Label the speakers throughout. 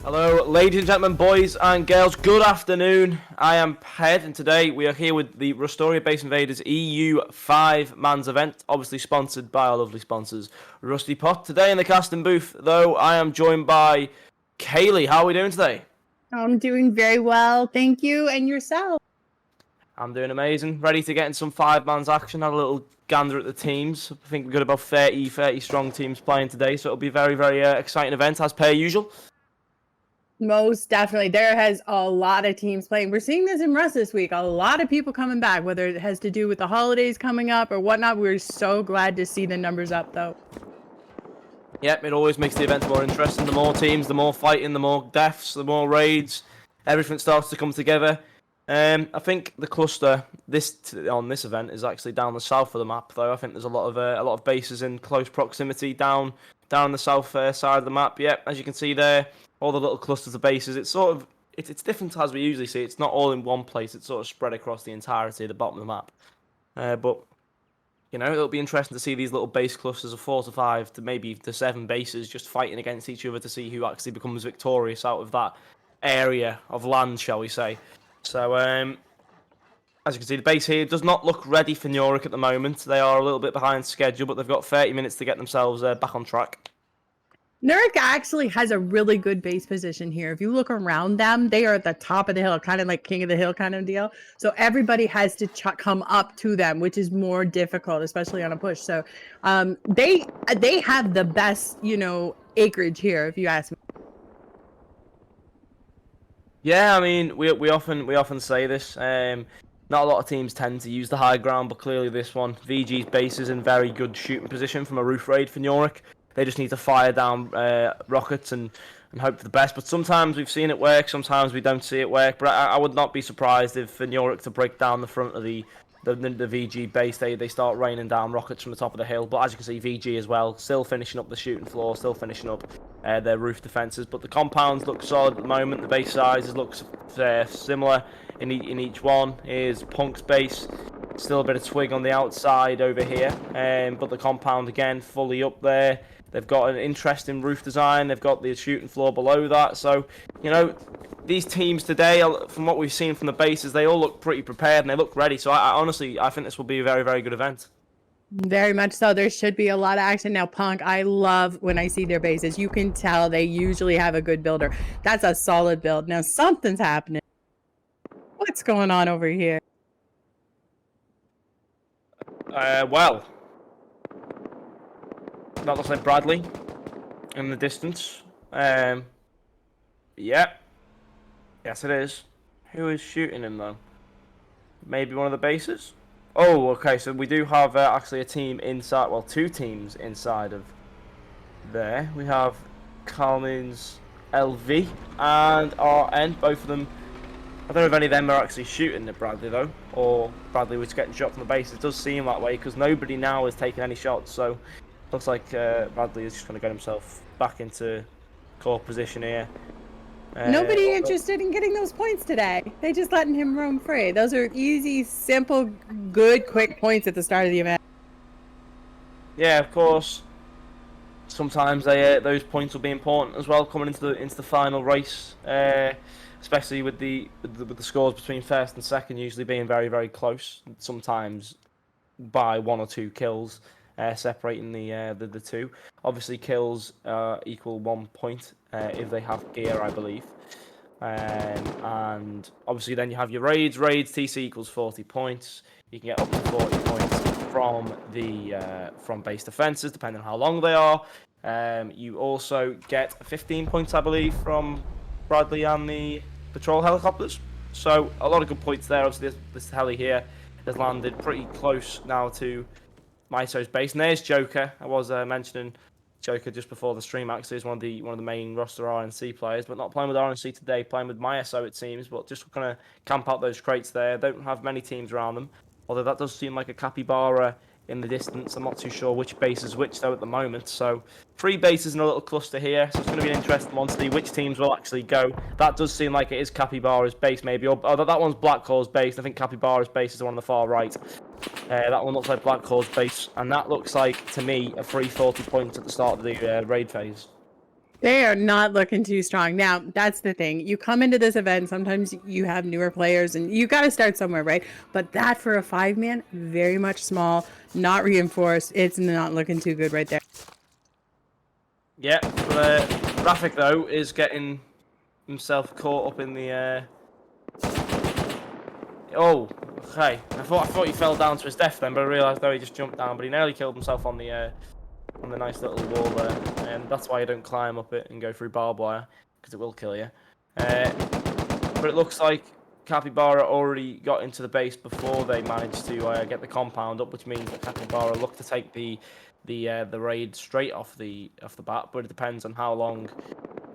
Speaker 1: Hello, ladies and gentlemen, boys and girls, good afternoon. I am Ped, and today we are here with the Rustoria Base Invaders EU 5-Mans event, obviously sponsored by our lovely sponsors, Rusty Pot. Today in the casting booth, though, I am joined by Kaylee. How are we doing today?
Speaker 2: I'm doing very well, thank you, and yourself?
Speaker 1: I'm doing amazing. Ready to get in some 5-Mans action, have a little gander at the teams. I think we've got about 30 strong teams playing today, so it'll be a very exciting event, as per usual.
Speaker 2: Most definitely. There has a lot of teams playing. We're seeing this in Rust this week. A lot of people coming back, whether it has to do with the holidays coming up or whatnot. We're so glad to see the numbers up, though.
Speaker 1: Yep, it always makes the event more interesting. The more teams, the more fighting, the more deaths, the more raids. Everything starts to come together. I think the cluster on this event is actually down the south of the map, though. I think there's a lot of bases in close proximity down the south side of the map. Yep, as you can see there, all the little clusters of bases. It's different as we usually see. It's not all in one place. It's sort of spread across the entirety of the bottom of the map. But you know, it'll be interesting to see these little base clusters of 4 to 5 to maybe to 7 bases just fighting against each other to see who actually becomes victorious out of that area of land, shall we say. So, as you can see, the base here does not look ready for Nurek at the moment. They are a little bit behind schedule, but they've got 30 minutes to get themselves back on track.
Speaker 2: Nurek actually has a really good base position here. If you look around them, they are at the top of the hill, kind of like king of the hill kind of deal. So everybody has to come up to them, which is more difficult, especially on a push. So they have the best, acreage here, if you ask me.
Speaker 1: Yeah, I mean, we often say this. Not a lot of teams tend to use the high ground, but clearly this one, VG's base is in very good shooting position from a roof raid for Nurek. They just need to fire down rockets and hope for the best. But sometimes we've seen it work, sometimes we don't see it work. But I would not be surprised if for Nurek to break down the front of the VG base, they start raining down rockets from the top of the hill. But as you can see, VG as well, still finishing up the shooting floor, still finishing up their roof defences. But the compounds look solid at the moment. The base sizes look similar in each one. Here's Punk's base. Still a bit of twig on the outside over here. But the compound, again, fully up there. They've got an interesting roof design. They've got the shooting floor below that. So, these teams today, from what we've seen from the bases, they all look pretty prepared and they look ready. So I honestly think this will be a very good event.
Speaker 2: Very much so. There should be a lot of action. Now, Punk, I love when I see their bases. You can tell they usually have a good builder. That's a solid build. Now, something's happening. What's going on over here?
Speaker 1: Well, that looks like Bradley in the distance. Yeah. Yes, it is. Who is shooting him, though? Maybe one of the bases? Oh, okay, so we do have actually a team inside, well, 2 teams inside of there. We have Carmen's LV and RN, both of them. I don't know if any of them are actually shooting at Bradley, though, or Bradley was getting shot from the base. It does seem that way, because nobody now is taking any shots, so looks like Bradley is just going to get himself back into core position here.
Speaker 2: Nobody interested in getting those points today. They just letting him roam free. Those are easy, simple, good, quick points at the start of the event.
Speaker 1: Yeah, of course. Sometimes those points will be important as well coming into the final race, especially with the scores between first and second usually being very close. Sometimes by 1 or 2 kills. Separating the two. Obviously, kills equal 1 point if they have gear, I believe. And obviously, then you have your raids. Raids TC equals 40 points. You can get up to 40 points from base defenses, depending on how long they are. You also get 15 points, I believe, from Bradley and the patrol helicopters. So a lot of good points there. Obviously, this heli here has landed pretty close now to Myso's base. And there's Joker. I was mentioning Joker just before the stream. Actually, is one of the main roster RNC players, but not playing with RNC today. Playing with Myso, it seems. But just gonna camp out those crates there. Don't have many teams around them. Although that does seem like a capybara in the distance. I'm not too sure which base is which though at the moment. So 3 bases in a little cluster here. So it's going to be an interesting one to see which teams will actually go. That does seem like it is Capybara's base maybe. Or that one's Black Claw's base. I think Capybara's base is the one on the far right. That one looks like Black Claw's base. And that looks like, to me, a free 40 points at the start of the raid phase.
Speaker 2: They are not looking too strong. Now, that's the thing. You come into this event, sometimes you have newer players and you got to start somewhere, right? But that for a 5-man, very much small, not reinforced. It's not looking too good right there.
Speaker 1: Yeah, but Graphic, though, is getting himself caught up in the... Oh, okay. I thought he fell down to his death then, but I realised, though, he just jumped down. But he nearly killed himself on the nice little wall there. And that's why you don't climb up it and go through barbed wire, because it will kill you. But it looks like Capybara already got into the base before they managed to get the compound up, which means that Capybara looked to take the raid straight off the bat. But it depends on how long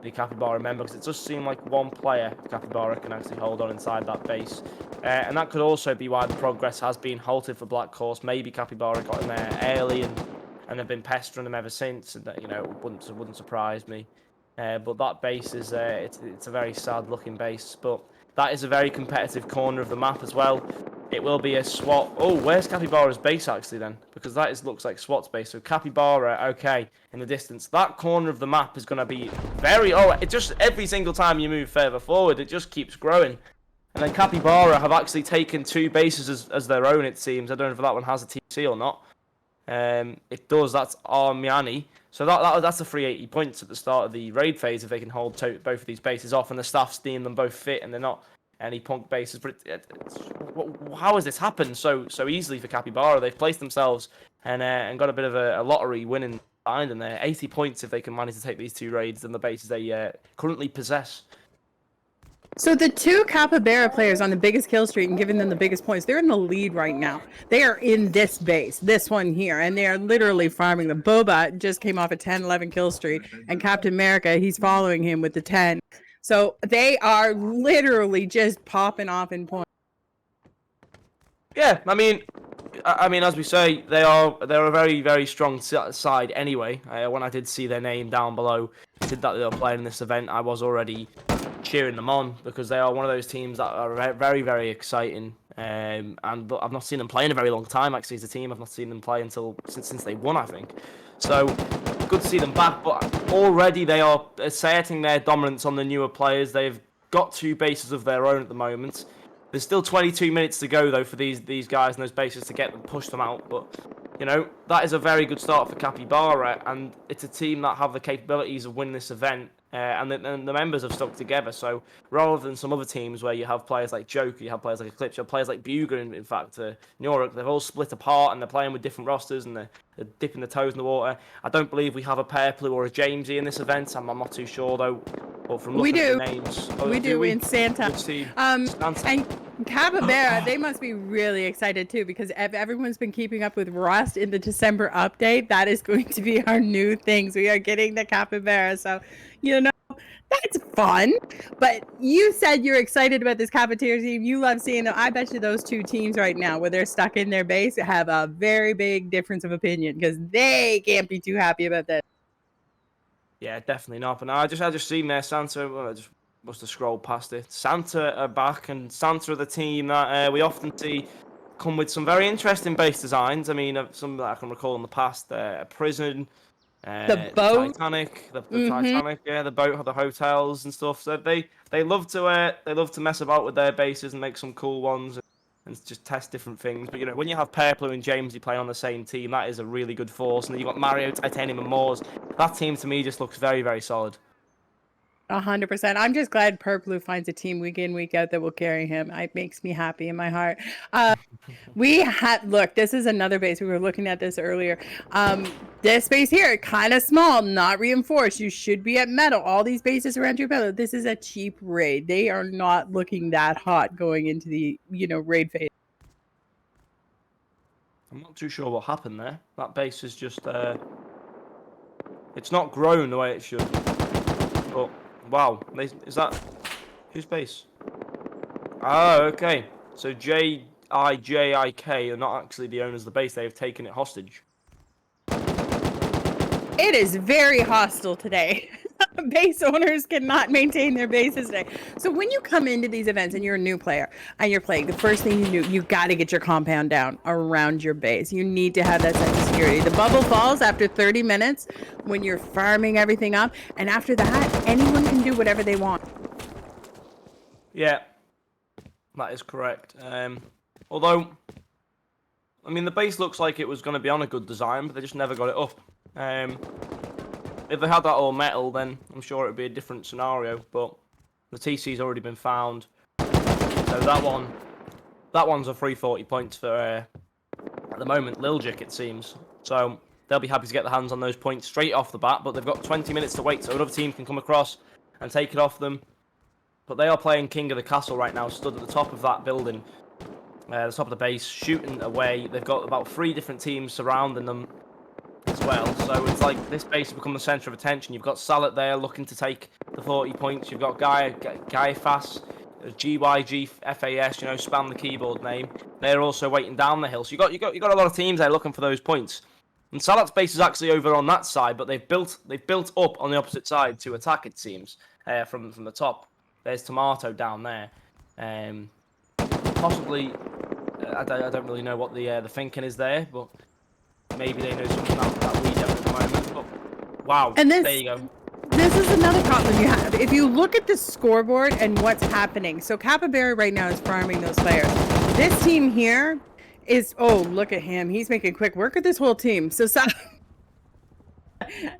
Speaker 1: the Capybara remember, because it does seem like one player, Capybara, can actually hold on inside that base. And that could also be why the progress has been halted for Black Horse. Maybe Capybara got in there early and have been pestering them ever since, and that, you know, it wouldn't surprise me. But that base is it's a very sad looking base, but that is a very competitive corner of the map as well. It will be a SWAT. Oh, where's Capybara's base actually then? Because that looks like SWAT's base. So Capybara, okay, in the distance. That corner of the map is going to be very... Oh, it just every single time you move further forward, it just keeps growing. And then Capybara have actually taken 2 bases as their own, it seems. I don't know if that one has a TC or not. It does. That's Armiani. So that's a 380 points at the start of the raid phase if they can hold both of these bases off, and the staff steam them both fit, and they're not any punk bases. But how has this happened so easily for Capybara? They've placed themselves and got a bit of a lottery winning behind them there. 80 points if they can manage to take these 2 raids and the bases they currently possess.
Speaker 2: So the 2 Capybara players on the biggest kill streak and giving them the biggest points, they're in the lead right now. They are in this base, this one here, and they are literally farming them. Boba just came off a 10-11 kill streak, and Captain America, he's following him with the 10. So they are literally just popping off in points.
Speaker 1: Yeah, I mean, as we say, they're a very, very strong side anyway. When I did see their name down below, did that they were playing in this event, I was already cheering them on, because they are one of those teams that are very, very exciting. And I've not seen them play in a very long time, actually, as a team. I've not seen them play since they won, I think. So, good to see them back, but already they are asserting their dominance on the newer players. They've got 2 bases of their own at the moment. There's still 22 minutes to go, though, for these guys and those bases to push them out. But, you know, that is a very good start for Capybara, and it's a team that have the capabilities of winning this event, and the members have stuck together. So, rather than some other teams where you have players like Joker, you have players like Eclipse, you have players like Buger, in fact, New York, they've all split apart and they're playing with different rosters and they're dipping their toes in the water. I don't believe we have a Purple or a Jamesy in this event. I'm not too sure, though. But from looking at the names...
Speaker 2: We do in Santa.
Speaker 1: Santa.
Speaker 2: And Capybara, they must be really excited too, because everyone's been keeping up with Rust in the December update. That is going to be our new things. We are getting the Capybara, so you know that's fun. But you said you're excited about this Cafeteria team. You love seeing them. I bet you those 2 teams right now, where they're stuck in their base, have a very big difference of opinion, because they can't be too happy about this.
Speaker 1: Yeah, definitely not. But no, I just seen there Santa. Well, I just must have scrolled past it. Santa are back, and Santa are the team that we often see come with some very interesting base designs. I mean, some that I can recall in the past: a prison,
Speaker 2: the boat,
Speaker 1: Titanic, the Titanic, yeah, the boat, the hotels and stuff. So they love to mess about with their bases and make some cool ones and just test different things. But you know, when you have Purple and Jamesy playing on the same team, that is a really good force. And then you've got Mario, Titanium, and Moors. That team to me just looks very, very solid.
Speaker 2: 100%. I'm just glad Purple finds a team week in, week out that will carry him. It makes me happy in my heart. Look, this is another base. We were looking at this earlier. This base here, kind of small, not reinforced. You should be at metal. All these bases around your metal. This is a cheap raid. They are not looking that hot going into the, raid phase.
Speaker 1: I'm not too sure what happened there. That base is just, it's not grown the way it should. But, wow, is that, whose base? Oh, okay. So JIJIK are not actually the owners of the base. They have taken it hostage.
Speaker 2: It is very hostile today. Base owners cannot maintain their bases today. So when you come into these events and you're a new player and you're playing, the first thing you got to get your compound down around your base. You need to have that sense of security. The bubble falls after 30 minutes when you're farming everything up, and after that, anyone can do whatever they want.
Speaker 1: Yeah, that is correct. Although, I mean, the base looks like it was going to be on a good design, but they just never got it up. If they had that all metal, then I'm sure it would be a different scenario, but the TC's already been found. So that one's a free 40 points for, at the moment, Liljik, it seems. So they'll be happy to get their hands on those points straight off the bat, but they've got 20 minutes to wait, so another team can come across and take it off them. But they are playing King of the Castle right now, stood at the top of that building, the top of the base, shooting away. They've got about 3 different teams surrounding them as well, so it's like this base has become the centre of attention. You've got Salat there looking to take the 40 points. You've got Guy Fass, GYGFAS, you know, spam the keyboard name. They're also waiting down the hill. So you got a lot of teams there looking for those points. And Salat's base is actually over on that side, but they've built up on the opposite side to attack, it seems, from the top. There's Tomato down there. Possibly, I don't really know what the thinking is there, but maybe they know something that we don't at the moment. But wow,
Speaker 2: And
Speaker 1: there you go.
Speaker 2: this is another problem you have. If you look at the scoreboard and what's happening, so Capybara right now is farming those players. This team here is, oh, look at him. He's making quick work of this whole team. So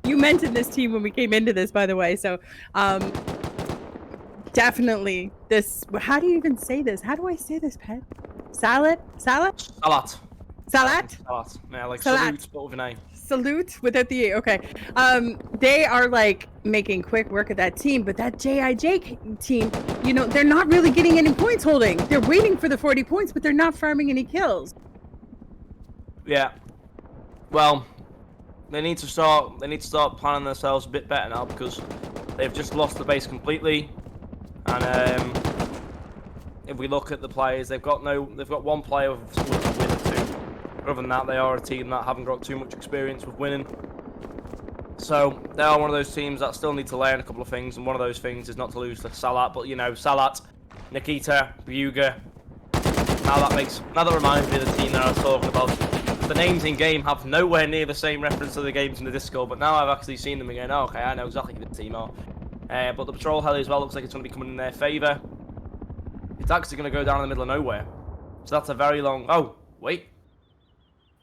Speaker 2: you mentioned this team when we came into this, by the way. So definitely this, how do you even say this? How do I say this, Pet? Salat?
Speaker 1: Salat.
Speaker 2: Salat?
Speaker 1: Yeah, like
Speaker 2: Salat.
Speaker 1: salute, but with an A.
Speaker 2: Salute without the A. Okay. They are like making quick work of that team, but that JIJ team, you know, they're not really getting any points holding. They're waiting for the 40 points, but they're not farming any kills.
Speaker 1: Yeah. Well, they need to start planning themselves a bit better now, because they've just lost the base completely. And if we look at the players, they've got one player with winner too. Other than that, they are a team that haven't got too much experience with winning. So they are one of those teams that still need to learn a couple of things, and one of those things is not to lose to Salat. But you know, Salat, Nikita, Ryuga. Now that reminds me of the team that I was talking about. The names in game have nowhere near the same reference to the games in the Discord, but now I've actually seen them again. Oh, okay, I know exactly who the team are. But the patrol heli as well looks like it's going to be coming in their favour. It's actually going to go down in the middle of nowhere. So that's a very long... Oh, wait.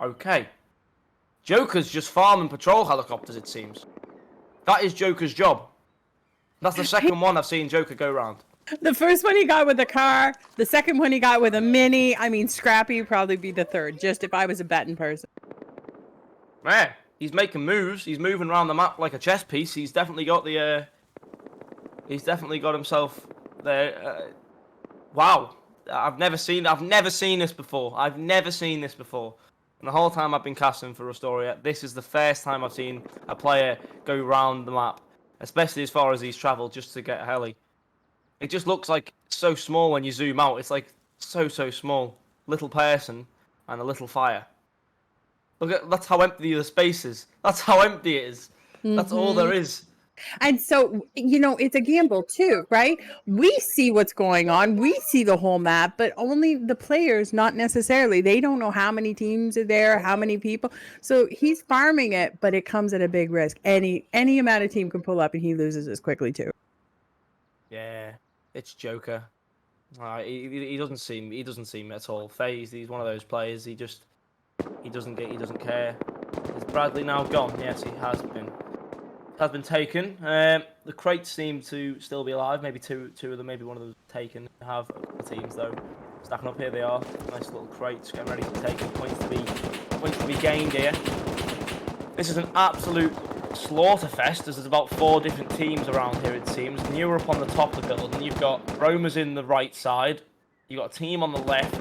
Speaker 1: Okay. Joker's just farming patrol helicopters, it seems. That is Joker's job. That's the second one I've seen Joker go round.
Speaker 2: The first one he got with a car. The second one he got with a mini. I mean, Scrappy would probably be the third, just if I was a betting person.
Speaker 1: Yeah, he's making moves. He's moving around the map like a chess piece. He's definitely got the... He's definitely got himself there. Wow, I've never seen this before. I've never seen this before. And the whole time I've been casting for Rustoria, this is the first time I've seen a player go round the map, especially as far as he's travelled just to get a heli. It just looks like so small when you zoom out. It's like so small, little person and a little fire. Look at that's how empty the space is. That's how empty it is. That's all there is.
Speaker 2: And so, you know, it's a gamble too, right? We see what's going on. We see the whole map, but only the players, not necessarily. They don't know how many teams are there, how many people. So he's farming it, but it comes at a big risk. Any amount of team can pull up and he loses as quickly too.
Speaker 1: Yeah, it's Joker. He doesn't seem at all phased. He's one of those players. He doesn't care. Is Bradley now gone? Yes, he has been taken. The crates seem to still be alive. Maybe two of them, maybe one of them taken. Have a couple of teams though. Stacking up, here they are. Nice little crates, getting ready to take. Points to be gained here. This is an absolute slaughterfest. There's about 4 different teams around here, it seems. And you're up on the top of the building. You've got Roma's in the right side. You've got a team on the left.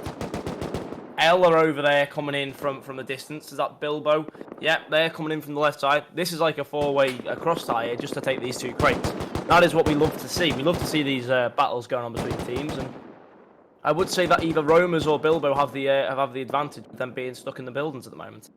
Speaker 1: L are over there coming in from the distance. Is that Bilbo? Yep, they're coming in from the left side. This is like a 4-way cross tie here just to take these 2 crates. That is what we love to see. We love to see these battles going on between teams, and I would say that either Romas or Bilbo have the advantage of them being stuck in the buildings at the moment.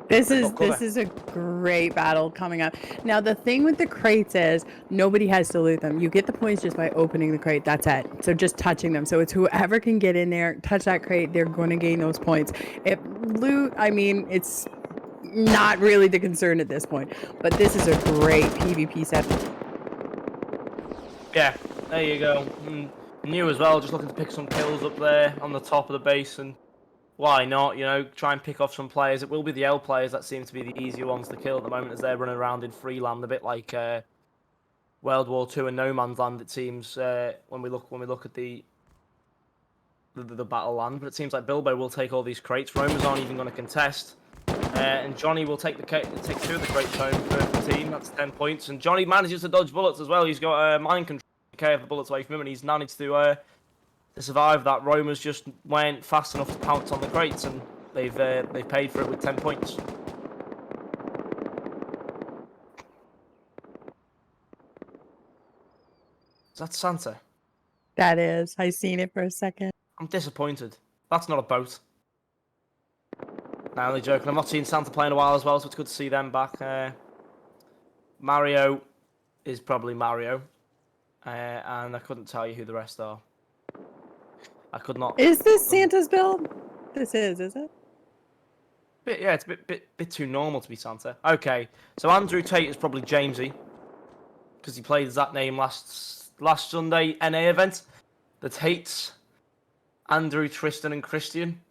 Speaker 2: This
Speaker 1: They've
Speaker 2: is
Speaker 1: got cover.
Speaker 2: this is a great battle coming up. Now the thing with the crates is nobody has to loot them. You get the points just by opening the crate. That's it. So just touching them. So it's whoever can get in there, touch that crate, they're going to gain those points. If loot, I mean, it's not really the concern at this point. But this is a great PvP set.
Speaker 1: Yeah, there you go. New as well, just looking to pick some kills up there on the top of the base, and why not? You know, try and pick off some players. It will be the L players that seem to be the easier ones to kill at the moment, as they're running around in free land, a bit like World War II and No Man's Land. It seems when we look at the battle land, but it seems like Bilbo will take all these crates. Romans aren't even going to contest. And Johnny will take two of the crates home for the team. That's 10 points. And Johnny manages to dodge bullets as well. He's got mind control to carry the bullets away from him, and he's managed to survive that. Romans just weren't fast enough to pounce on the crates, and they've paid for it with 10 points. Is that Santa?
Speaker 2: That is. I seen it for a second.
Speaker 1: I'm disappointed. That's not a boat. No, only joking. I've not seen Santa play in a while as well, so it's good to see them back. Mario is probably Mario, and I couldn't tell you who the rest are. I could not.
Speaker 2: Is this Santa's build? This is it?
Speaker 1: Yeah, it's a bit too normal to be Santa. Okay, so Andrew Tate is probably Jamesy, because he played as that name last Sunday NA event. The Tates, Andrew, Tristan, and Christian.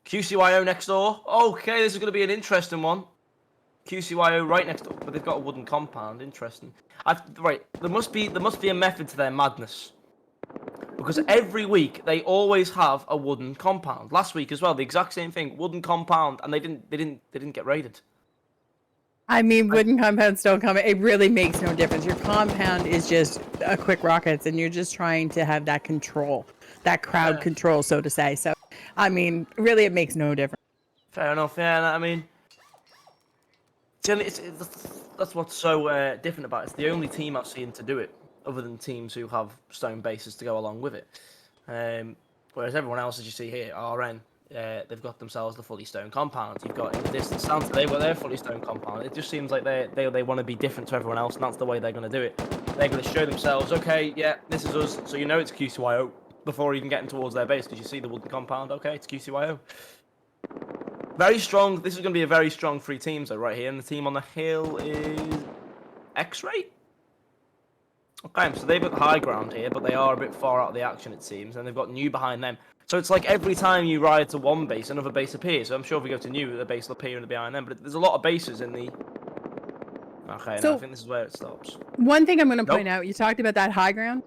Speaker 1: QCYO next door. Okay, this is going to be an interesting one. QCYO right next door, but they've got a wooden compound. Interesting. Right, there must be a method to their madness, because every week they always have a wooden compound. Last week as well, the exact same thing, wooden compound, and they didn't get raided.
Speaker 2: I mean, wooden compounds don't come. It really makes no difference. Your compound is just a quick rockets, and you're just trying to have that control, that crowd control, so to say. So, I mean, really, it makes no difference.
Speaker 1: Fair enough. Yeah, I mean, that's what's so different about it. It's the only team I've seen to do it, other than teams who have stone bases to go along with it. Whereas everyone else, as you see here, RN, they've got themselves the fully stone compound. You've got in the distance Santa, they've got their fully stone compound. It just seems like they want to be different to everyone else, and that's the way they're going to do it. They're going to show themselves, okay, yeah, this is us, so you know it's QCYO before even getting towards their base, because you see the wooden compound, okay, it's QCYO. Very strong. This is going to be a very strong three teams, though, right here, and the team on the hill is X-Ray? Okay, so they've got the high ground here, but they are a bit far out of the action, it seems, and they've got New behind them. So it's like every time you ride to one base, another base appears. So I'm sure if we go to New, the base will appear in the behind them. But there's a lot of bases in the... Okay, so, I think this is where it stops.
Speaker 2: One thing I'm going to point out, you talked about that high ground.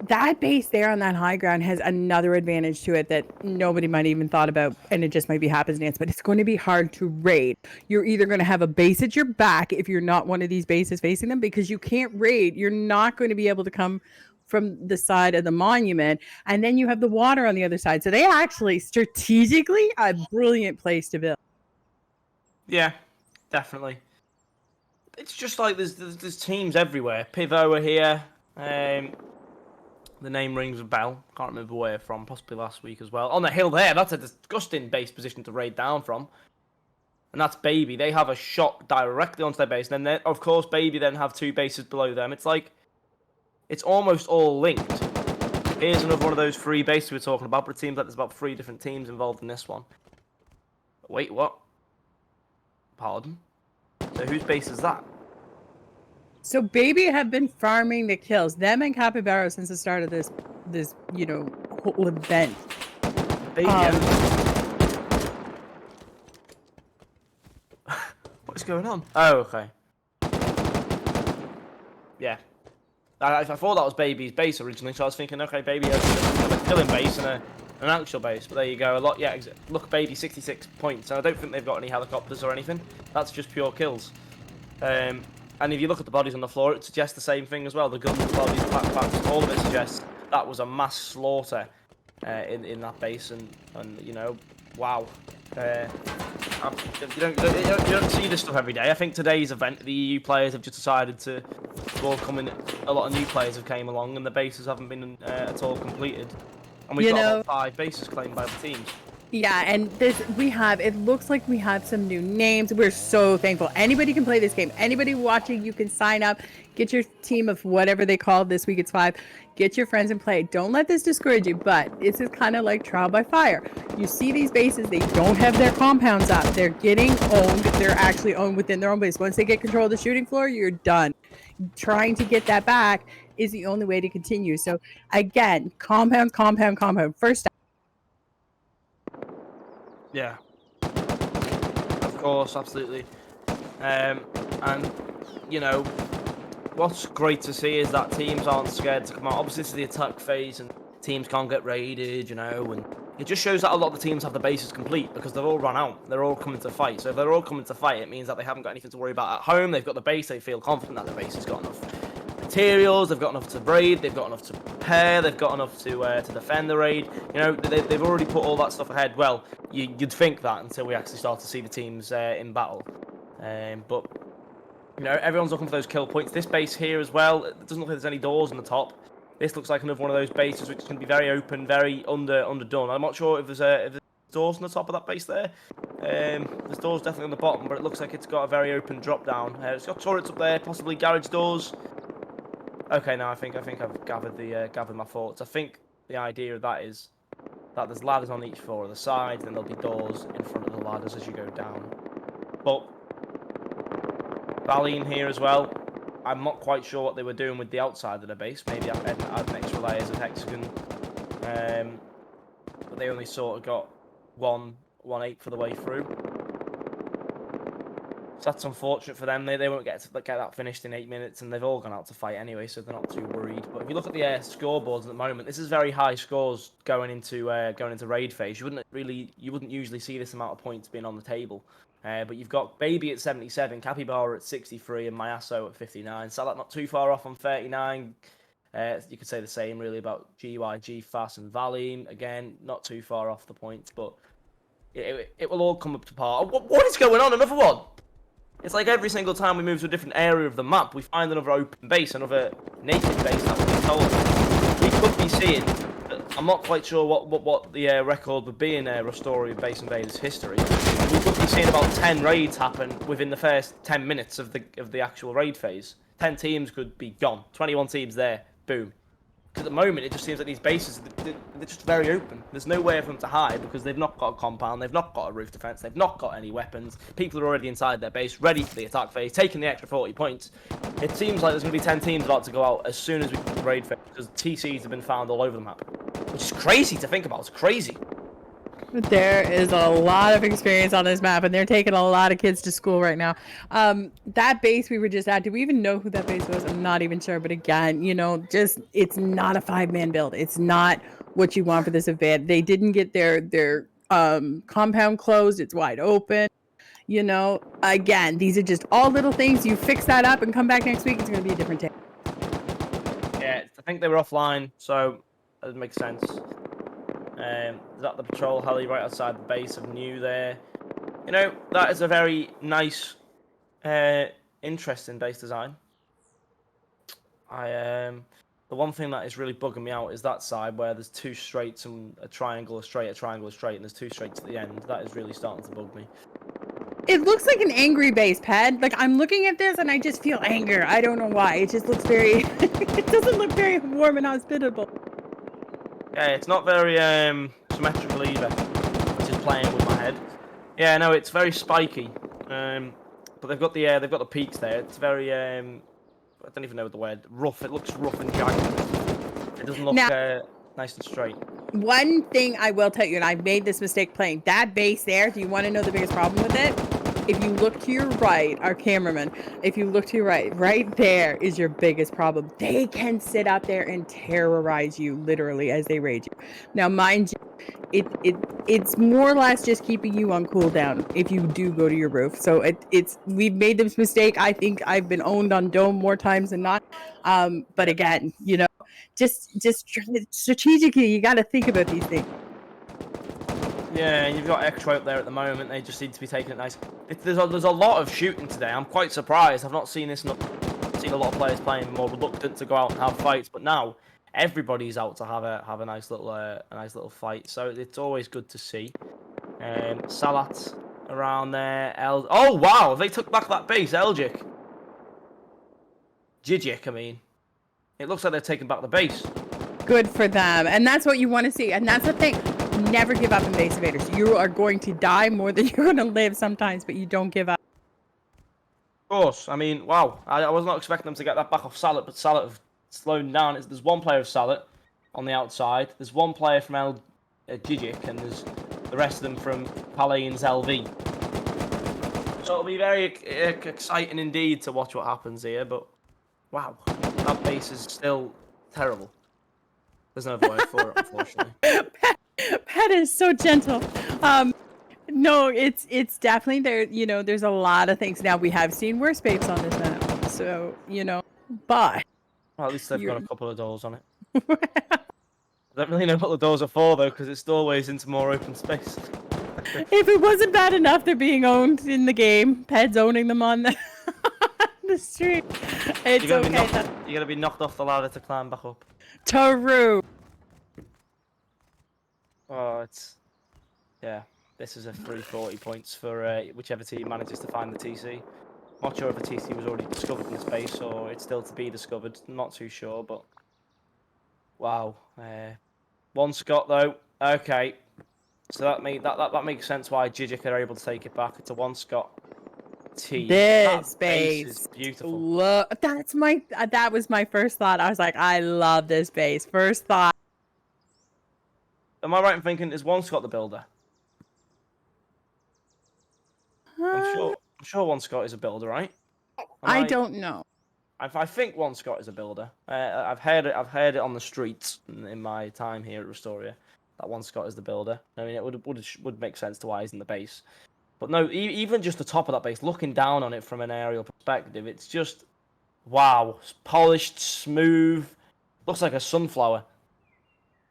Speaker 2: That base there on that high ground has another advantage to it that nobody might even thought about, and it just might be happenstance, but it's going to be hard to raid. You're either going to have a base at your back if you're not one of these bases facing them, because you can't raid. You're not going to be able to come from the side of the monument, and then you have the water on the other side. So they actually strategically a brilliant place to build.
Speaker 1: Yeah, definitely. It's just like there's teams everywhere. Pivo are here. The name rings a bell. Can't remember where from. Possibly last week as well. On the hill there, that's a disgusting base position to raid down from. And that's Baby. They have a shot directly onto their base. And then, of course, Baby then have two bases below them. It's like, it's almost all linked. Here's another one of those three bases we were talking about, but it seems like there's about 3 different teams involved in this one. Wait, what? Pardon? So whose base is that?
Speaker 2: So Baby have been farming the kills, them and Capybara, since the start of this you know, whole event.
Speaker 1: Baby. What's going on? Oh, okay. Yeah. I thought that was Baby's base originally, so I was thinking, okay, Baby has a killing base and an actual base, but there you go. Look, Baby, 66 points, and I don't think they've got any helicopters or anything. That's just pure kills. And if you look at the bodies on the floor, it suggests the same thing as well. The guns, the bodies, the backpacks, all of it suggests that was a mass slaughter in that base, and you know, wow. You don't see this stuff every day. I think today's event, the EU players have just decided to welcome in. A lot of new players have came along, and the bases haven't been at all completed. And we've got about 5 bases claimed by the teams.
Speaker 2: Yeah, and it looks like we have some new names. We're so thankful. Anybody can play this game. Anybody watching, you can sign up, get your team of whatever they call this week, it's 5. Get your friends and play. Don't let this discourage you, but this is kind of like trial by fire. You see these bases, they don't have their compounds up. They're getting owned. They're actually owned within their own base. Once they get control of the shooting floor, you're done. Trying to get that back is the only way to continue. So again, compound, compound, compound. First.
Speaker 1: Yeah, of course, absolutely. And you know, what's great to see is that teams aren't scared to come out. Obviously, this is the attack phase, and teams can't get raided, you know, and it just shows that a lot of the teams have the bases complete because they've all run out. They're all coming to fight. So if they're all coming to fight, it means that they haven't got anything to worry about at home. They've got the base. They feel confident that the base has got enough materials. They've got enough to raid. They've got enough to prepare. They've got enough to defend the raid. You know, they've already put all that stuff ahead. Well, you'd think that until we actually start to see the teams in battle. But you know, everyone's looking for those kill points. This base here as well, it doesn't look like there's any doors on the top. This looks like another one of those bases which is going to be very open, very underdone. I'm not sure if there's doors on the top of that base there. There's doors definitely on the bottom, but it looks like it's got a very open drop down. It's got turrets up there, possibly garage doors. Okay, now I think I've gathered my thoughts. I think the idea of that is that there's ladders on each floor of the sides, and there'll be doors in front of the ladders as you go down. But Valine here as well. I'm not quite sure what they were doing with the outside of the base. Maybe add extra layers of hexagon. But they only sort of got 1/8 for the way through. So that's unfortunate for them. They won't get that finished in 8 minutes, and they've all gone out to fight anyway, so they're not too worried. But if you look at the scoreboards at the moment, this is very high scores going into raid phase. You wouldn't usually see this amount of points being on the table. But you've got Baby at 77, Capybara at 63, and Mayasso at 59. Salat not too far off on 39. You could say the same really about GYG, Fast, and Valine. Again, not too far off the points, but it will all come up to par. What is going on? Another one? It's like every single time we move to a different area of the map, we find another open base, another naked base that we're told. We could be seeing, I'm not quite sure what the record would be in Rustoria Base Invaders history. We could be seeing about 10 raids happen within the first 10 minutes of the actual raid phase. 10 teams could be gone. 21 teams there, boom. Because at the moment, it just seems like these bases, they're just very open. There's no way for them to hide because they've not got a compound, they've not got a roof defense, they've not got any weapons. People are already inside their base, ready for the attack phase, taking the extra 40 points. It seems like there's going to be 10 teams about to go out as soon as we get the raid phase because TCs have been found all over the map. Which is crazy to think about, it's crazy.
Speaker 2: There is a lot of experience on this map, and they're taking a lot of kids to school right now. That base we were just at, do we even know who that base was? I'm not even sure, but again, you know, it's not a 5-man build. It's not what you want for this event. They didn't get their compound closed. It's wide open. You know, again, these are just all little things. You fix that up and come back next week, it's going to be a different day.
Speaker 1: Yeah, I think they were offline, so that makes sense. Is that the patrol heli right outside the base of New there? You know, that is a very nice, interesting base design. The one thing that is really bugging me out is that side where there's 2 straights and a triangle, a straight, and there's 2 straights at the end. That is really starting to bug me.
Speaker 2: It looks like an angry base, Ped. Like, I'm looking at this and I just feel anger. I don't know why. It just looks very... it doesn't look very warm and hospitable.
Speaker 1: Yeah, it's not very symmetrical either, which is playing with my head. Yeah, no, it's very spiky. But they've got the peaks there. It's very I don't even know the word. Rough. It looks rough and jagged. It doesn't look nice and straight.
Speaker 2: One thing I will tell you, and I made this mistake playing that base there. Do you want to know the biggest problem with it? If you look to your right, our cameraman, if you look to your right there is your biggest problem. They can sit out there and terrorize you literally as they raid you. Now, mind you, it's more or less just keeping you on cooldown if you do go to your roof. So we've made this mistake. I think I've been owned on Dome more times than not. But again, you know, just strategically, you got to think about these things.
Speaker 1: Yeah, you've got X-Ray up there at the moment. They just seem to be taking it nice. There's a lot of shooting today. I'm quite surprised. I've not seen this. Seen a lot of players playing more reluctant to go out and have fights, but now everybody's out to have a nice little fight. So it's always good to see. Salat around there. Oh wow, they took back that base. Elgic. Gigic, I mean. It looks like they're taking back the base.
Speaker 2: Good for them. And that's what you want to see. And that's the thing. Never give up in base invaders. You are going to die more than you're going to live sometimes, but you don't give up.
Speaker 1: Of course. I mean, wow. I was not expecting them to get that back off Salat, but Salat have slowed down. There's one player of Salat on the outside. There's one player from Gigic, and there's the rest of them from Palane's LV. So it'll be very exciting indeed to watch what happens here, but wow, that base is still terrible. There's no word for it, unfortunately.
Speaker 2: Pet is so gentle. No, it's definitely there. You know, there's a lot of things. Now we have seen worse baits on this map, so you know. But
Speaker 1: well, at least they've got a couple of doors on it. I don't really know what the doors are for though, because it's doorways into more open space.
Speaker 2: If it wasn't bad enough, they're being owned in the game. Ped's owning them on the street. It's
Speaker 1: you're
Speaker 2: okay.
Speaker 1: You're gonna be knocked off the ladder to climb back up.
Speaker 2: True.
Speaker 1: Oh, yeah. This is a free 40 points for whichever team manages to find the TC. Not sure if the TC was already discovered in the space or it's still to be discovered. Not too sure, but wow. One Scott though. Okay, so that makes sense why Gigic are able to take it back. It's a one Scott team.
Speaker 2: This base
Speaker 1: is beautiful.
Speaker 2: Look, that was my first thought. I was like, I love this base. First thought.
Speaker 1: Am I right in thinking is one Scott the builder? I'm sure one Scott is a builder, right?
Speaker 2: I don't know.
Speaker 1: I think one Scott is a builder. I've heard it on the streets in my time here at Rustoria that one Scott is the builder. I mean, it would make sense to why he's in the base. But no, even just the top of that base, looking down on it from an aerial perspective, it's just wow, polished, smooth, looks like a sunflower.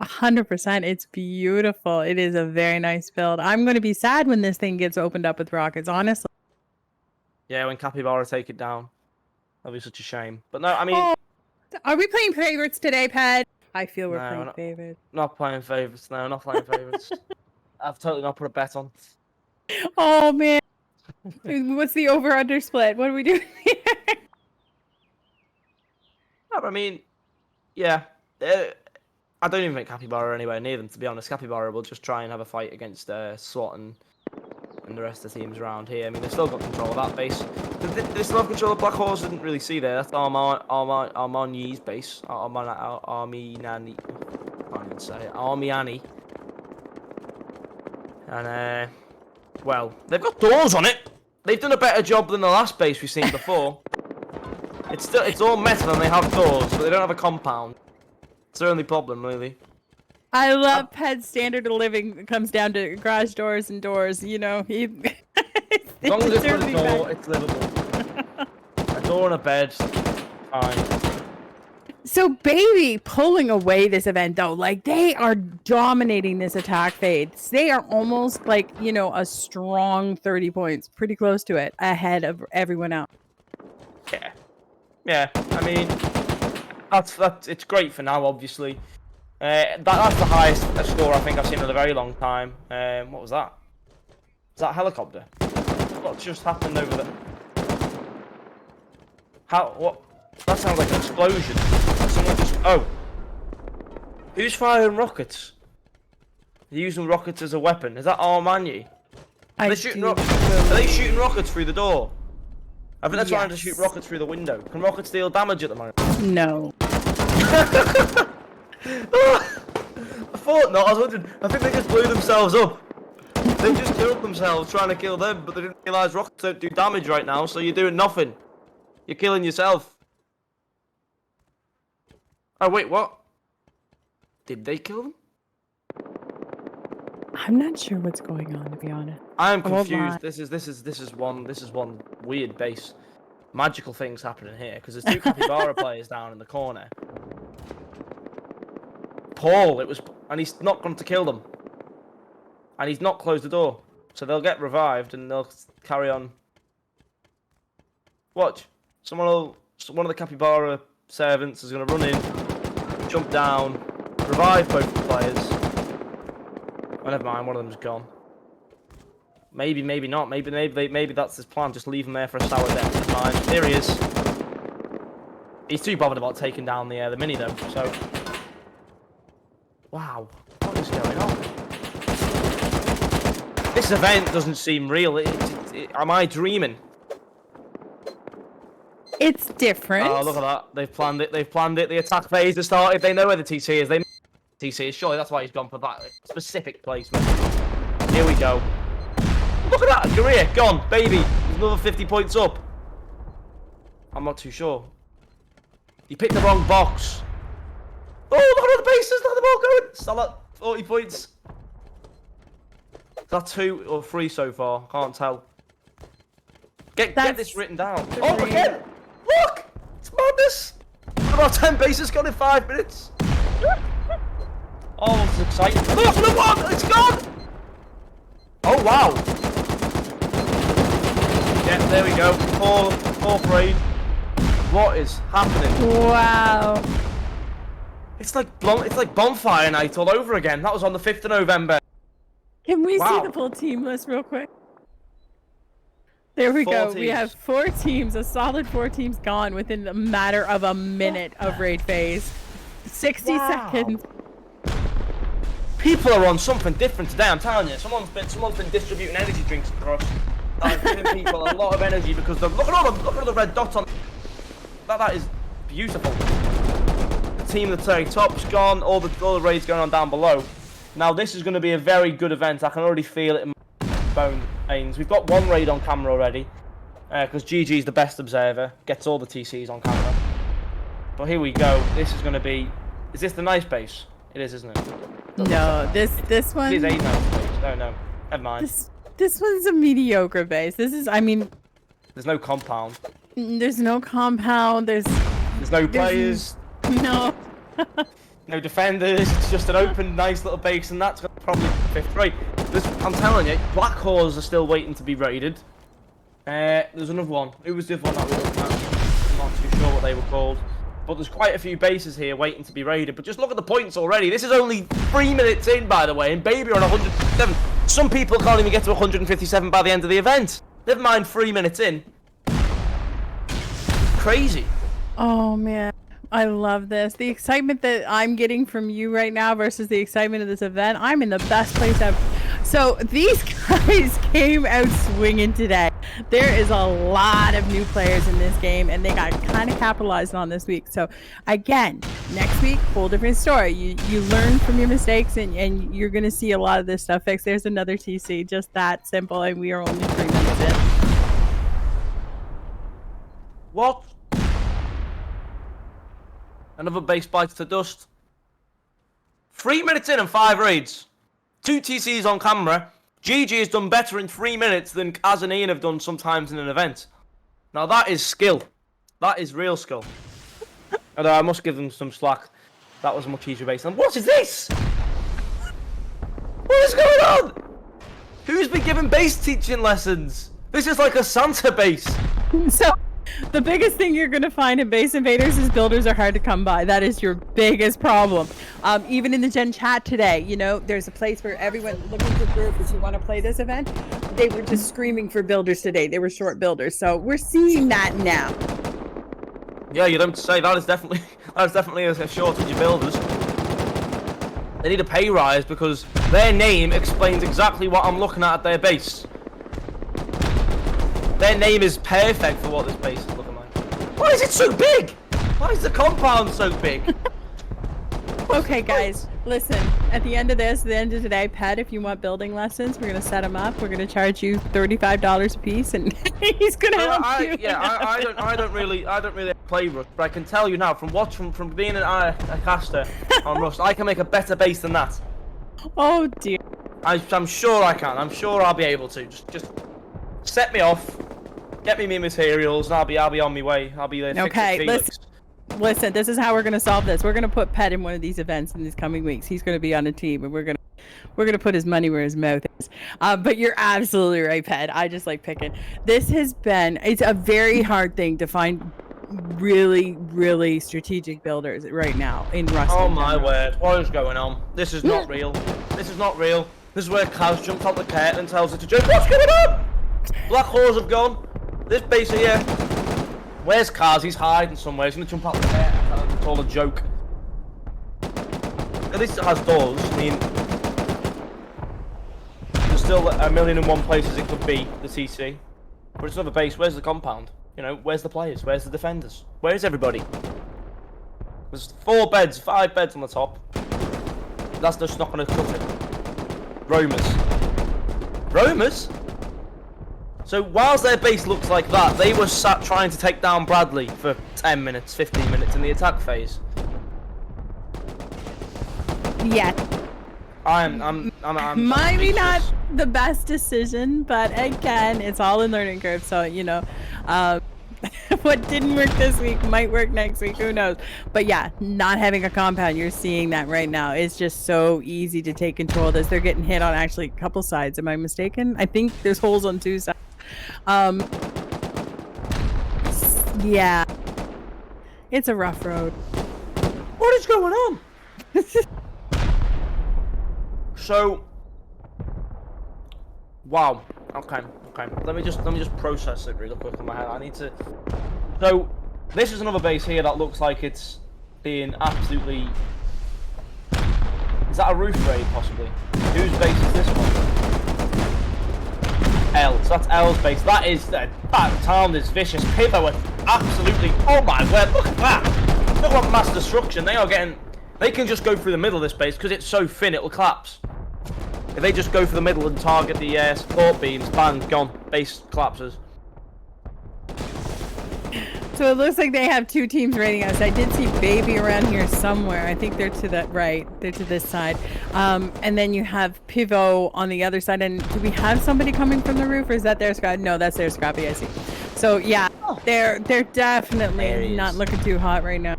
Speaker 2: 100%. It's beautiful. It is a very nice build. I'm going to be sad when this thing gets opened up with rockets, honestly.
Speaker 1: Yeah, when Capybara take it down. That'll be such a shame. But no, I mean...
Speaker 2: Oh, are we playing favorites today, Pat? I feel we're playing favorites.
Speaker 1: Not playing favorites. No, not playing favorites. I've totally not put a bet on.
Speaker 2: Oh, man. What's the over-under split? What are we doing here?
Speaker 1: No, I mean, yeah. I don't even think Capybara are anywhere near them, to be honest. Capybara will just try and have a fight against SWAT and the rest of the teams around here. I mean, they've still got control of that base. They still have control of Black Horse. Didn't really see there. That's Armani's base. Arminani. I can't even say it. Armiani. And, well, they've got doors on it. They've done a better job than the last base we've seen before. It's all metal and they have doors, but they don't have a compound. It's their only problem, really.
Speaker 2: I love Pet's standard of living comes down to garage doors and doors, you know.
Speaker 1: As long as it's got a door, it's livable. A door and a bed, fine.
Speaker 2: So Baby pulling away this event, though, like, they are dominating this attack phase. They are almost like, you know, a strong 30 points, pretty close to it, ahead of everyone else.
Speaker 1: Yeah. Yeah, I mean, it's great for now, obviously. That's the highest score I think I've seen in a very long time. What was that? Is that a helicopter? What just happened over there? What? That sounds like an explosion. Someone just... Oh. Who's firing rockets? They're using rockets as a weapon. Is that Armani? Are they shooting rockets through the door? I think they're trying to shoot rockets through the window. Can rockets deal damage at the moment?
Speaker 2: No.
Speaker 1: I thought not. I was wondering. I think they just blew themselves up. They just killed themselves trying to kill them, but they didn't realise rockets don't do damage right now, so you're doing nothing. You're killing yourself. Oh wait, what? Did they kill them?
Speaker 2: I'm not sure what's going on, to be honest.
Speaker 1: I am confused. This is one weird base. Magical things happening here because there's two Capybara players down in the corner. Paul, and he's not going to kill them. And he's not closed the door, so they'll get revived and they'll carry on. Watch, one of the Capybara servants is going to run in, jump down, revive both the players. Oh, never mind, one of them's gone. Maybe, maybe not. Maybe that's his plan. Just leave him there for a sour death. It's fine. There he is. He's too bothered about taking down the mini though. So, wow, what is going on? This event doesn't seem real. Am I dreaming?
Speaker 2: It's different.
Speaker 1: Oh, look at that. They've planned it. They've planned it. The attack phase has started. They know where the TC is. They know where the TC is. Surely that's why he's gone for that specific placement. Here we go. Look at that. Korea gone. Baby. There's another 50 points up. I'm not too sure. You picked the wrong box. Oh, look at all the bases. Look at them all going. Still at 40 points. Is that 2 or 3 so far? Can't tell. Get this written down.
Speaker 2: 3.
Speaker 1: Oh, again. Look! It's madness! About 10 bases gone in 5 minutes. Oh, it's exciting. Look, the one! It's gone! Oh, wow. Yeah, there we go. Fourth raid. What is happening?
Speaker 2: Wow.
Speaker 1: It's like bonfire night all over again. That was on the 5th of November.
Speaker 2: Can we see
Speaker 1: Wow.
Speaker 2: the full team list real quick? There we
Speaker 1: 4
Speaker 2: go.
Speaker 1: teams.
Speaker 2: We have 4 teams, a solid 4 teams gone within a matter of a minute of raid phase. 60
Speaker 1: Wow.
Speaker 2: seconds.
Speaker 1: People are on something different today. I'm telling you. Someone's been distributing energy drinks across. Giving people a lot of energy because look at all the red dots on. That is beautiful. The team that's very top's gone. All the raids going on down below. Now this is going to be a very good event. I can already feel it in my bones. We've got 1 raid on camera already, because Gigi's the best observer. Gets all the TCs on camera. But here we go. This is going to be. Is this the nice base? It is, isn't it?
Speaker 2: No, this one.
Speaker 1: It is a nice base. No, never mind.
Speaker 2: This one's a mediocre base. This is, I mean.
Speaker 1: There's no compound.
Speaker 2: There's no compound. There's
Speaker 1: no players.
Speaker 2: No.
Speaker 1: No defenders. It's just an open, nice little base, and that's probably 5th raid. I'm telling you, Black Hawes are still waiting to be raided. There's another one. Who was the other one that we were looking at? I'm not too sure what they were called. But there's quite a few bases here waiting to be raided. But just look at the points already. This is only 3 minutes in, by the way, and Baby are on 157. Some people can't even get to 157 by the end of the event. Never mind 3 minutes in. Crazy.
Speaker 2: Oh man, I love this. The excitement that I'm getting from you right now versus the excitement of this event. I'm in the best place ever. So these guys came out swinging today. There is a lot of new players in this game, and they got kind of capitalized on this week. So again, next week, whole different story. You learn from your mistakes, and you're gonna see a lot of this stuff fixed. There's another TC, just that simple, and we are only 3 minutes in.
Speaker 1: What? Another base bites to dust. 3 minutes in and 5 raids. 2 TCs on camera. Gigi has done better in 3 minutes than Az and Ian have done sometimes in an event. Now that is skill. That is real skill. Although I must give them some slack. That was a much easier base. And what is this? What is going on? Who's been giving base teaching lessons? This is like a Santa base.
Speaker 2: So, the biggest thing you're going to find in Base Invaders is builders are hard to come by. That is your biggest problem. Even in the Gen chat today, you know, there's a place where everyone looking for groups who want to play this event. They were just screaming for builders today. They were short builders. So we're seeing that now.
Speaker 1: Yeah, you don't say. That is definitely a shortage of builders. They need a pay rise because their name explains exactly what I'm looking at their base. Their name is perfect for what this base is looking like. Why is it so big? Why is the compound so big?
Speaker 2: Okay, guys, listen. At the end of today, Pet, if you want building lessons, we're gonna set them up. We're gonna charge you $35 a piece, and he's gonna help you.
Speaker 1: Yeah, I don't really play Rust, but I can tell you now from being a caster on Rust, I can make a better base than that.
Speaker 2: Oh dear.
Speaker 1: I'm sure I can. I'm sure I'll be able to. Just set me off, get me materials, and I'll be on my way. I'll be there.
Speaker 2: Okay, listen. This is how we're gonna solve this. We're gonna put Pet in one of these events in these coming weeks. He's gonna be on a team, and we're gonna put his money where his mouth is. But you're absolutely right, Pet. I just like picking. It's a very hard thing to find really strategic builders right now in Rust.
Speaker 1: Oh my word! What is going on? This is not real. This is not real. This is where Kaz jumps out the curtain and tells her to jump. What's going on? Black Horse have gone. This base here. Where's Kaz? He's hiding somewhere. He's going to jump out the curtain and tell him it's all a joke. At least it has doors. I mean, there's still a million and one places it could be, the TC. But it's another base. Where's the compound? You know, where's the players? Where's the defenders? Where is everybody? There's 4 beds, 5 beds on the top. That's just not going to cut it. Roamers. Roamers? So whilst their base looks like that, they were sat trying to take down Bradley for 10 minutes, 15 minutes in the attack phase.
Speaker 2: Yeah.
Speaker 1: I'm
Speaker 2: Maybe not
Speaker 1: speechless.
Speaker 2: the best decision, but again, it's all a learning curve. So, you know, what didn't work this week might work next week. Who knows? But yeah, not having a compound, you're seeing that right now. It's just so easy to take control of this. They're getting hit on actually a couple sides. Am I mistaken? I think there's holes on 2 sides. Yeah. It's a rough road.
Speaker 1: What is going on? So, wow. Okay. Let me just process it really quick in my head. I need to. So, this is another base here that looks like it's being absolutely. Is that a roof raid possibly? Whose base is this one? L. So that's L's base. That is that town is vicious. Pivot with absolutely. Oh my word! Look at that! Look what mass destruction they are getting. They can just go through the middle of this base because it's so thin it will collapse. If they just go for the middle and target the support beams, bang, gone. Base collapses.
Speaker 2: So it looks like they have 2 teams raiding us. I did see Baby around here somewhere. I think they're to the right. They're to this side. And then you have Pivot on the other side. And do we have somebody coming from the roof, or is that their Scrappy? No, that's their Scrappy, I see. So yeah, they're definitely not looking too hot right now.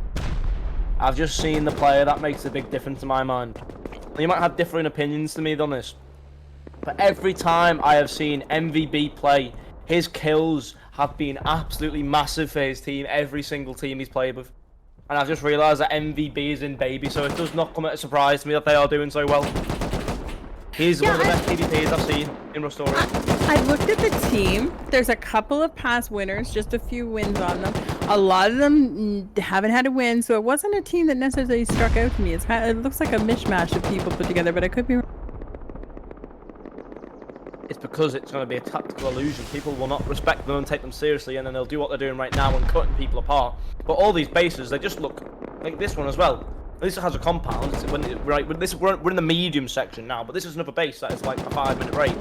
Speaker 1: I've just seen the player that makes a big difference in my mind. You might have differing opinions to me on this, but every time I have seen MVB play, his kills have been absolutely massive for his team, every single team he's played with. And I've just realised that MVB is in Baby, so it does not come as a surprise to me that they are doing so well. He's one of the best PvPs I've seen in Rustoria.
Speaker 2: I looked at the team. There's a couple of past winners, just a few wins on them. A lot of them haven't had a win, so it wasn't a team that necessarily struck out to me. It looks like a mishmash of people put together, but I could be wrong.
Speaker 1: It's because it's going to be a tactical illusion. People will not respect them and take them seriously, and then they'll do what they're doing right now and cutting people apart. But all these bases, they just look like this one as well. At least it has a compound. We're in the medium section now, but this is another base that is like a 5-minute raid.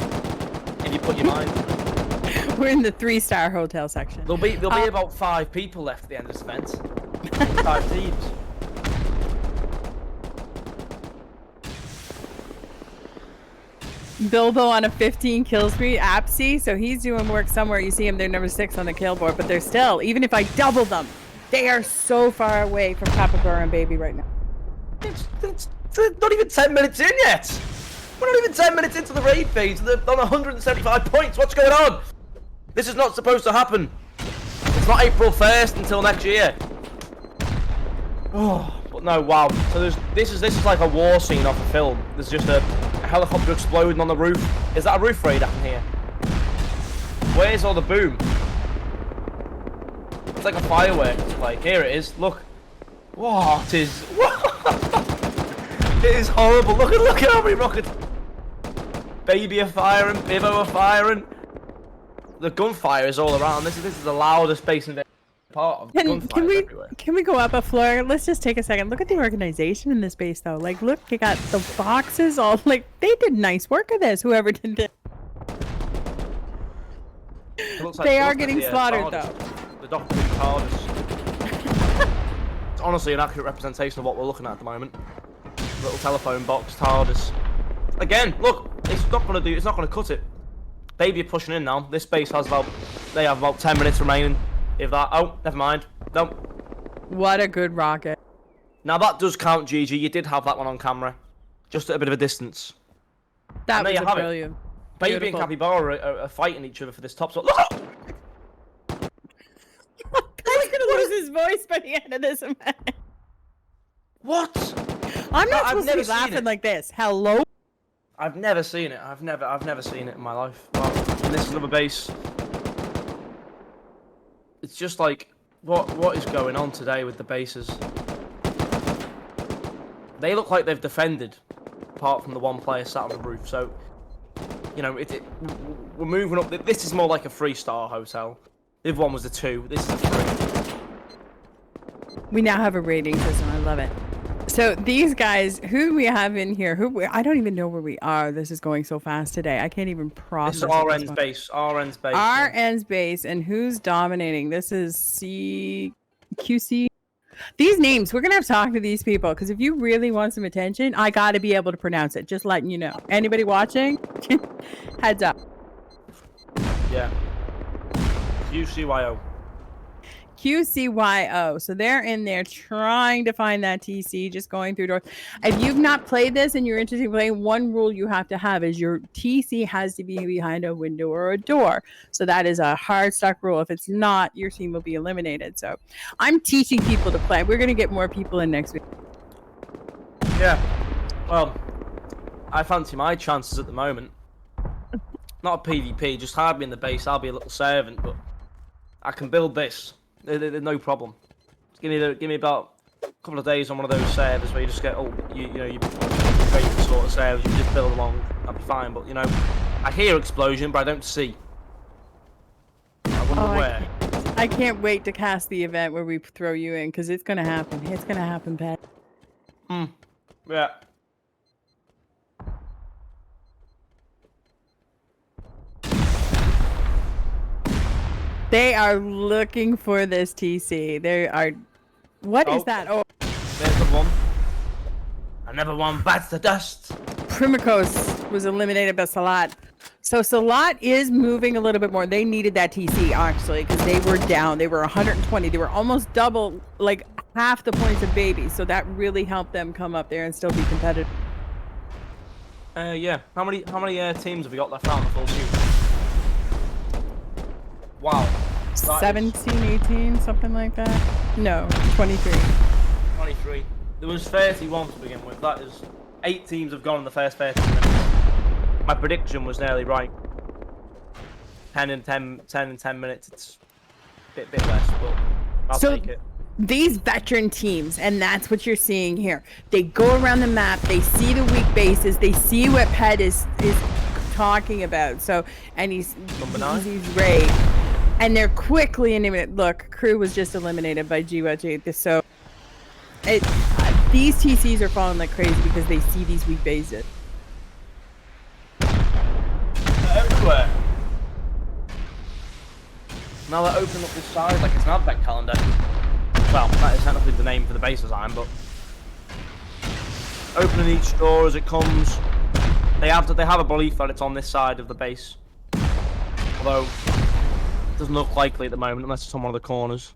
Speaker 1: If you put your mind to it.
Speaker 2: We're in the 3-star hotel section.
Speaker 1: There'll be about 5 people left at the end of this event. 5 teams.
Speaker 2: Bilbo on a 15 kill streak, Apsy, so he's doing work somewhere. You see him, they're number 6 on the kill board, but they're still, even if I double them, they are so far away from Capybara and Baby right now.
Speaker 1: It's not even 10 minutes in yet. We're not even 10 minutes into the raid phase. They're on 175 points. What's going on? This is not supposed to happen. It's not April 1st until next year. Oh, but no, wow. So this is like a war scene off a film. There's just a helicopter exploding on the roof. Is that a roof raid up in here? Where's all the boom? It's like a fireworks display. Here it is. Look. What is? It is horrible. Look at how many rockets. Baby are firing. Bivo are firing. The gunfire is all around. This is the loudest base in the part of gunfire.
Speaker 2: Can we go up a floor? Let's just take a second. Look at the organization in this base, though. Like, look, they got the boxes all. Like, they did nice work of this. Whoever did this. They are getting slaughtered, though.
Speaker 1: The Doctor Who TARDIS. It's honestly an accurate representation of what we're looking at the moment. Little telephone box, TARDIS. Again, look, it's not gonna cut it. Baby are pushing in now. This base has they have about 10 minutes remaining. If that, oh, never mind. No.
Speaker 2: What a good rocket.
Speaker 1: Now that does count, Gigi. You did have that one on camera. Just at a bit of a distance.
Speaker 2: That was brilliant.
Speaker 1: Baby and Capybara are fighting each other for this top spot. Look!
Speaker 2: He's gonna lose his voice by the end of this event.
Speaker 1: What?
Speaker 2: I'm not supposed to be laughing like this. Hello?
Speaker 1: I've never seen it. I've never seen it in my life. Well, and this is another base. It's just like, what is going on today with the bases? They look like they've defended, apart from the one player sat on the roof. So, you know, we're moving up. This is more like a 3-star hotel. The other one was a 2. This is a 3.
Speaker 2: We now have a rating system. I love it. So these guys, who we have in here, I don't even know where we are. This is going so fast today. I can't even process.
Speaker 1: This is RN's base. RN's base.
Speaker 2: RN's base, and who's dominating? This is QC. These names, we're gonna have to talk to these people because if you really want some attention, I gotta be able to pronounce it. Just letting you know. Anybody watching? Heads up.
Speaker 1: Yeah. QCYO.
Speaker 2: QCYO. So they're in there trying to find that TC, just going through doors. If you've not played this and you're interested in playing, one rule you have to have is your TC has to be behind a window or a door. So that is a hard stuck rule. If it's not, your team will be eliminated. So I'm teaching people to play. We're going to get more people in next week.
Speaker 1: Yeah. Well, I fancy my chances at the moment. Not a PvP, just hide me in the base. I'll be a little servant, but I can build this. No problem. Give me about a couple of days on one of those servers where you just get you favorite sort of servers. You just build along. I'll be fine. But you know, I hear explosion, but I don't see. I wonder where.
Speaker 2: I can't wait to cast the event where we throw you in because it's gonna happen. It's gonna happen, Pat.
Speaker 1: Yeah.
Speaker 2: They are looking for this TC. They are. What is that? Oh,
Speaker 1: there's the one. Another one bites the dust.
Speaker 2: Primacos was eliminated by Salat. So Salat is moving a little bit more. They needed that TC actually because they were down. They were 120. They were almost double, like half the points of Baby. So that really helped them come up there and still be competitive.
Speaker 1: Yeah. How many teams have we got left out in the full shoot? Wow.
Speaker 2: 17, 18, something like that. No, 23.
Speaker 1: 23. There was 31 to begin with. That is 8 teams have gone in the first 30 minutes. My prediction was nearly right. 10 in 10 minutes. It's a bit less, but I'll take it.
Speaker 2: These veteran teams, and that's what you're seeing here. They go around the map. They see the weak bases. They see what Pet is talking about. So, and he's Ray. And they're quickly eliminated. Look, Crew was just eliminated by GWG. So these TCs are falling like crazy because they see these weak bases.
Speaker 1: Everywhere. Now they're opening up this side like it's an advent calendar. Well, that is technically the name for the base design, but opening each door as it comes. They have a belief that it's on this side of the base. Although doesn't look likely at the moment unless it's on one of the corners.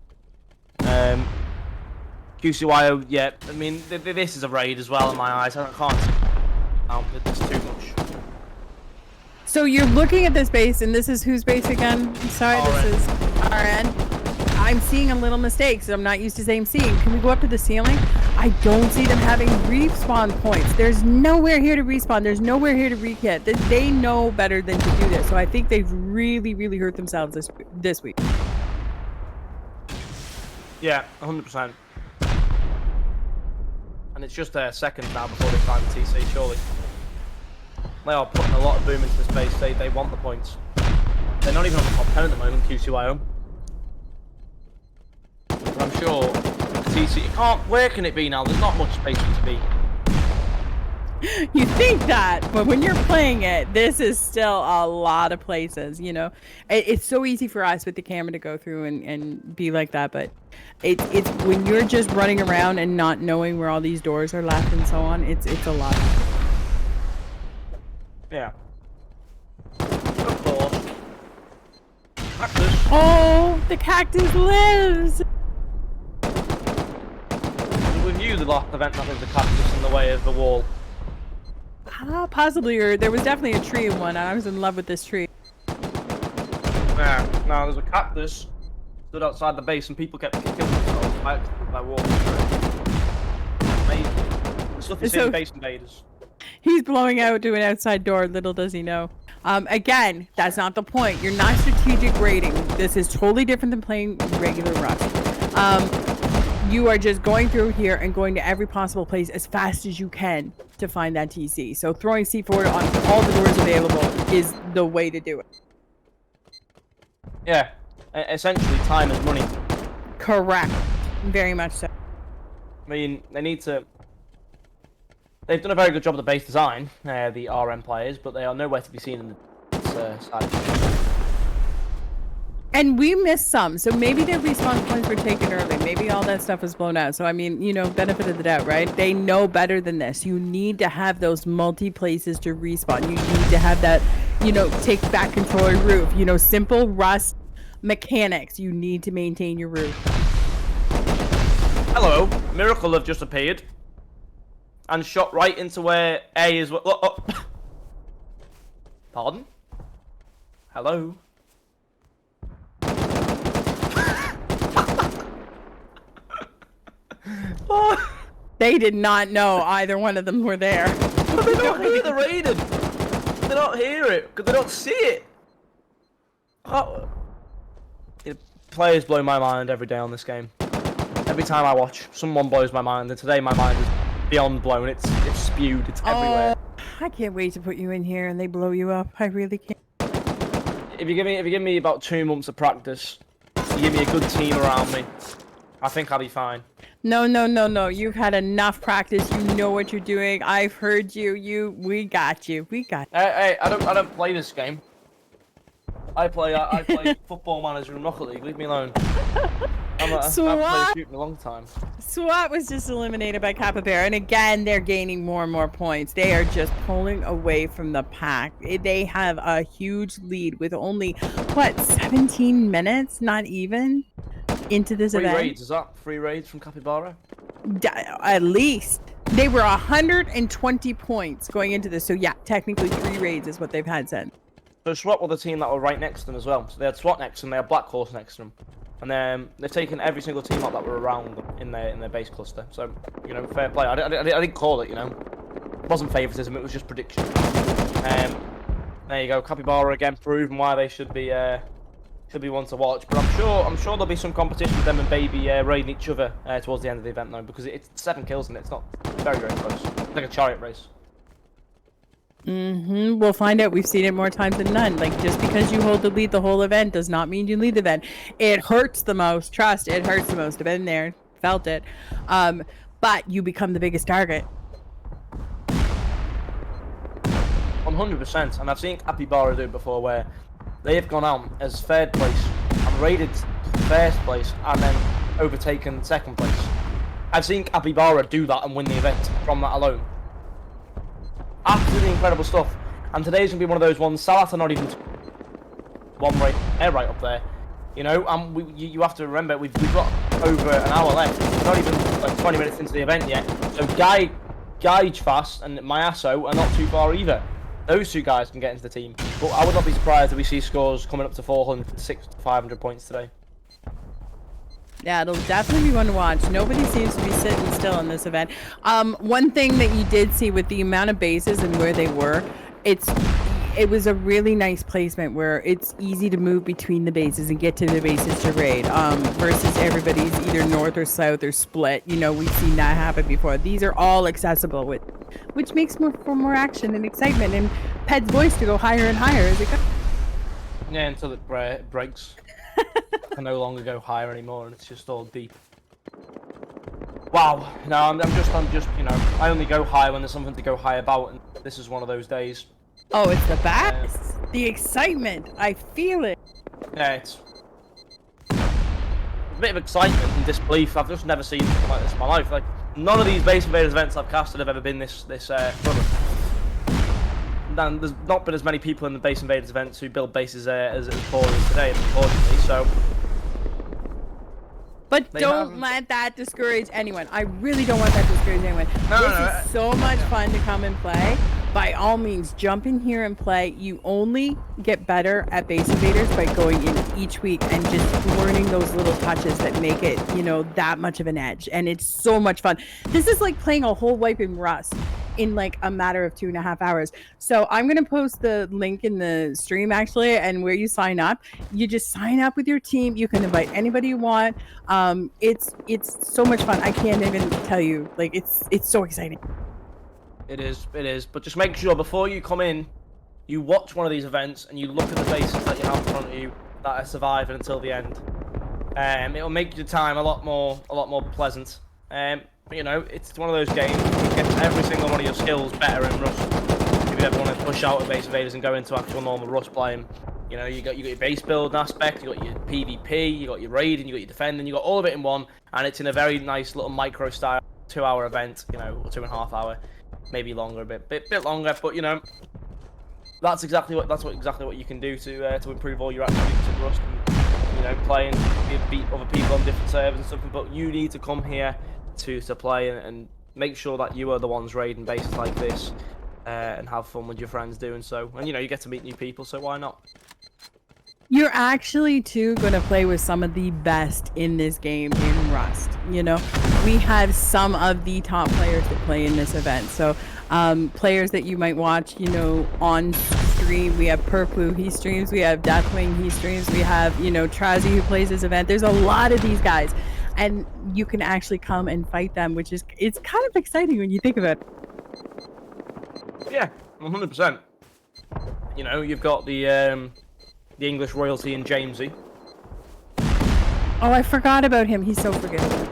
Speaker 1: QCYO, yeah, I mean, this is a raid as well in my eyes. I can't. Oh, it's too much.
Speaker 2: So you're looking at this base, and this is whose base again? I'm sorry,
Speaker 1: RN.
Speaker 2: This is RN. I'm seeing a little mistake, so I'm not used to seeing. Can we go up to the ceiling? I don't see them having respawn points. There's nowhere here to respawn. There's nowhere here to re-kit. They know better than to do this. So I think they've really, really hurt themselves this week.
Speaker 1: Yeah, 100%. And it's just seconds now before they find the TC, surely. They are putting a lot of boom into this base. They want the points. They're not even on the top 10 at the moment, QCYO. But I'm sure TC, where can it be now? There's not much space for it to be.
Speaker 2: You think that, but when you're playing it, this is still a lot of places, you know? It's so easy for us with the camera to go through and be like that, but it's when you're just running around and not knowing where all these doors are left and so on, it's a lot.
Speaker 1: Yeah. Of course. Cactus.
Speaker 2: Oh, the cactus lives!
Speaker 1: With you, the last event, that was the cactus in the way of the wall.
Speaker 2: Possibly, or there was definitely a tree in one, and I was in love with this tree.
Speaker 1: Yeah, no, there's a cactus stood outside the base, and people kept killing themselves by walking through it. Amazing. The stuff you see in Base Invaders.
Speaker 2: He's blowing out to an outside door. Little does he know. Again, that's not the point. You're not strategic raiding. This is totally different than playing regular Rust. You are just going through here and going to every possible place as fast as you can to find that TC. So throwing C4 on all the doors available is the way to do it.
Speaker 1: Yeah, essentially time is money.
Speaker 2: Correct. Very much so.
Speaker 1: I mean, they need to... They've done a very good job of the base design, the RM players, but they are nowhere to be seen in the side.
Speaker 2: And we missed some, so maybe their respawn points were taken early. Maybe all that stuff was blown out. So, I mean, you know, benefit of the doubt, right? They know better than this. You need to have those multi-places to respawn. You need to have that, you know, take back control of your roof. You know, simple Rust mechanics. You need to maintain your roof.
Speaker 1: Hello, Miracle have just appeared. And shot right into where A is... Pardon? Hello?
Speaker 2: They did not know either one of them were there.
Speaker 1: But they don't hear the raiding. They don't hear it because they don't see it. Oh. Players blow my mind every day on this game. Every time I watch, someone blows my mind, and today my mind is beyond blown. It's spewed. It's everywhere.
Speaker 2: I can't wait to put you in here and they blow you up. I really can't.
Speaker 1: If you give me about 2 months of practice, you give me a good team around me, I think I'll be fine.
Speaker 2: No. You've had enough practice. You know what you're doing. I've heard you. We got you.
Speaker 1: Hey, I don't play this game. I play Football Manager and Rocket League. Leave me alone. I haven't played shooting in a long time.
Speaker 2: SWAT was just eliminated by Capybara, and again, they're gaining more and more points. They are just pulling away from the pack. They have a huge lead with only, what, 17 minutes? Not even? Into this event.
Speaker 1: 3 raids, is that 3 raids from Capybara?
Speaker 2: At least. They were 120 points going into this, so yeah, technically 3 raids is what they've had since.
Speaker 1: So SWAT were the team that were right next to them as well. So they had SWAT next to them, they had Black Horse next to them. And then they've taken every single team up that were around them in their base cluster. So, you know, fair play. I didn't call it, you know. It wasn't favoritism, it was just prediction. There you go, Capybara again, proving why they should be one to watch. But I'm sure there'll be some competition with them and Baby raiding each other towards the end of the event though, because it's 7 kills and it's not very, very close. It's like a chariot race.
Speaker 2: We'll find out. We've seen it more times than none. Like, just because you hold the lead the whole event does not mean you lead the event. It hurts the most. Trust, it hurts the most. I've been there, felt it. But you become the biggest target.
Speaker 1: 100%. And I've seen Capybara do it before, where they have gone out as 3rd place and raided 1st place and then overtaken 2nd place. I've seen Capybara do that and win the event from that alone. Absolutely incredible stuff. And today's going to be one of those ones. Salat are not even one right, right up there. You know, and you have to remember, we've got over an hour left. We're not even like 20 minutes into the event yet. So Gage Fast and Mayasso are not too far either. Those 2 guys can get into the team. But I would not be surprised if we see scores coming up to 400, 600, 500 points today.
Speaker 2: Yeah, it'll definitely be one to watch. Nobody seems to be sitting still in this event. One thing that you did see with the amount of bases and where they were, it was a really nice placement where it's easy to move between the bases and get to the bases to raid, versus everybody's either north or south or split. You know, we've seen that happen before. These are all accessible, which makes for more action and excitement, and Ped's voice to go higher and higher as it goes.
Speaker 1: Yeah, until it breaks. I no longer go higher anymore, and it's just all deep. Wow. No, I'm just, you know, I only go higher when there's something to go high about, and this is one of those days.
Speaker 2: Oh, it's the best. The excitement. I feel it.
Speaker 1: Yeah, it's a bit of excitement and disbelief. I've just never seen something like this in my life. Like, none of these Base Invaders events I've casted have ever been this fun. And there's not been as many people in the Base Invaders events who build bases as poorly today, unfortunately, so...
Speaker 2: But don't let that discourage anyone. I really don't want that to discourage anyone. This is so much fun to come and play. By all means, jump in here and play. You only get better at Base Invaders by going in each week and just learning those little touches that make it, you know, that much of an edge. And it's so much fun. This is like playing a whole wipe in Rust. in like a matter of 2.5 hours. So I'm gonna post the link in the stream actually, and where you sign up, you just sign up with your team. You can invite anybody you want. It's so much fun. I can't even tell you. Like it's so exciting.
Speaker 1: It is. But just make sure before you come in, you watch one of these events and you look at the bases that you have in front of you that are surviving until the end. It'll make your time a lot more pleasant. But, you know, it's one of those games that gets every single one of your skills better in Rust. If you ever want to push out of base invaders and go into actual normal Rust playing, you know, you got your base building aspect, you got your PvP, you got your raiding, you got your defending, you got all of it in one, and it's in a very nice little micro style 2-hour event, you know, or 2.5 hour, maybe longer, a bit longer, but you know, that's exactly what you can do to improve all your attributes in Rust, and, you know, playing, beat other people on different servers and stuff. But you need to come here to play and make sure that you are the ones raiding bases like this, and have fun with your friends doing so. And you know, you get to meet new people, so why not?
Speaker 2: You're actually too going to play with some of the best in this game in Rust. You know, we have some of the top players that play in this event. So players that you might watch, you know, on stream. We have Purplu, he streams. We have Deathwing, he streams. We have, you know, Trazy, who plays this event. There's a lot of these guys, and you can actually come and fight them, which is, it's kind of exciting when you think about it.
Speaker 1: Yeah, 100%. You know, you've got the English royalty in Jamesy.
Speaker 2: Oh, I forgot about him. He's so forgettable.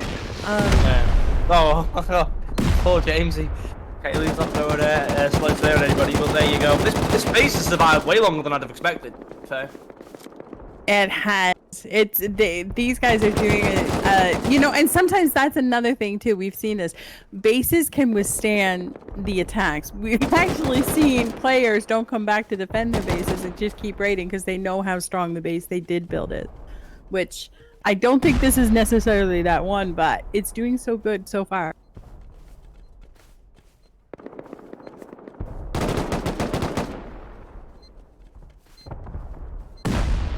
Speaker 1: Oh, poor Jamesy. Kaileyca's not throwing slow clear at anybody, but there you go. This base has survived way longer than I'd have expected. Fair.
Speaker 2: It has. These guys are doing it, you know, and sometimes that's another thing too. We've seen this. Bases can withstand the attacks. We've actually seen players don't come back to defend their bases and just keep raiding because they know how strong the base they did build is. Which I don't think this is necessarily that one, but it's doing so good so far.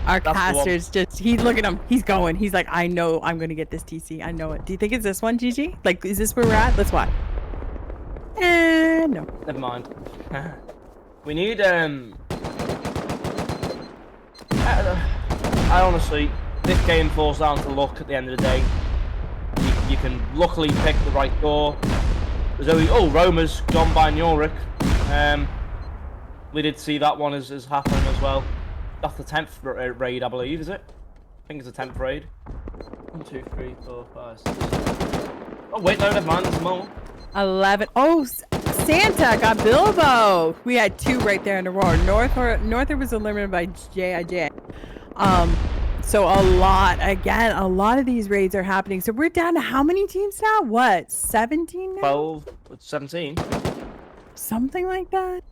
Speaker 2: Our caster's just, he's look at him, he's going, he's like, I know I'm gonna get this TC, I know it. Do you think it's this one, Gigi? Like, is this where we're at? Let's watch. No.
Speaker 1: Never mind. We need, I honestly, this game falls down to luck at the end of the day. You can luckily pick the right door. There's only, oh, Roma's gone by Nuric. We did see that one as happening as well. That's the 10th raid, I believe, is it? I think it's the 10th raid. 1, 2, 3, 4, 5, 6. Oh wait, no, never mind, there's more. 11.
Speaker 2: Oh, Santa got Bilbo. We had 2 right there in a row. Norther was eliminated by J.I.J. So a lot of these raids are happening. So we're down to how many teams now? What, 17 now?
Speaker 1: 12, 17.
Speaker 2: Something like that.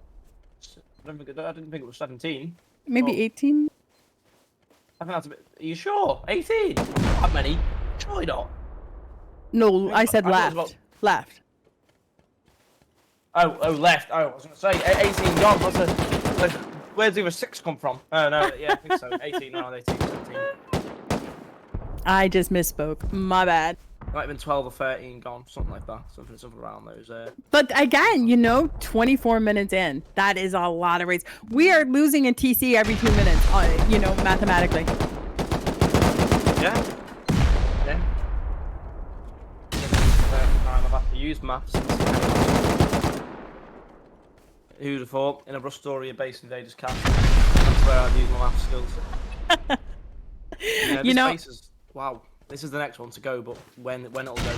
Speaker 1: I didn't think it was 17.
Speaker 2: Maybe 18?
Speaker 1: I think that's a bit... Are you sure? 18? Not that many. Surely not.
Speaker 2: No, I said left.
Speaker 1: About...
Speaker 2: Left.
Speaker 1: Oh, left. Oh, I was going to say 18 gone. Where's the other 6 come from? Oh, no, yeah, I think so. 18, no, 18, 17.
Speaker 2: I just misspoke. My bad.
Speaker 1: Might have been 12 or 13 gone, something like that. Something around those.
Speaker 2: But again, you know, 24 minutes in, that is a lot of raids. We are losing a TC every 2 minutes, you know, mathematically.
Speaker 1: Yeah. I've had to use maths. Who'd have thought in a Rustoria base invaders camp? That's where I'd use my math skills. You know, wow. This is the next one to go, but when it'll go.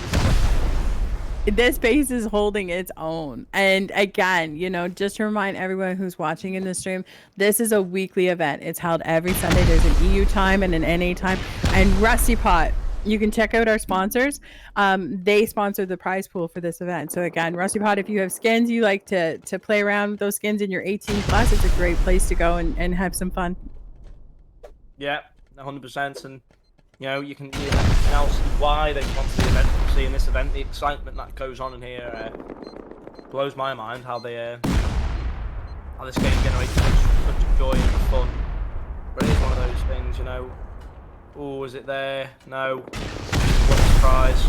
Speaker 2: This base is holding its own. And again, you know, just to remind everyone who's watching in the stream, this is a weekly event. It's held every Sunday. There's an EU time and an NA time. And Rusty Pot, you can check out our sponsors. They sponsor the prize pool for this event. So again, Rusty Pot, if you have skins, you like to play around with those skins and you're 18 plus, it's a great place to go and have some fun.
Speaker 1: Yeah, 100%. And you know, you can now see why they sponsor the event. You see in this event, the excitement that goes on in here blows my mind. How they, how this game generates such joy and fun. But it is one of those things, you know. Oh, is it there? No. What a surprise!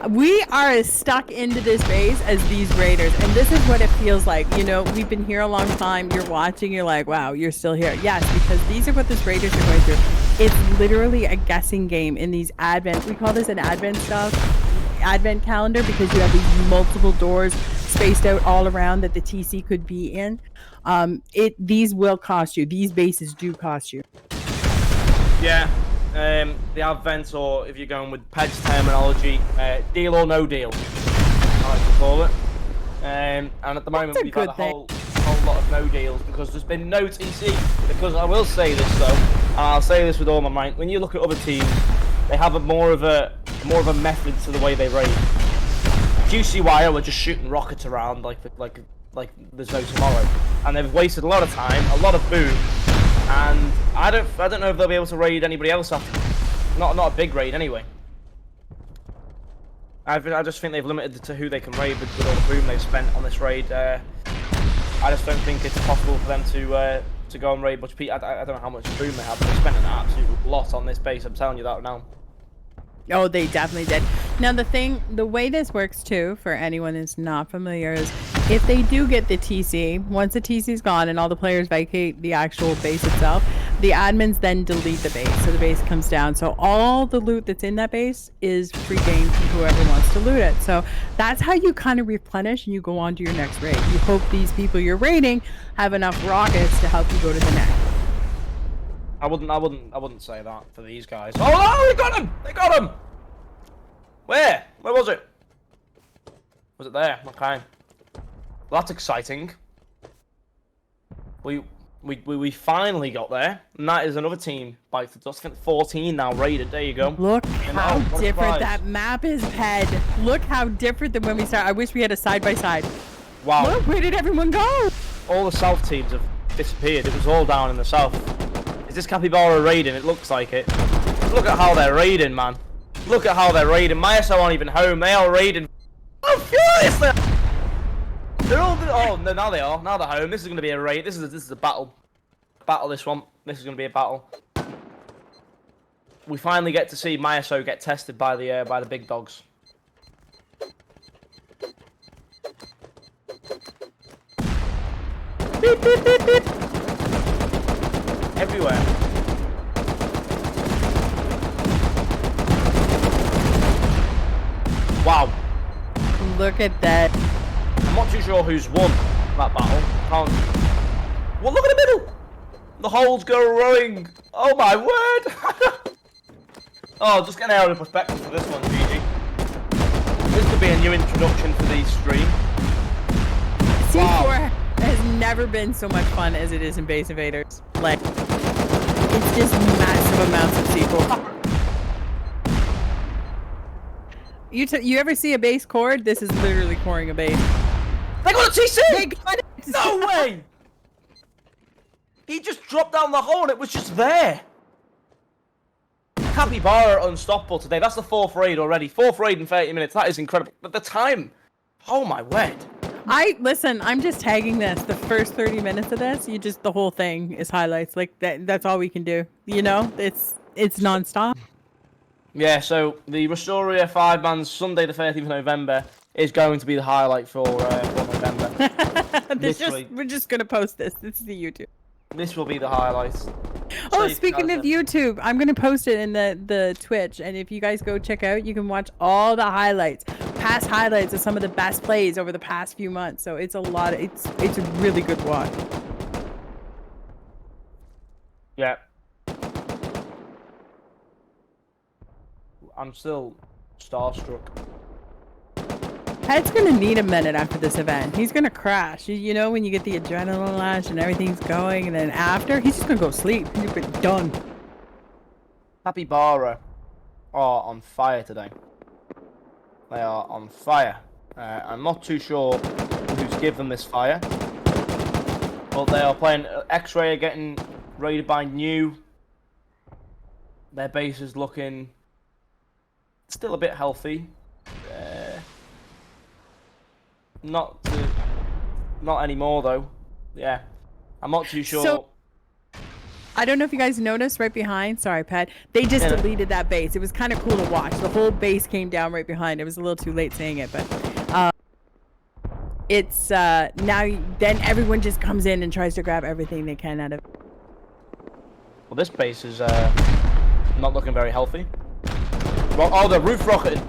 Speaker 2: We are as stuck into this base as these raiders, and this is what it feels like. You know, we've been here a long time. You're watching, you're like, wow, you're still here. Yes, because these are what these raiders are going through. It's literally a guessing game in these advent. We call this an advent calendar, because you have these multiple doors spaced out all around that the TC could be in. These will cost you. These bases do cost you.
Speaker 1: Yeah. The advent, or if you're going with Ped's terminology, deal or no deal, I like to call it. And at the moment we've had a whole lot of no deals because there's been no TC. Because I will say this though, and I'll say this with all my might, when you look at other teams, they have more of a method to the way they raid. QCY were just shooting rockets around like there's no tomorrow, and they've wasted a lot of time, a lot of boom. And I don't know if they'll be able to raid anybody else after. Not a big raid anyway. I just think they've limited it to who they can raid with all the boom they've spent on this raid. I just don't think it's possible for them to go and raid much. I don't know how much boom they have, but they spent an absolute lot on this base. I'm telling you that now.
Speaker 2: Oh, they definitely did. Now, the way this works too, for anyone who's not familiar, is if they do get the TC, once the TC's gone and all the players vacate the actual base itself, the admins then delete the base, so the base comes down. So all the loot that's in that base is free game to whoever wants to loot it. So that's how you kind of replenish and you go on to your next raid. You hope these people you're raiding have enough rockets to help you go to the next.
Speaker 1: I wouldn't say that for these guys. Oh no, they got him! They got him! Where? Where was it? Was it there? Okay. Well, that's exciting. We finally got there, and that is another team by the dust. I think 14 now raided. There you go.
Speaker 2: Look how different that map is, Ped. Look how different than when we started. I wish we had a side by side.
Speaker 1: Wow.
Speaker 2: Look, where did everyone go?
Speaker 1: All the south teams have disappeared. It was all down in the south. Is this Capybara raiding? It looks like it. Look at how they're raiding, man. Look at how they're raiding. Myaso aren't even home. They are raiding. I'm furious. They're all. Oh no, now they are. Now they're home. This is going to be a raid. This is a battle. Battle. This one. This is going to be a battle. We finally get to see Myaso get tested by the big dogs. Beep beep beep beep. Everywhere. Wow.
Speaker 2: Look at that.
Speaker 1: I'm not too sure who's won that battle. Well, look at the middle. The holes go rowing. Oh my word. Oh, just get an aerial perspective for this one, Gigi. This could be a new introduction for these stream.
Speaker 2: C4 has never been so much fun as it is in Base Invaders. Like, it's just massive amounts of C4. You ever see a base cord? This is literally coring a base.
Speaker 1: They got a TC!
Speaker 2: They got it!
Speaker 1: No way! He just dropped down the hole and it was just there. Capybara unstoppable today. That's the 4th raid already. 4th raid in 30 minutes. That is incredible. But the time. Oh my word.
Speaker 2: Listen, I'm just tagging this. The first 30 minutes of this, the whole thing is highlights. Like that's all we can do. You know? It's non-stop.
Speaker 1: Yeah, so the Rustoria 5-man Sunday the 30th of November is going to be the highlight for November.
Speaker 2: We're just going to post this. This is the YouTube.
Speaker 1: This will be the highlight.
Speaker 2: Oh, speaking of YouTube, I'm going to post it in the Twitch. And if you guys go check out, you can watch all the highlights. Past highlights of some of the best plays over the past few months. So it's a lot. It's a really good watch.
Speaker 1: Yeah. I'm still starstruck.
Speaker 2: Ped's gonna need a minute after this event. He's gonna crash. You know when you get the adrenaline lash and everything's going, and then after, he's just gonna go sleep. He's done.
Speaker 1: Capybara are on fire today. They are on fire. I'm not too sure who's given them this fire. But they are playing X-Ray, are getting raided by New. Their base is looking still a bit healthy. Not anymore though. Yeah, I'm not too sure.
Speaker 2: So, I don't know if you guys noticed right behind. Sorry, Pat. They just deleted that base. It was kind of cool to watch. The whole base came down right behind. It was a little too late saying it, but it's now. Then everyone just comes in and tries to grab everything they can out of.
Speaker 1: Well, this base is not looking very healthy. Well, oh, the roof rocketed.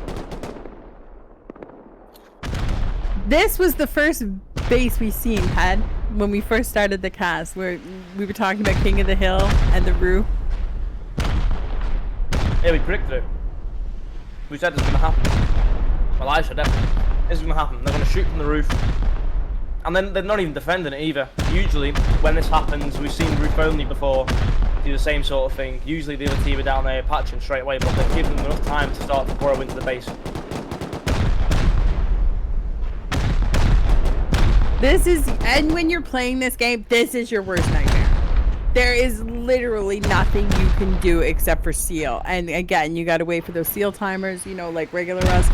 Speaker 2: This was the first base we seen, Pat, when we first started the cast, where we were talking about King of the Hill and the roof.
Speaker 1: Yeah, we predicted it. We said it's going to happen. Well, I said definitely. This is going to happen. They're going to shoot from the roof. And then they're not even defending it either. Usually, when this happens, we've seen roof only before do the same sort of thing. Usually the other team are down there patching straight away, but they're giving them enough time to start to grow into the base.
Speaker 2: This is, and when you're playing this game, this is your worst nightmare. There is literally nothing you can do except for seal. And again, you got to wait for those seal timers, you know, like regular Rust.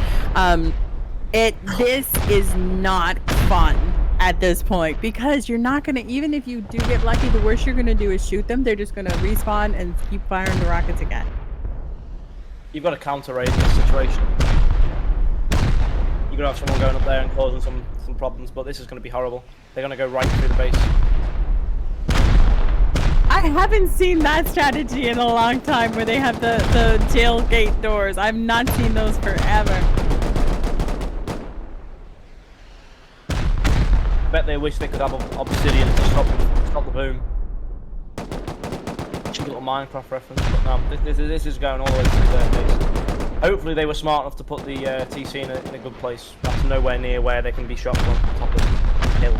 Speaker 2: This is not fun at this point, because you're not going to, even if you do get lucky, the worst you're going to do is shoot them. They're just going to respawn and keep firing the rockets again.
Speaker 1: You've got to counter raid in this situation. You're going to have someone going up there and causing some problems, but this is going to be horrible. They're going to go right through the base.
Speaker 2: I haven't seen that strategy in a long time, where they have the tailgate doors. I've not seen those forever.
Speaker 1: I bet they wish they could have obsidian to stop the boom. Cheeky little Minecraft reference, but no, this is going all the way through their base. Hopefully they were smart enough to put the TC in a good place. That's nowhere near where they can be shot from top of the hill.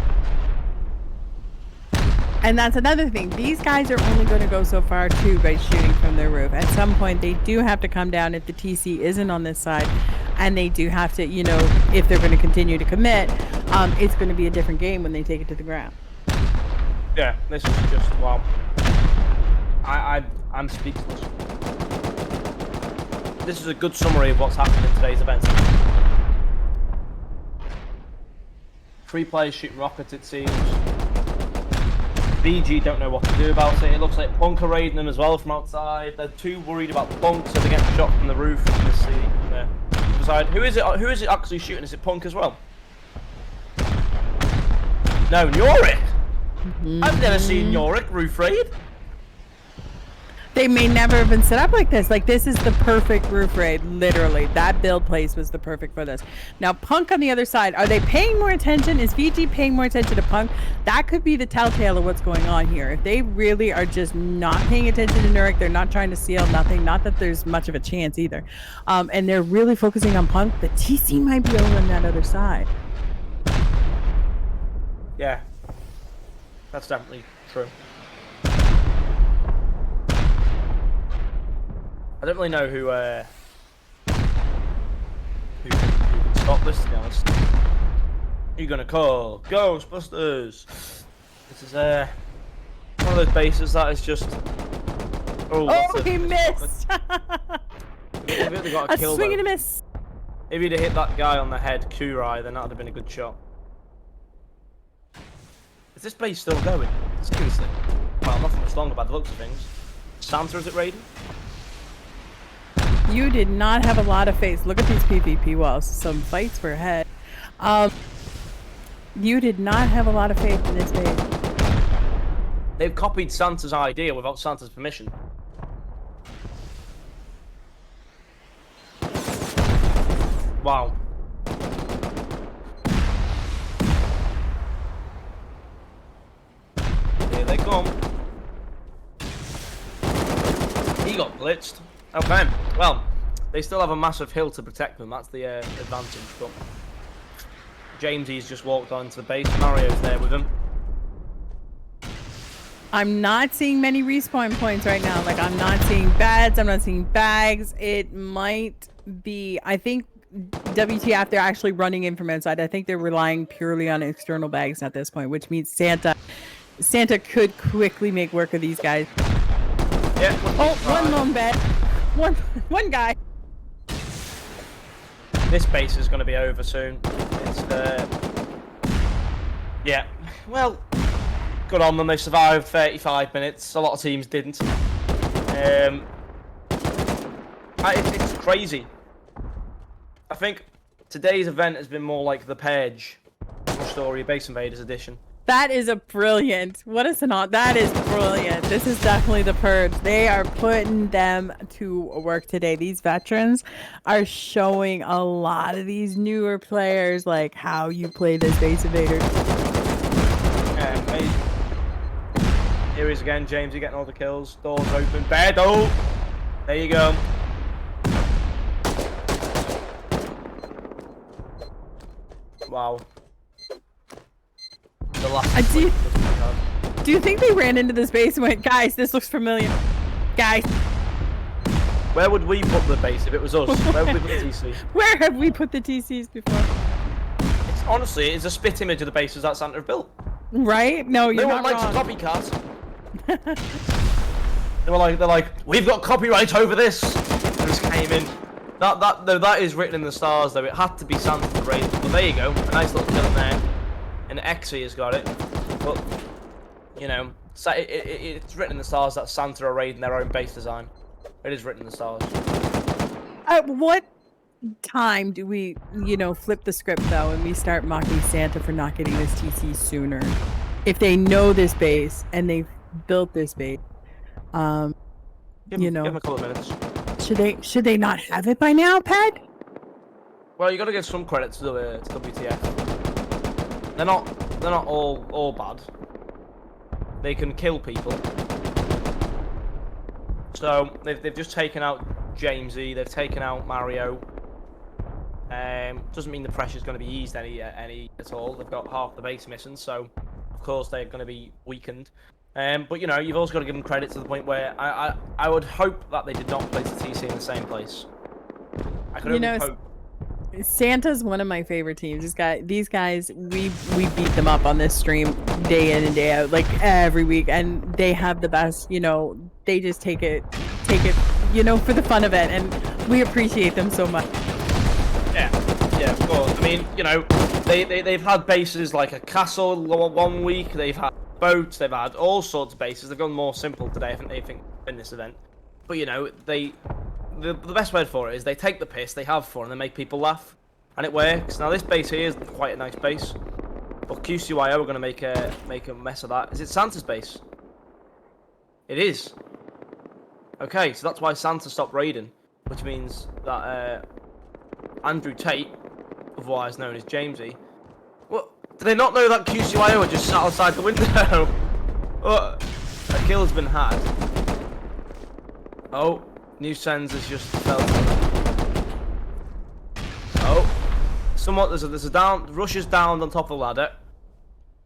Speaker 2: And that's another thing. These guys are only going to go so far too by shooting from their roof. At some point, they do have to come down if the TC isn't on this side, and they do have to, you know, if they're going to continue to commit, it's going to be a different game when they take it to the ground.
Speaker 1: Yeah, this is just wow. I'm speechless. This is a good summary of what's happened in today's event. 3 players shooting rockets, it seems. Gigi don't know what to do about it. It looks like Punk are raiding them as well from outside. They're too worried about Punk, so they're getting shot from the roof from the sea. Who is it? Who is it actually shooting? Is it Punk as well? No, Yorick. I've never seen Yorick roof raid.
Speaker 2: They may never have been set up like this. Like, this is the perfect roof raid, literally. That build place was the perfect for this. Now, Punk on the other side, are they paying more attention? Is VG paying more attention to Punk? That could be the telltale of what's going on here. If they really are just not paying attention to Nurik, they're not trying to seal nothing, not that there's much of a chance either, and they're really focusing on Punk, the TC might be over on that other side.
Speaker 1: Yeah, that's definitely true. I don't really know who can stop this, to be honest. Who you gonna call? Ghostbusters! This is one of those bases that is just...
Speaker 2: Oh, he missed!
Speaker 1: They've really got a kill,
Speaker 2: swing and a miss!
Speaker 1: If he'd have hit that guy on the head, Kurai, then that would have been a good shot. Is this base still going? Seriously? Well, nothing much longer by the looks of things. Santa, is it raiding?
Speaker 2: You did not have a lot of faith. Look at these PvP walls. Some fights were ahead. You did not have a lot of faith in this base.
Speaker 1: They've copied Santa's idea without Santa's permission. Wow. Here they come. He got blitzed. Okay, well, they still have a massive hill to protect them. That's the advantage. But Jamesy's just walked onto the base. Mario's there with him.
Speaker 2: I'm not seeing many respawn points right now. Like, I'm not seeing beds. I'm not seeing bags. It might be... I think WTF, they're actually running in from inside. I think they're relying purely on external bags at this point, which means Santa could quickly make work of these guys.
Speaker 1: Yeah.
Speaker 2: Oh, one lone bed. One guy.
Speaker 1: This base is going to be over soon. It's yeah. Well, Good on them. They survived 35 minutes. A lot of teams didn't. It's crazy. I think today's event has been more like the Purge, Rustoria Base Invaders edition.
Speaker 2: That is a brilliant. What is it not? That is brilliant. This is definitely the Purge. They are putting them to work today. These veterans are showing a lot of these newer players like how you play this Base Invaders.
Speaker 1: Amazing. Here he is again, James. You're getting all the kills. Doors open. Bed. Oh, there you go. Wow. The last
Speaker 2: do you think they ran into this base and went, guys, this looks familiar? Guys.
Speaker 1: Where would we put the base if it was us? Where would we put the TC?
Speaker 2: Where have we put the TCs before?
Speaker 1: Honestly, it's a spit image of the bases that Santa have built.
Speaker 2: Right? No, you're not wrong.
Speaker 1: They weren't like copycats. they're like, we've got copyright over this. And just came in. That is written in the stars though. It had to be Santa the raid. But there you go, a nice little kill in there. And Exy has got it. But you know, it's written in the stars that Santa are raiding their own base design. It is written in the stars.
Speaker 2: At what time do we, flip the script though, and we start mocking Santa for not getting this TC sooner? If they know this base and they've built this base,
Speaker 1: Give them a couple of minutes.
Speaker 2: Should they not have it by now, Ped?
Speaker 1: Well, you got to give some credit to WTF. They're not all bad. They can kill people. So they've just taken out Jamesy. They've taken out Mario. Doesn't mean the pressure's going to be eased any at all. They've got half the base missing, so of course they're going to be weakened. But you've also got to give them credit to the point where I would hope that they did not place the TC in the same place. I could only hope.
Speaker 2: Santa's one of my favorite teams. These guys, we beat them up on this stream day in and day out, like every week, and they have the best. They just take it, for the fun of it, and we appreciate them so much.
Speaker 1: Yeah, of course. I mean, they've had bases like a castle 1 week. They've had boats. They've had all sorts of bases. They've gone more simple today. I think in this event, but the best word for it is they take the piss, they have fun, and they make people laugh, and it works. Now this base here is quite a nice base, but QCYO are going to make a mess of that. Is it Santa's base? It is. Okay, so that's why Santa stopped raiding, which means that Andrew Tate, otherwise known as Jamesy, what? Do they not know that QCYO are just sat outside the window? What? A kill's been had. Oh. New Sens has just fell. Oh, somewhat there's a down. Russia's downed on top of the ladder.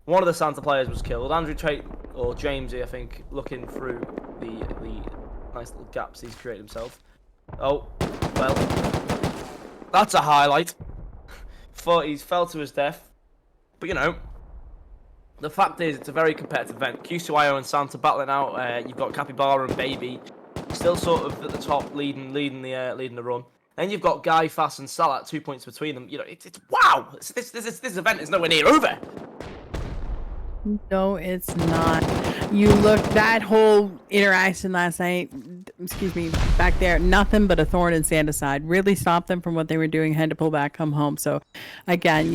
Speaker 1: One of the Santa players was killed. Andrew Tate or Jamesy, I think, looking through the nice little gaps he's created himself. Oh, well, that's a highlight. Thought he fell to his death, but the fact is it's a very competitive event. QCYO and Santa battling out. You've got Capybara and Baby. Still sort of at the top, leading the run. Then you've got Guy, Fast, and Salat, 2 points between them. It's wow. This event is nowhere near over.
Speaker 2: No, it's not. You look, that whole interaction last night, back there, nothing but a thorn in Santa's side. Really stopped them from what they were doing, had to pull back, come home. So, again,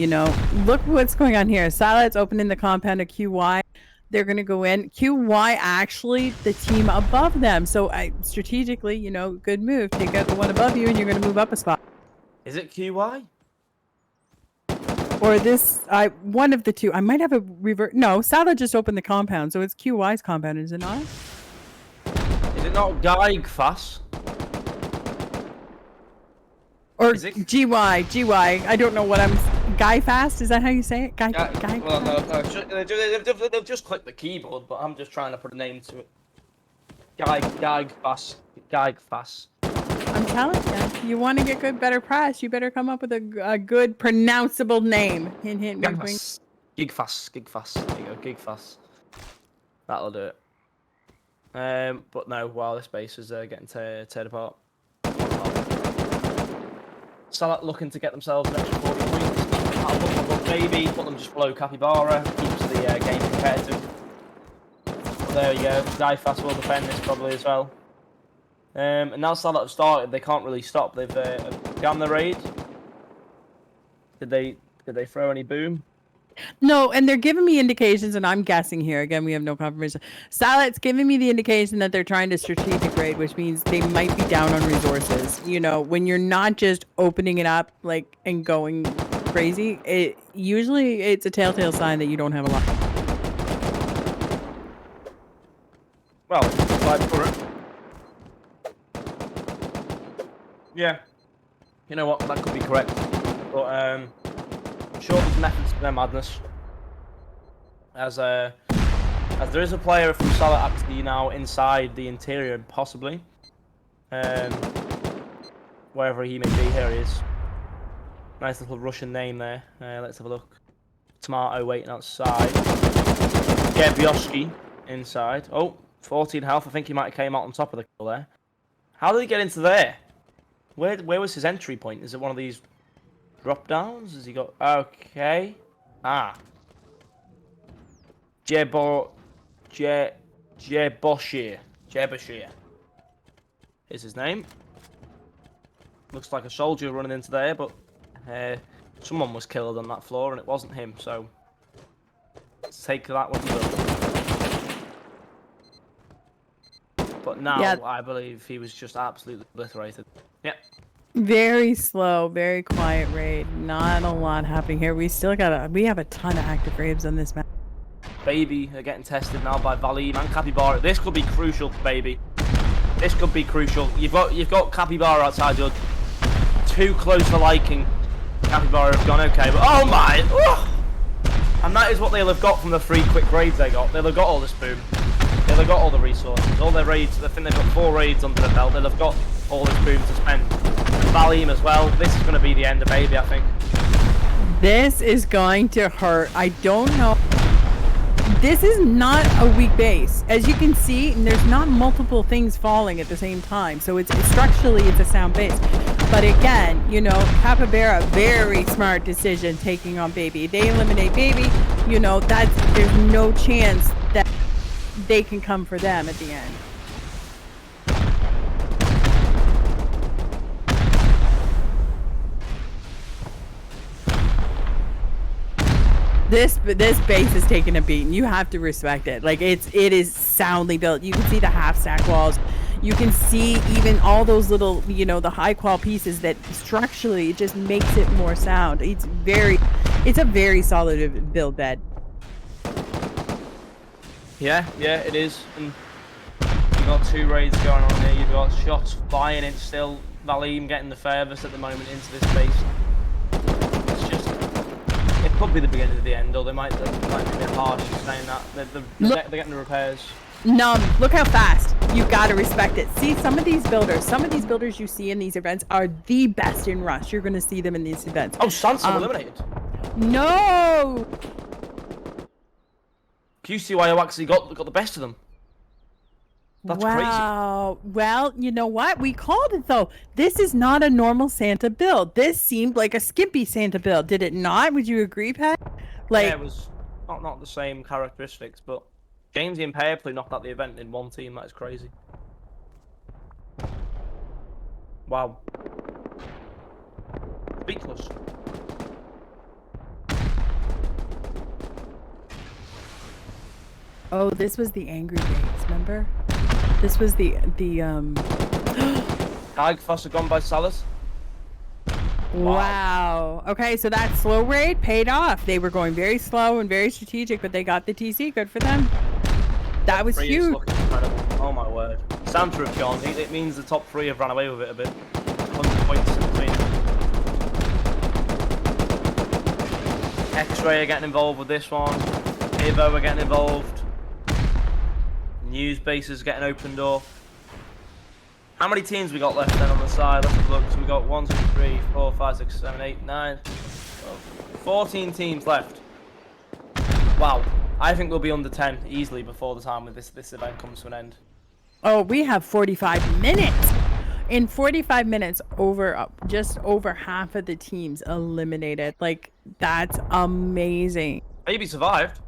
Speaker 2: look what's going on here. Salat's opening the compound of QY. They're going to go in. QY actually the team above them. So strategically, good move. Take out the one above you and you're going to move up a spot.
Speaker 1: Is it QY?
Speaker 2: Or this, one of the two. I might have a revert. No, Sala just opened the compound. So it's QY's compound, is it not?
Speaker 1: Is it not Gaigfas?
Speaker 2: Or GY. I don't know what I'm... Guy Fast? Is that how you say it? Guy
Speaker 1: well, no. They've just clicked the keyboard, but I'm just trying to put a name to it. Gaigfas.
Speaker 2: I'm telling you, you want to get good, better press, you better come up with a good, pronounceable name. Hint, hint, wink, wink.
Speaker 1: Gigfas. There you go, Gigfas. That'll do it. But no, wow, this base is getting teared apart. Salat looking to get themselves an extra 40 points. That'll put them above Baby, put them just below Capybara, keeps the game competitive. There we go. Die fast will defend this probably as well. And now Salat have started, they can't really stop. They've begun the raid. Did they throw any boom?
Speaker 2: No, and they're giving me indications, and I'm guessing here. Again, we have no confirmation. Salat's giving me the indication that they're trying to strategic raid, which means they might be down on resources. You know, when you're not just opening it up like and going crazy, it's a telltale sign that you don't have a lot.
Speaker 1: Well, like for it. Yeah. You know what? That could be correct. But I'm sure there's methods to their madness. As there is a player from Salah actually now inside the interior, possibly. Wherever he may be, here he is. Nice little Russian name there. Let's have a look. Tomato waiting outside. Gebyoski inside. Oh, 14 health. I think he might have came out on top of the kill there. How did he get into there? Where was his entry point? Is it one of these drop downs? Has he got... Okay. Ah. Jeboshir is his name. Looks like a soldier running into there, but someone was killed on that floor and it wasn't him, so let's take that one. But now, yeah. I believe he was just absolutely obliterated. Yep.
Speaker 2: Very slow, very quiet raid. Not a lot happening here. We have a ton of active raids on this map.
Speaker 1: Baby are getting tested now by Valim and Capybara. This could be crucial for Baby. This could be crucial. You've got Capybara outside. You're too close for liking. Capybara have gone okay, but oh my! Oh! And that is what they'll have got from the 3 quick raids they got. They'll have got all this boom. They'll have got all the resources, all their raids. I think they've got 4 raids under the belt. They'll have got all this boom to spend. And Valim as well. This is going to be the end of Baby, I think.
Speaker 2: This is going to hurt. I don't know. This is not a weak base. As you can see, there's not multiple things falling at the same time. So it's structurally, it's a sound base. But again, you know, Capybara, very smart decision taking on Baby. They eliminate Baby, you know, there's no chance that they can come for them at the end. This base is taking a beating. You have to respect it. Like it is soundly built. You can see the half stack walls. You can see even all those little, you know, the high qual pieces that structurally it just makes it more sound. It's a very solid build bed.
Speaker 1: Yeah, it is. And you've got 2 raids going on here. You've got shots flying in still. Valim getting the furthest at the moment into this base. It could be the beginning of the end, or they might be a bit harsh in saying that. They're getting the repairs.
Speaker 2: Look how fast. You gotta respect it. See, some of these builders you see in these events are the best in Rush. You're gonna see them in these events.
Speaker 1: Oh, Sansa eliminated.
Speaker 2: No!
Speaker 1: QCYO actually got the best of them. That's crazy.
Speaker 2: Wow. Well, you know what? We called it, though. This is not a normal Santa build. This seemed like a skimpy Santa build. Did it not? Would you agree, Pat? Like,
Speaker 1: yeah, it was not the same characteristics, but Jamesy and Payplay knocked out the event in one team. That is crazy. Wow. Speechless.
Speaker 2: Oh, this was the angry base, remember? This was the
Speaker 1: Gagfoss have gone by Salas.
Speaker 2: Wow. Okay, so that slow raid paid off. They were going very slow and very strategic, but they got the TC. Good for them. That was huge.
Speaker 1: Incredible. Oh my word. Santa have gone. It means the top 3 have run away with it a bit. 100 points in between. X-Ray are getting involved with this one. Evo are getting involved. News bases getting opened up. How many teams we got left then on the side? Let's have a look. So we got 1, 2, 3, 4, 5, 6, 7, 8, 9, 12, 14 teams left. Wow. I think we'll be under 10 easily before the time when this event comes to an end.
Speaker 2: Oh, we have 45 minutes. In 45 minutes, just over half of the teams eliminated. Like, that's amazing.
Speaker 1: Baby survived.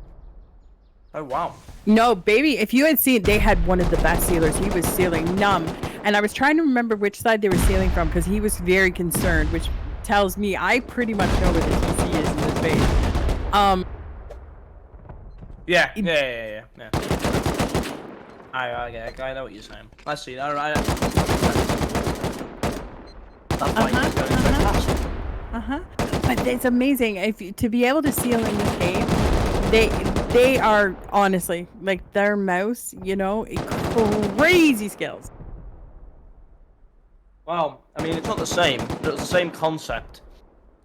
Speaker 1: Oh, wow.
Speaker 2: No, baby, if you had seen, they had one of the best sealers. He was sealing numb. And I was trying to remember which side they were sealing from because he was very concerned, which tells me I pretty much know where the TC is in this base.
Speaker 1: Yeah. I know what you're saying. I see. All right. That's why he's going so fast.
Speaker 2: But it's amazing to be able to seal in this game. They are honestly like their mouse, you know, crazy skills.
Speaker 1: Well, I mean, it's not the same, but it's the same concept.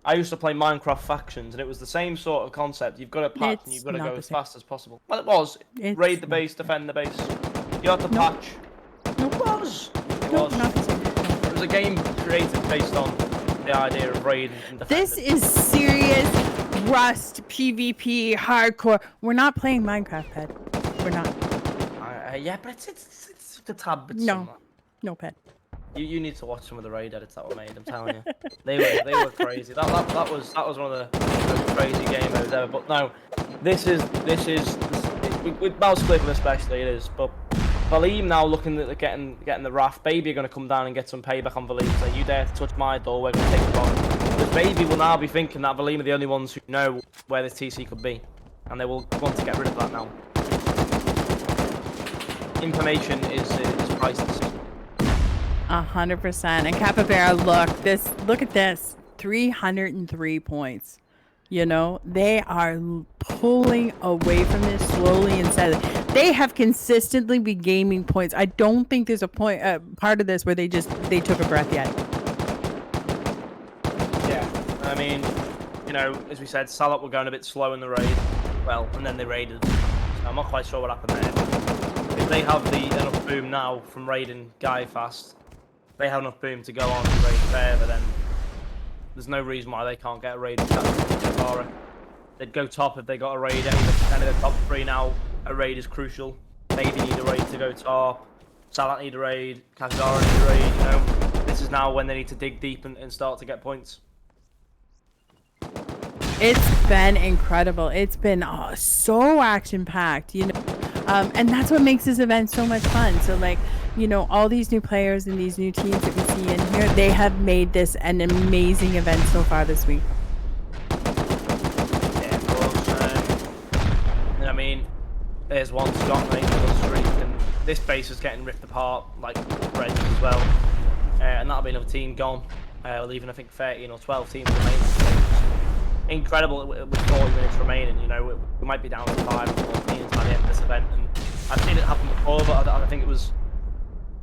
Speaker 1: I used to play Minecraft Factions, and it was the same sort of concept. You've got to patch, and you've got to go as fast as possible. Well, it was. Raid the base, defend the base. You had to patch.
Speaker 2: Nope.
Speaker 1: It was.
Speaker 2: Nope, not the same.
Speaker 1: It was a game created based on the idea of raid and defend.
Speaker 2: This is serious Rust, PvP, hardcore. We're not playing Minecraft, Pet. We're not.
Speaker 1: Yeah, but it's a tad bit
Speaker 2: No.
Speaker 1: similar.
Speaker 2: No, Pet.
Speaker 1: You need to watch some of the raid edits that were made. I'm telling you, they were crazy. That was one of the most crazy game modes ever. But no, this is with Mouse Clifford especially it is. But Valim now looking at getting the Wrath. Baby are going to come down and get some payback on Valim. So you dare to touch my door, we're going to take the bomb. Because Baby will now be thinking that Valim are the only ones who know where this TC could be, and they will want to get rid of that now. Information is priceless.
Speaker 2: 100%. And Capybara, look at this. 303 points. You know, they are pulling away from this slowly and steadily. They have consistently been gaining points. I don't think there's a part of this where they took a breath yet.
Speaker 1: Yeah, I mean, you know, as we said, Salop were going a bit slow in the raid. Well, and then they raided. So I'm not quite sure what happened there. If they have enough boom now from raiding Guy fast, they have enough boom to go on and raid further, then there's no reason why they can't get a raid. They'd go top if they got a raid. Any of the top three now, a raid is crucial. Baby need a raid to go top. Salat need a raid. Kazara need a raid. You know, this is now when they need to dig deep and start to get points.
Speaker 2: It's been incredible. It's been so action-packed, you know, and that's what makes this event so much fun. So, like, you know, all these new players and these new teams that we see in here, they have made this an amazing event so far this week.
Speaker 1: Yeah, of course. I mean, there's one Scott making a streak, and this base is getting ripped apart like bread as well. And that'll be another team gone, leaving I think 13 or 12 teams remaining. Incredible with 40 minutes remaining. You know, we might be down to 5 or 4 teams by the end of this event, and I've seen it happen before, but I think it was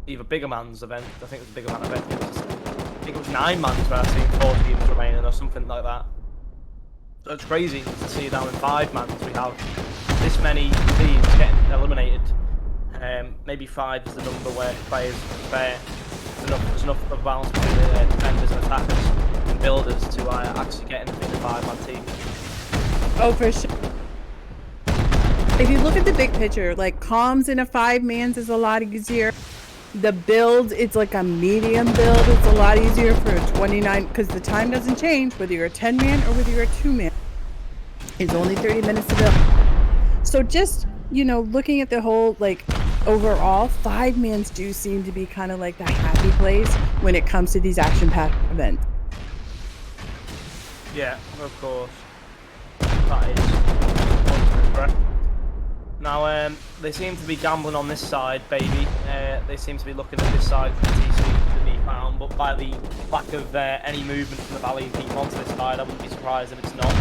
Speaker 1: either Bigger Man's event. I think it was a Bigger Man event. I think it was 9 mans where I've seen 4 teams remaining or something like that. So it's crazy to see down in 5 mans we have this many teams getting eliminated. Maybe 5 is the number where players fair. There's enough of a balance between the defenders and attackers and builders to actually get in the 5-man team.
Speaker 2: Oh, for sure. If you look at the big picture, like comms in a 5-man's is a lot easier. The build, it's like a medium build. It's a lot easier for a 29 because the time doesn't change whether you're a 10-man or whether you're a 2-man. It's only 30 minutes to build. So just, you know, looking at the whole, like, overall, 5-mans do seem to be kind of like the happy place when it comes to these action-packed events.
Speaker 1: Yeah, of course. That is correct. Now, they seem to be gambling on this side, Baby. They seem to be looking at this side for the TC to be found, but by the lack of any movement from the Valley and people onto this side, I wouldn't be surprised if it's not.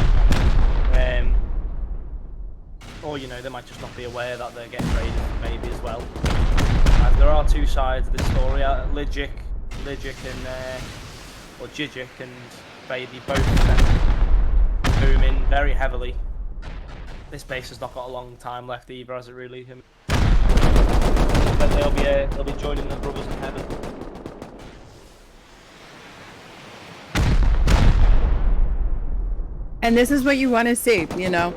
Speaker 1: Or, you know, they might just not be aware that they're getting raided maybe as well. As there are 2 sides of this story. Ligic and, or Gigic and Baby, both of them booming very heavily. This base has not got a long time left either, has it really? But they'll be joining the brothers in heaven.
Speaker 2: And this is what you want to see, you know.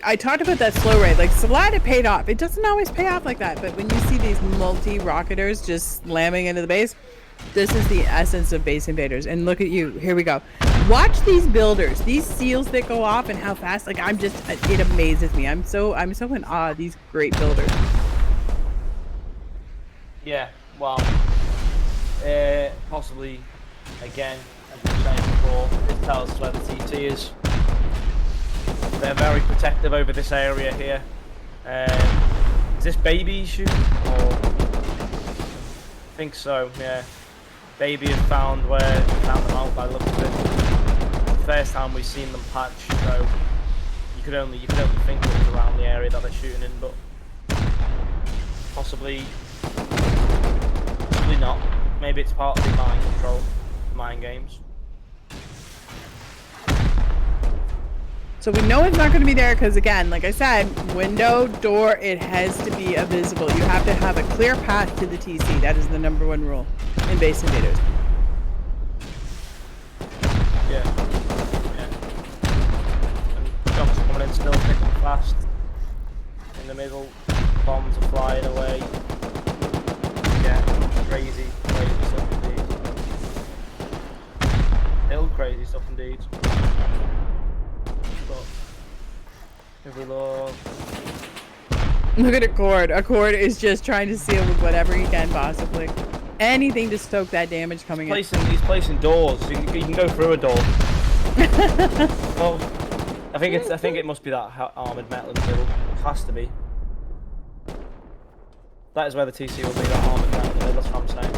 Speaker 2: I talked about that slow raid. Like, Salat, it paid off. It doesn't always pay off like that, but when you see these multi-rocketers just slamming into the base, This is the essence of Base Invaders. And look at you. Here we go. Watch these builders. These seals that go off and how fast. Like, I'm just, it amazes me. I'm so in awe of these great builders.
Speaker 1: Yeah, well, possibly, again, as we said before, this tells us where the TT is. They're very protective over this area here. Is this Baby shooting? Or... I think so, yeah. Baby has found them out by the look of it. First time we've seen them patch, so you could only think it was around the area that they're shooting in, but possibly not. Maybe it's part of the mind control, mind games.
Speaker 2: So we know it's not going to be there because, again, like I said, window, door, it has to be visible. You have to have a clear path to the TC. That is the #1 rule in Base Invaders.
Speaker 1: Yeah. And shots are coming in still thick and fast. In the middle, bombs are flying away. Yeah, crazy stuff indeed. Still crazy stuff indeed. If we look
Speaker 2: at Accord. Accord is just trying to seal with whatever he can possibly. Anything to stoke that damage coming in.
Speaker 1: He's placing doors. So you can go through a door. Well, I think it must be that armored metal in the middle. It has to be. That is where the TC will be. That armored metal in the middle. That's what I'm saying.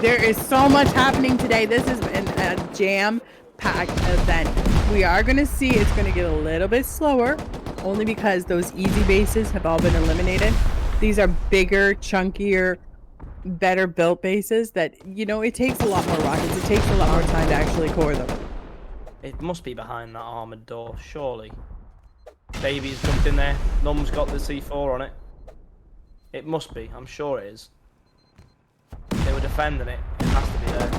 Speaker 2: There is so much happening today. This is a jam-packed event. We are going to see it's going to get a little bit slower, only because those easy bases have all been eliminated. These are bigger, chunkier, better built bases that, you know, it takes a lot more rockets. It takes a lot more time to actually core them.
Speaker 1: It must be behind that armored door, surely. Baby's jumped in there. Num's got the C4 on it. It must be. I'm sure it is. They were defending it. It has to be there.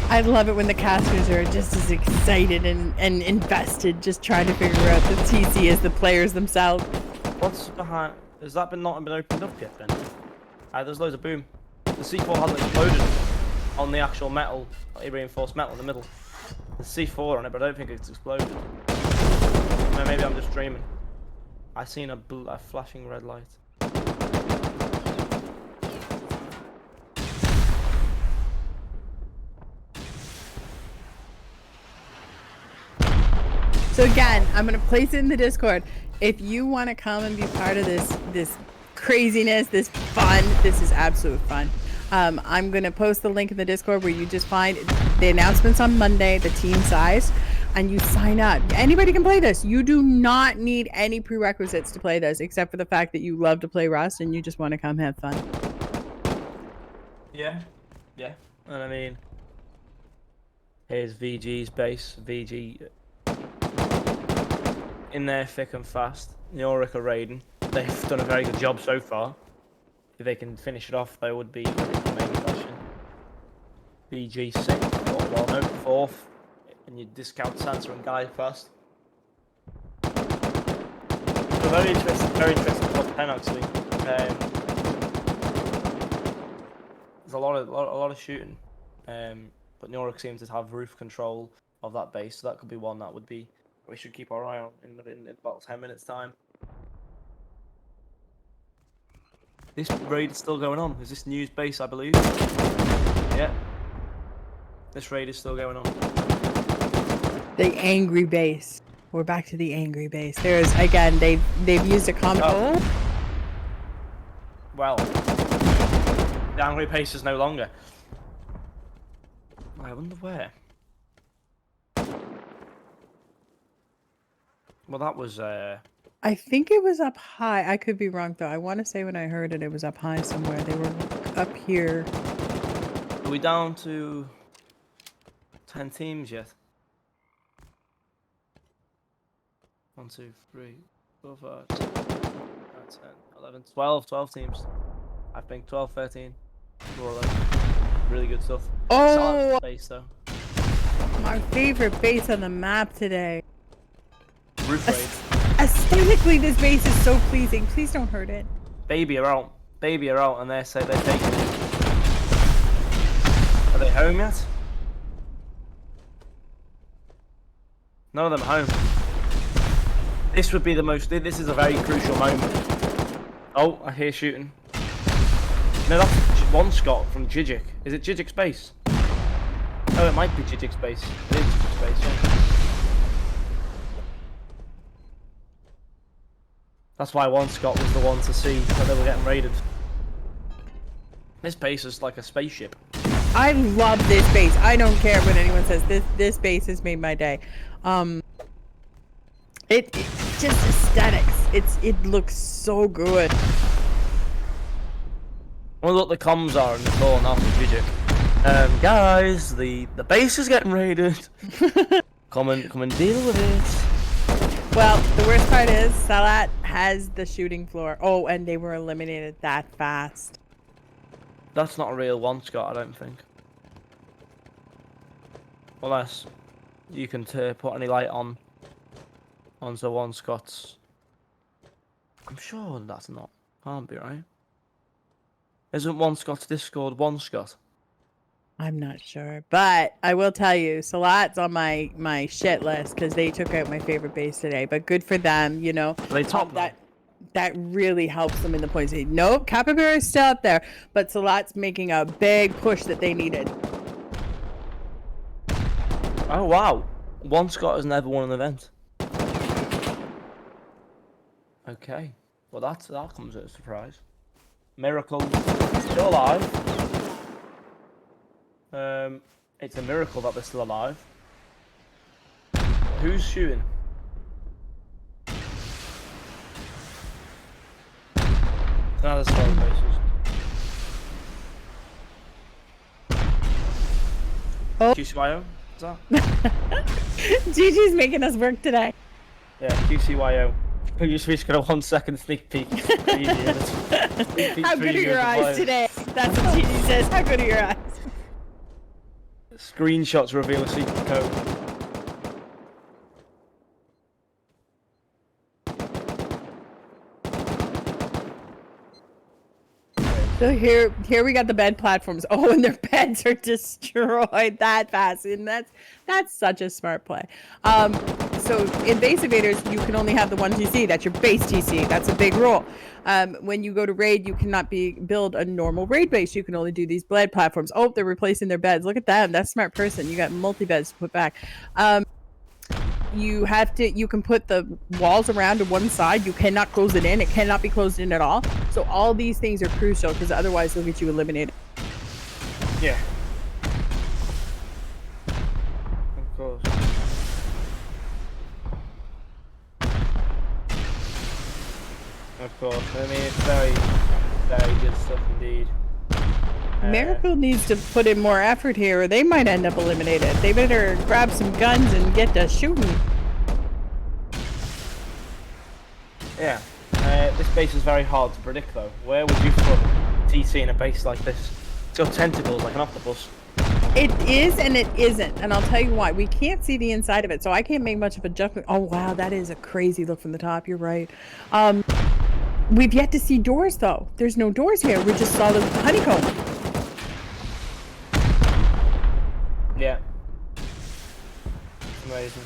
Speaker 2: I love it when the casters are just as excited and invested, just trying to figure out the TC as the players themselves.
Speaker 1: What's behind? Has that not been opened up yet then? There's loads of boom. The C4 hasn't exploded on the actual metal, reinforced metal in the middle. There's C4 on it, but I don't think it's exploded. Maybe I'm just dreaming. I seen a flashing red light.
Speaker 2: So again, I'm going to place it in the Discord. If you want to come and be part of this craziness, this fun, this is absolute fun. I'm going to post the link in the Discord where you just find the announcements on Monday, the team size, and you sign up. Anybody can play this. You do not need any prerequisites to play this, except for the fact that you love to play Rust and you just want to come have fun.
Speaker 1: Yeah. And I mean, here's VG's base. VG in there thick and fast. Neoric are raiding. They've done a very good job so far. If they can finish it off, they would be the main question. VG 6th, well, no, 4th, and you discount Sansa and Guy first. So very interesting top 10 actually. There's a lot of shooting, but Neoric seems to have roof control of that base, so that could be one that would be we should keep our eye on in about 10 minutes time. This raid is still going on. Is this news base, I believe? Yeah. This raid is still going on.
Speaker 2: The angry base. We're back to the angry base. There's again. They've used a comment.
Speaker 1: Oh. Well, the angry base is no longer. I wonder where. Well, that was.
Speaker 2: I think it was up high. I could be wrong though. I want to say when I heard it, it was up high somewhere. They were up here.
Speaker 1: Are we down to 10 teams yet? 1, 2, 3, 4, 5, 6, 7, 8, 9, 10, 11, 12 teams. I think 12, 13, more or less. Really good stuff.
Speaker 2: Oh,
Speaker 1: base though.
Speaker 2: My favorite base on the map today.
Speaker 1: Roof raid.
Speaker 2: Aesthetically, this base is so pleasing. Please don't hurt it.
Speaker 1: Baby are out. Baby are out, and they say they're taking it. Are they home yet? None of them are home. This would be the most. This is a very crucial moment. Oh, I hear shooting. No, that's one Scott from Gigi. Is it Gigic's base? Oh, it might be Gigic's base. It is Gigic's base, yeah. That's why one Scott was the one to see when they were getting raided. This base is like a spaceship.
Speaker 2: I love this base. I don't care what anyone says. This base has made my day. It just aesthetics. It looks so good.
Speaker 1: I wonder what the comms are in the call now from Gigi. Guys, the base is getting raided. Come and deal with it.
Speaker 2: Well, the worst part is Salat has the shooting floor. Oh, and they were eliminated that fast.
Speaker 1: That's not a real one, Scott, I don't think. Unless you can put any light on onto one Scott's. I'm sure that's not. Can't be right. Isn't one Scott's Discord one Scott?
Speaker 2: I'm not sure, but I will tell you, Salat's on my shit list because they took out my favorite base today. But good for them, you know.
Speaker 1: Are they top
Speaker 2: that really helps them in the points. Nope, Capybara is still up there, but Salat's making a big push that they needed.
Speaker 1: Oh wow, one Scott has never won an event. Okay, well that comes as a surprise. Miracle still alive. It's a miracle that they're still alive. Who's shooting? Another squad bases.
Speaker 2: Oh.
Speaker 1: QCYO? Is that?
Speaker 2: Gigi's making us work today.
Speaker 1: Yeah, QCYO. You just got a 1 second sneak peek.
Speaker 2: How good are your eyes today? That's what Gigi says. How good are your eyes?
Speaker 1: Screenshots reveal a secret code.
Speaker 2: So here we got the bed platforms. Oh, and their beds are destroyed that fast, and that's such a smart play. So in base invaders, you can only have the one TC. That's your base TC. That's a big rule. When you go to raid, you cannot build a normal raid base. You can only do these bed platforms. Oh, they're replacing their beds. Look at them. That's a smart person. You got multi beds to put back. You can put the walls around to one side. You cannot close it in. It cannot be closed in at all. So all these things are crucial because otherwise they'll get you eliminated.
Speaker 1: Yeah. Of course. Of course. I mean, it's very, very good stuff indeed.
Speaker 2: Miracle needs to put in more effort here or they might end up eliminated. They better grab some guns and get to shooting.
Speaker 1: Yeah. This base is very hard to predict though. Where would you put TC in a base like this? It's got tentacles like an octopus.
Speaker 2: It is and it isn't. And I'll tell you why. We can't see the inside of it, so I can't make much of a judgment. Oh wow, that is a crazy look from the top. You're right. We've yet to see doors though. There's no doors here. We're just solid honeycomb.
Speaker 1: Yeah. It's amazing.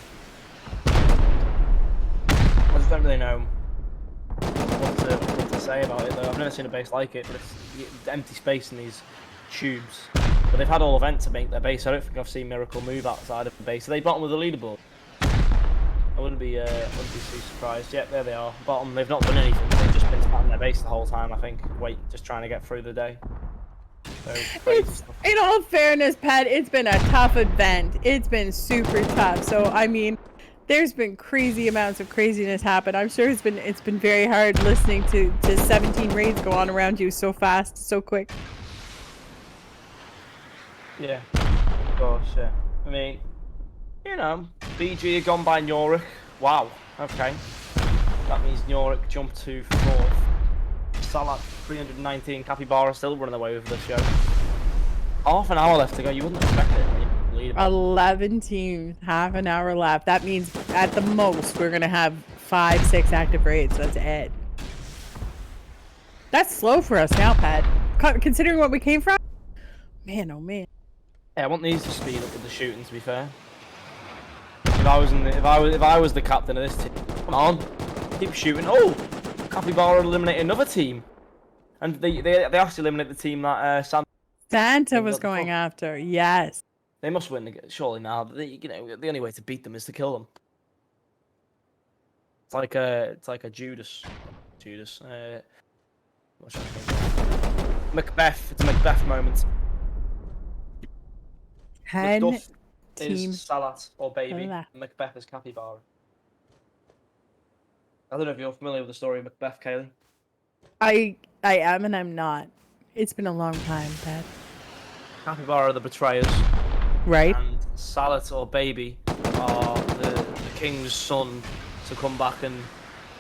Speaker 1: I just don't really know what to say about it though. I've never seen a base like it, but it's empty space in these tubes. But they've had all event to make their base. I don't think I've seen Miracle move outside of the base. Are they bottom of the leaderboard? I wouldn't be too surprised. Yep, there they are. Bottom. They've not done anything. They've just been spamming their base the whole time, I think. Just trying to get through the day. So,
Speaker 2: in all fairness, Pat, it's been a tough event. It's been super tough. So I mean, there's been crazy amounts of craziness happen. I'm sure it's been very hard listening to 17 raids go on around you so fast, so quick.
Speaker 1: Yeah, of course, yeah. I mean, you know, BG had gone by Nyoric. Wow, okay. That means Nyoric jumped to 4th. Salat 319, Capybara still running away with the show. Half an hour left to go. You wouldn't expect it when you leaderboard.
Speaker 2: 11 teams, half an hour left. That means at the most we're gonna have 5, 6 active raids. That's it. That's slow for us now, Pat. Considering what we came from. Man, oh man.
Speaker 1: Yeah, I want these to speed up with the shooting. To be fair, if I was the captain of this team, come on, keep shooting. Oh, Capybara eliminated another team, and they actually eliminated the team that
Speaker 2: Santa was going after. Yes.
Speaker 1: They must win, surely now. The only way to beat them is to kill them. It's like a Judas. What should I think? Macbeth. It's a Macbeth moment.
Speaker 2: 10
Speaker 1: Macduff
Speaker 2: team
Speaker 1: is Salat or Baby.
Speaker 2: left.
Speaker 1: Macbeth is Capybara. I don't know if you're familiar with the story of Macbeth, Kaylee.
Speaker 2: I am and I'm not. It's been a long time, Pat.
Speaker 1: Capybara are the betrayers.
Speaker 2: Right.
Speaker 1: And Salat or Baby are the king's son to come back and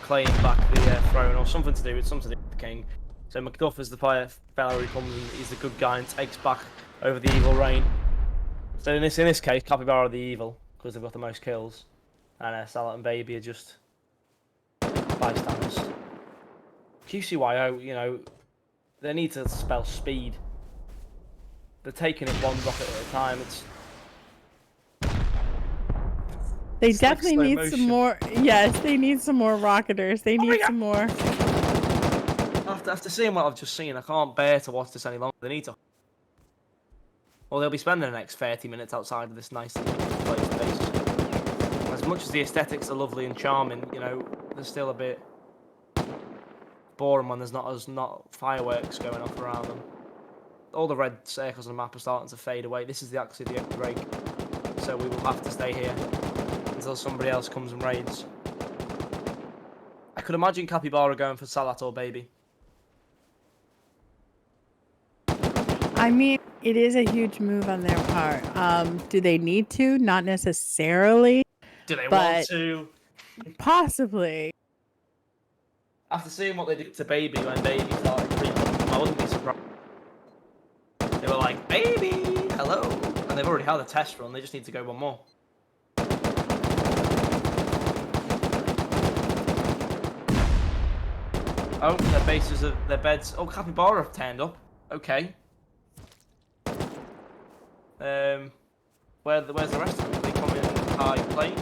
Speaker 1: claim back the throne, or something to do with the king. So Macduff is the fellow who comes and he's the good guy and takes back over the evil reign. So in this case, Capybara are the evil because they've got the most kills, and Salat and Baby are just bystanders. QCYO, you know, they need to spell speed. They're taking it one rocket at a time.
Speaker 2: They definitely need some more. Yes, they need some more rocketers. They need some more.
Speaker 1: After seeing what I've just seen, I can't bear to watch this any longer. They need to. Well, they'll be spending the next 30 minutes outside of this nicely placed base. As much as the aesthetics are lovely and charming, you know, they're still a bit boring when there's not fireworks going off around them. All the red circles on the map are starting to fade away. This is actually the end break, so we will have to stay here until somebody else comes and raids. I could imagine Capybara going for Salat or Baby.
Speaker 2: I mean, it is a huge move on their part. Do they need to? Not necessarily.
Speaker 1: Do they want to?
Speaker 2: Possibly.
Speaker 1: After seeing what they did to Baby when Baby started creeping, I wouldn't be surprised. They were like, Baby, hello. And they've already had a test run, they just need to go one more. Oh, their bases of their beds. Oh, Capybara have turned up. Okay. Where's the rest of them? They come in high plane.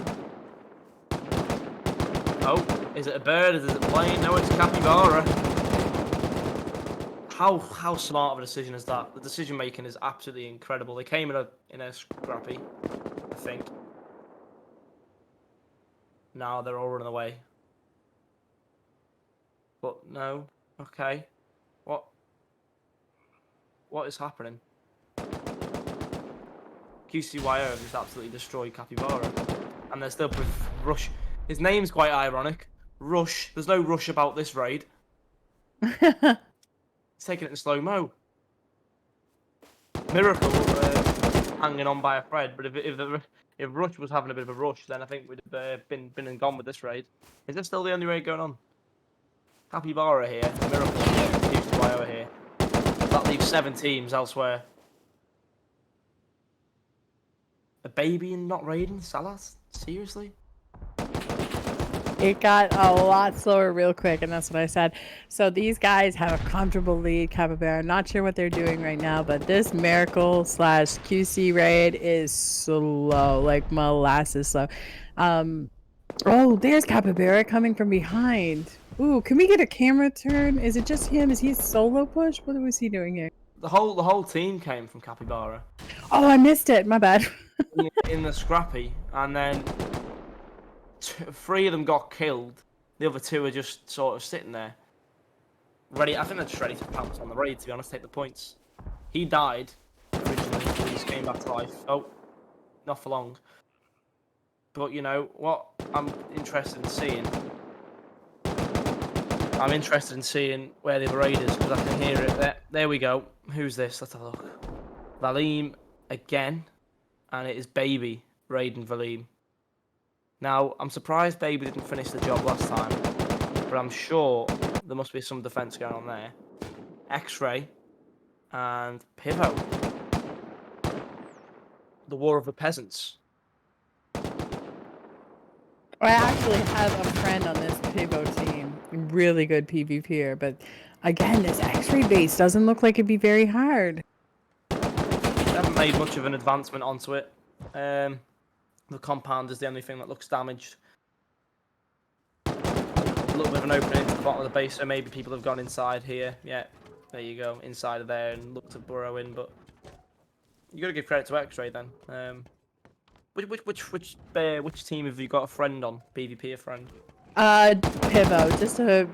Speaker 1: Oh, is it a bird? Is it a plane? No, it's Capybara. How smart of a decision is that? The decision making is absolutely incredible. They came in a scrappy, I think. Now they're all running away. But no, okay. What is happening? QCYO have just absolutely destroyed Capybara, and they're still Rush. His name's quite ironic. Rush. There's no rush about this raid. He's taking it in slow-mo. Miracle hanging on by a thread, but if Rush was having a bit of a rush, then I think we'd have been and gone with this raid. Is this still the only raid going on? Capybara here, Miracle here, QCYO here. That leaves 7 teams elsewhere. A Baby and not raiding Salas? Seriously?
Speaker 2: It got a lot slower real quick, and that's what I said. So these guys have a comfortable lead, Capybara. Not sure what they're doing right now, but this Miracle / QC raid is slow, like molasses slow. Oh, there's Capybara coming from behind. Ooh, can we get a camera turn? Is it just him? Is he solo push? What was he doing here?
Speaker 1: The whole team came from Capybara.
Speaker 2: Oh, I missed it. My bad.
Speaker 1: in the scrappy, and then 3 of them got killed. The other 2 are just sort of sitting there, ready. I think they're just ready to pounce on the raid. To be honest, take the points. He died originally. He just came back to life. Oh, not for long. But you know what? I'm interested in seeing. I'm interested in seeing where the raid is because I can hear it. There we go. Who's this? Let's have a look. Valim again, and it is Baby raiding Valim. Now, I'm surprised Baby didn't finish the job last time, but I'm sure there must be some defense going on there. X-Ray and Pivo. the War of the Peasants.
Speaker 2: I actually have a friend on this Pivo team. Really good PvPer, but again, this X-ray base doesn't look like it'd be very hard.
Speaker 1: They haven't made much of an advancement onto it. The compound is the only thing that looks damaged. A little bit of an opening into the bottom of the base, so maybe people have gone inside here. Yeah, there you go, inside of there and looked to burrow in, but you got to give credit to X-ray then. Which team have you got a friend on? PvP a friend?
Speaker 2: Pivo, just a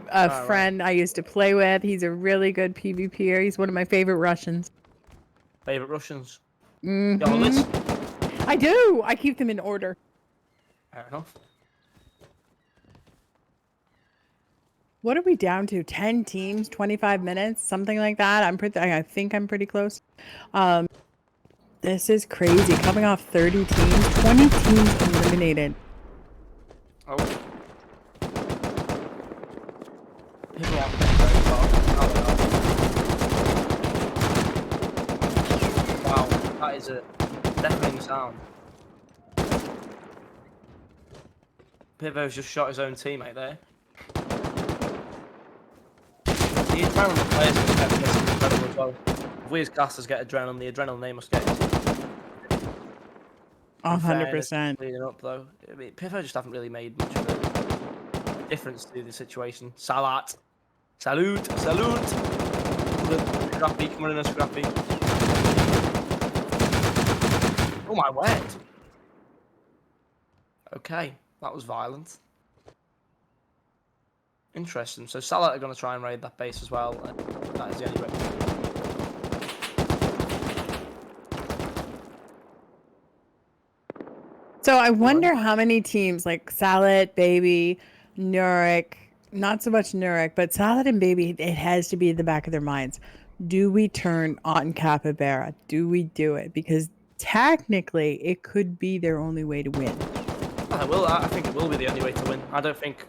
Speaker 2: friend
Speaker 1: right.
Speaker 2: I used to play with. He's a really good PvPer. He's one of my favorite Russians.
Speaker 1: Favorite Russians?
Speaker 2: Mm-hmm.
Speaker 1: You on the list?
Speaker 2: I do. I keep them in order.
Speaker 1: Fair enough.
Speaker 2: What are we down to? 10 teams, 25 minutes, something like that. I think I'm pretty close. This is crazy. Coming off 30 teams, 20 teams eliminated.
Speaker 1: Oh. People aren't getting very far. Wow, that is a deafening sound. Pivo's just shot his own teammate there. The adrenaline the players must get is incredible as well. If we as casters get adrenaline, the adrenaline they must get.
Speaker 2: 100%.
Speaker 1: Leading up though, I mean, Pivo just haven't really made much of a difference to the situation. Salat, salute. Scrappy, come on in a Scrappy. Oh my word. Okay, that was violent. Interesting. So Salat are going to try and raid that base as well. That is the only way.
Speaker 2: So I wonder how many teams like Salat, Baby, Nurik, not so much Nurik, but Salat and Baby, it has to be in the back of their minds. Do we turn on Capybara? Do we do it? Because technically it could be their only way to win.
Speaker 1: I think it will be the only way to win. I don't think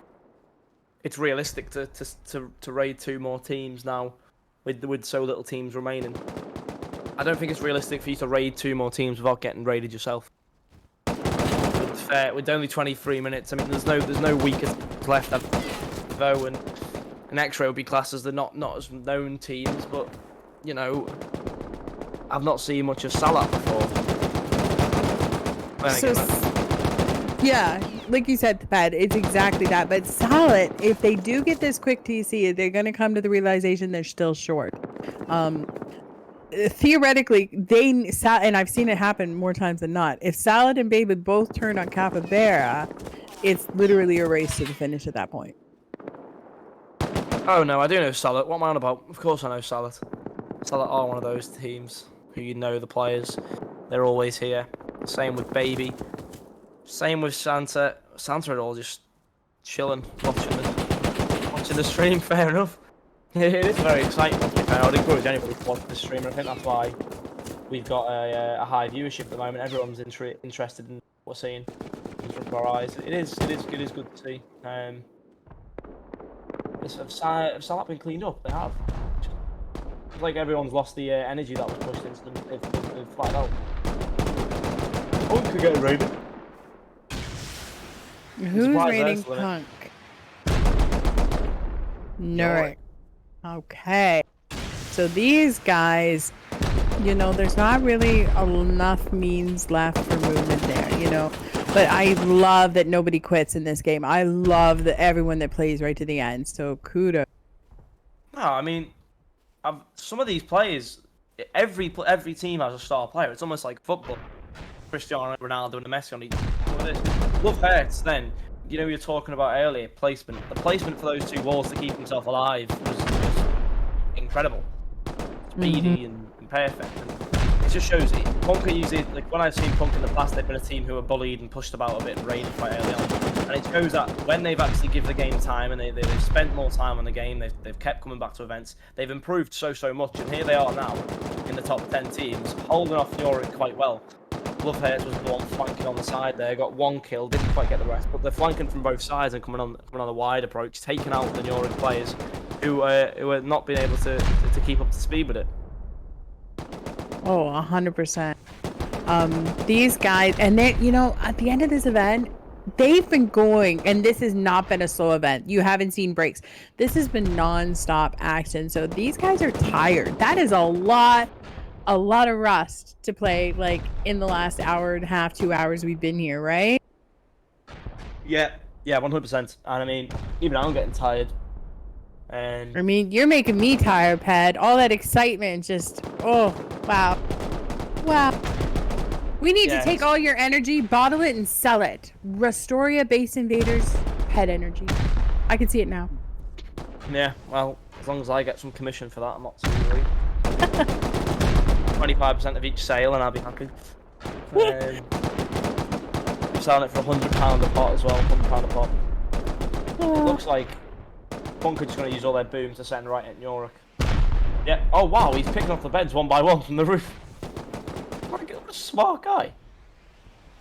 Speaker 1: it's realistic to raid 2 more teams now with so little teams remaining. I don't think it's realistic for you to raid 2 more teams without getting raided yourself. With only 23 minutes, I mean, there's no weaker left. Though, and X-ray would be classed as the not as known teams, but you know, I've not seen much of Salat before.
Speaker 2: Yeah, like you said, Pat, it's exactly that. But Salat, if they do get this quick TC, they're going to come to the realization they're still short. Theoretically, and I've seen it happen more times than not. If Salat and Baby both turn on Capybara, it's literally a race to the finish at that point.
Speaker 1: Oh no, I do know Salat. What am I on about? Of course I know Salat. Salat are one of those teams who you know the players. They're always here. Same with Baby. Same with Santa. Santa are all just chilling, watching the stream. Fair enough. It is very exciting. I would encourage anybody to watch the stream, and I think that's why we've got a high viewership at the moment. Everyone's interested in what we're seeing in front of our eyes. It is good to see. Have Salat been cleaned up? They have. It's like everyone's lost the energy that was pushed into them. They've flattened out. Punk could get raided.
Speaker 2: Who's raiding Punk? Nurik. Okay. So these guys, you know, there's not really enough means left for movement there, you know. But I love that nobody quits in this game. I love that everyone that plays right to the end. So kudos.
Speaker 1: No, I mean, some of these players, every team has a star player. It's almost like football. Cristiano Ronaldo and Messi on each. Love Hurts then. You know, we were talking about earlier, placement. The placement for those 2 walls to keep himself alive was incredible. Speedy and perfect. And it just shows it. Punk are usually, like, when I've seen Punk in the past, they've been a team who were bullied and pushed about a bit and raided quite early on. And it shows that when they've actually given the game time and they've spent more time on the game, they've kept coming back to events, they've improved so much. And here they are now in the top 10 teams, holding off Nurik quite well. Love Hurts was the one flanking on the side there, got 1 kill, didn't quite get the rest, but they're flanking from both sides and coming on a wide approach, taking out the Nurik players who are not being able to keep up to speed with it.
Speaker 2: Oh, 100%. These guys, and they, at the end of this event, they've been going, and this has not been a slow event. You haven't seen breaks. This has been non-stop action. So these guys are tired. That is a lot of rust to play like in the last hour and a half, 2 hours we've been here, right?
Speaker 1: Yeah, 100%. And I mean, even I'm getting tired. And
Speaker 2: I mean, you're making me tired, Ped. All that excitement, just wow. We need to take all your energy, bottle it, and sell it. Rustoria Base Invaders, Ped energy. I can see it now.
Speaker 1: Yeah, well, as long as I get some commission for that, I'm not too worried. 25% of each sale, and I'll be happy. I'm selling it for £100 a pot as well. £100 a pot. It looks like Bunker just going to use all their booms to send right at York. Yeah. Oh wow, he's picking off the beds one by one from the roof. What a smart guy.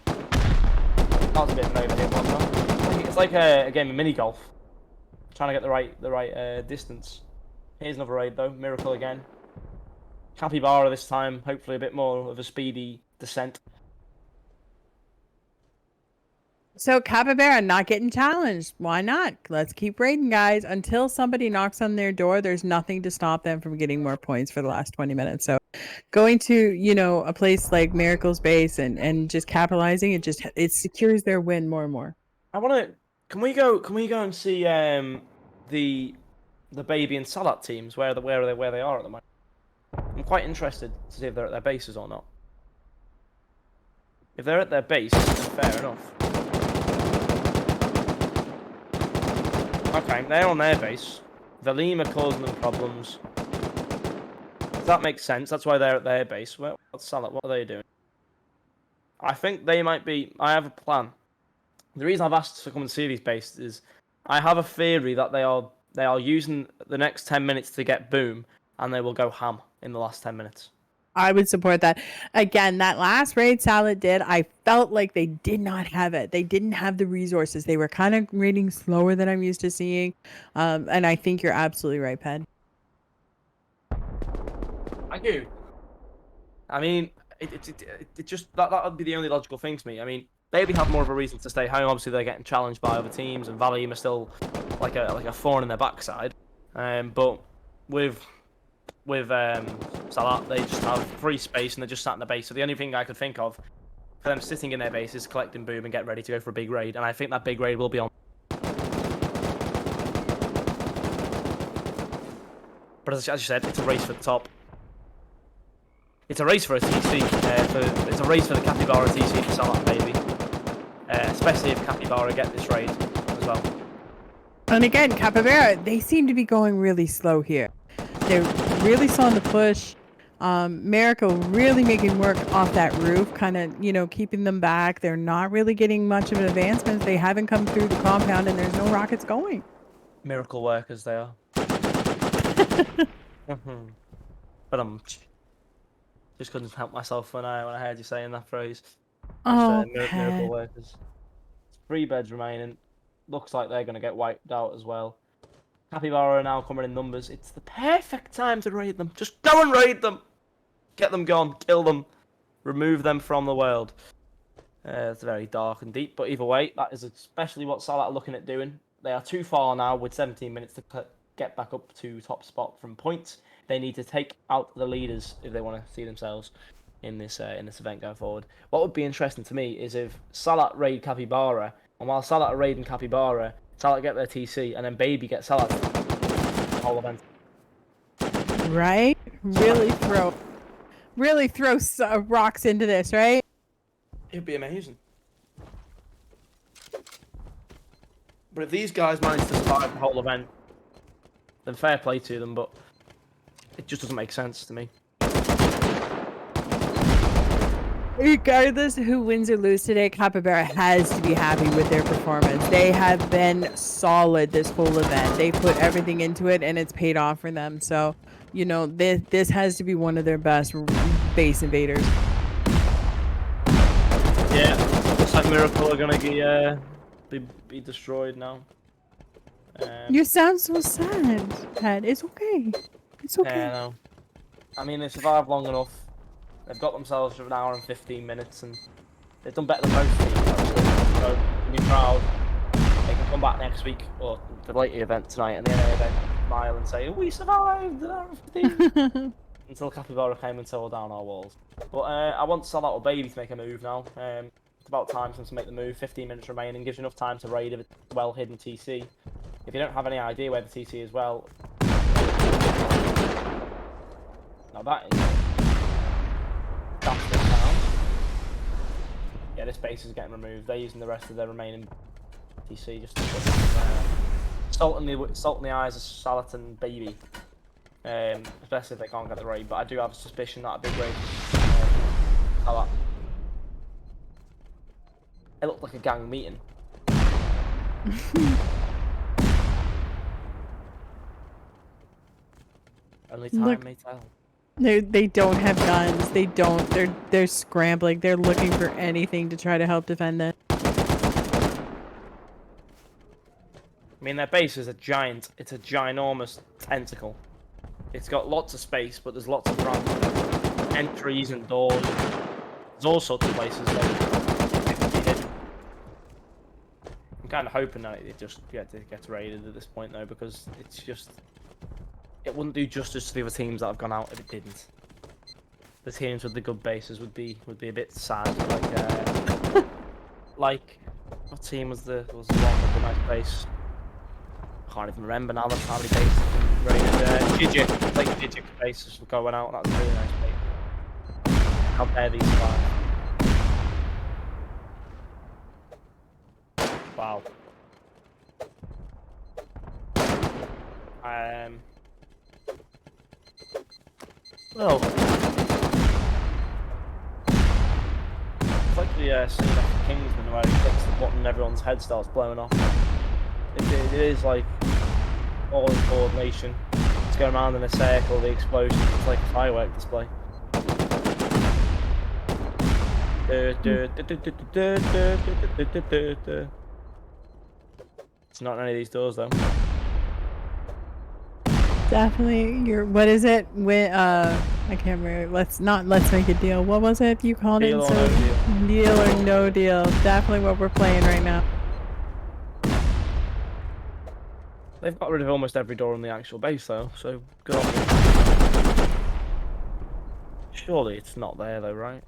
Speaker 1: That was a bit of an overhit, wasn't it? It's like a game of mini golf. Trying to get the right distance. Here's another raid though. Miracle again. Capybara this time. Hopefully a bit more of a speedy descent.
Speaker 2: So Capybara not getting challenged. Why not? Let's keep raiding, guys. Until somebody knocks on their door, there's nothing to stop them from getting more points for the last 20 minutes. So going to, a place like Miracle's base and just capitalizing, it secures their win more and more.
Speaker 1: Can we go and see the Baby and Salat teams where they are at the moment? I'm quite interested to see if they're at their bases or not. If they're at their base, fair enough. Okay, they're on their base. The Lima causing them problems. That makes sense. That's why they're at their base. What's Salat? What are they doing? I think they might be. I have a plan. The reason I've asked to come and see these bases is I have a theory that they are using the next 10 minutes to get boom, and they will go ham in the last 10 minutes.
Speaker 2: I would support that. Again, that last raid Salad did, I felt like they did not have it. They didn't have the resources. They were kind of raiding slower than I'm used to seeing. And I think you're absolutely right, Ped.
Speaker 1: I do. I mean, it just that would be the only logical thing to me. I mean, Baby have more of a reason to stay home. Obviously, they're getting challenged by other teams, and Valium are still like a thorn in their backside. But with Salat, they just have free space and they're just sat in the base. So the only thing I could think of for them sitting in their base is collecting boom and get ready to go for a big raid. And I think that big raid will be on. But as you said, it's a race for the top. It's a race for a TC. It's a race for the Capybara TC for Salat, Baby. Especially if Capybara get this raid as well.
Speaker 2: And again, Capybara, they seem to be going really slow here. They're really slow on the push. Miracle really making work off that roof, kind of, keeping them back. They're not really getting much of an advancement. They haven't come through the compound, and there's no rockets going.
Speaker 1: Miracle workers, they are. But just couldn't help myself when I heard you saying that phrase.
Speaker 2: Oh,
Speaker 1: miracle workers. 3 beds remaining. Looks like they're going to get wiped out as well. Capybara are now coming in numbers. It's the perfect time to raid them. Just go and raid them. Get them gone. Kill them. Remove them from the world. It's very dark and deep, but either way, that is especially what Salat are looking at doing. They are too far now with 17 minutes to get back up to top spot from points. They need to take out the leaders if they want to see themselves in this event going forward. What would be interesting to me is if Salat raid Capybara, and while Salat are raiding Capybara, Salat get their TC, and then Baby get Salat the whole event.
Speaker 2: Right? Really throw rocks into this, right?
Speaker 1: It'd be amazing. But if these guys manage to survive the whole event, then fair play to them, but it just doesn't make sense to me.
Speaker 2: Regardless of who wins or loses today, Capybara has to be happy with their performance. They have been solid this whole event. They put everything into it, and it's paid off for them. So, this has to be one of their best base invaders.
Speaker 1: Yeah, looks like Miracle are gonna be destroyed now.
Speaker 2: You sound so sad, Ted. It's okay. It's okay.
Speaker 1: Yeah, no. I mean, they survived long enough. They've got themselves for an hour and 15 minutes, and they've done better than most teams, actually. So, be proud. They can come back next week, or the later event tonight, and the NA event, smile and say, we survived an hour and 15. Until Capybara came and tore down our walls. But I want Salat or Baby to make a move now. It's about time for them to make the move. 15 minutes remaining, gives you enough time to raid a well-hidden TC. If you don't have any idea where the TC is, well... Now that is... That's the sound. Yeah, this base is getting removed. They're using the rest of their remaining TC just to put salt in the eyes of Salat and Baby. Especially if they can't get the raid, but I do have a suspicion that a big raid. That. It looked like a gang meeting. Only time may tell.
Speaker 2: They don't have guns. They don't. They're scrambling. They're looking for anything to try to help defend it.
Speaker 1: I mean, their base is a giant. It's a ginormous tentacle. It's got lots of space, but there's lots of random entries and doors. There's all sorts of places that it can be hidden. I'm kind of hoping that it just gets raided at this point, though, because it's just... It wouldn't do justice to the other teams that have gone out if it didn't. The teams with the good bases would be a bit sad. Like, what team was the one with the nice base? I can't even remember now. That's how many bases have been raided. Gigi, like Gigi bases were going out. That was a really nice base. How dare these survive? Wow. Well, it's like the scene after Kingsman where he clicks the button and everyone's head starts blowing off. It is like all in coordination. It's going around in a circle, the explosion. It's like a firework display. It's not any of these doors though.
Speaker 2: Definitely, what is it? I can't remember. Let's make a deal. What was it you called
Speaker 1: Deal
Speaker 2: it?
Speaker 1: or no deal.
Speaker 2: Deal or no deal. Definitely what we're playing right now.
Speaker 1: They've got rid of almost every door in the actual base though, so good on them. Surely it's not there though, right?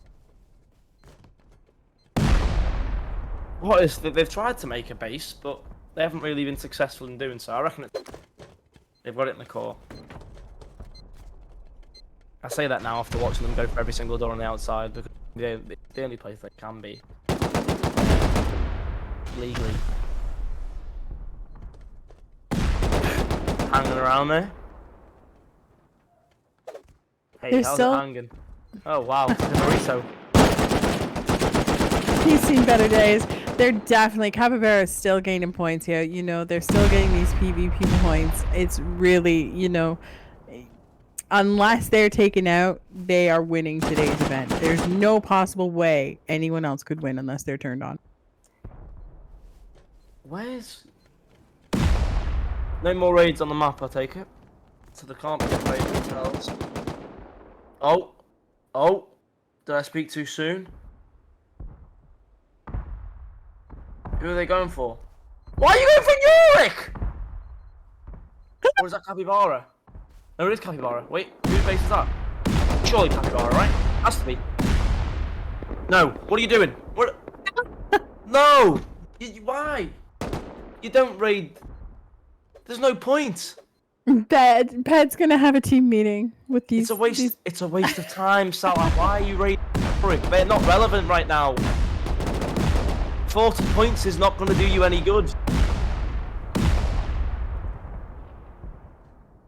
Speaker 1: What is they've tried to make a base, but they haven't really been successful in doing so. I reckon they've got it in the core. I say that now after watching them go for every single door on the outside, because the only place they can be legally hanging around there. Hey,
Speaker 2: They're
Speaker 1: how's
Speaker 2: still...
Speaker 1: it hanging? Oh wow, it's a burrito.
Speaker 2: He's seen better days. They're definitely... Capybara is still gaining points here. You know, they're still getting these PvP points. It's really, you know... Unless they're taken out, they are winning today's event. There's no possible way anyone else could win unless they're turned on.
Speaker 1: Where's... No more raids on the map, I take it. So they can't get raided themselves. Oh! Oh! Did I speak too soon? Who are they going for? Why are you going for Yorick? Or is that Capybara? No, it is Capybara. Wait, whose base is that? Surely Capybara, right? Has to be. No, what are you doing? What? No! Why? You don't raid... There's no point.
Speaker 2: Ped's gonna have a team meeting with these...
Speaker 1: It's a waste of time, Salah. Why are you raiding Yorick? They're not relevant right now. 40 points is not going to do you any good.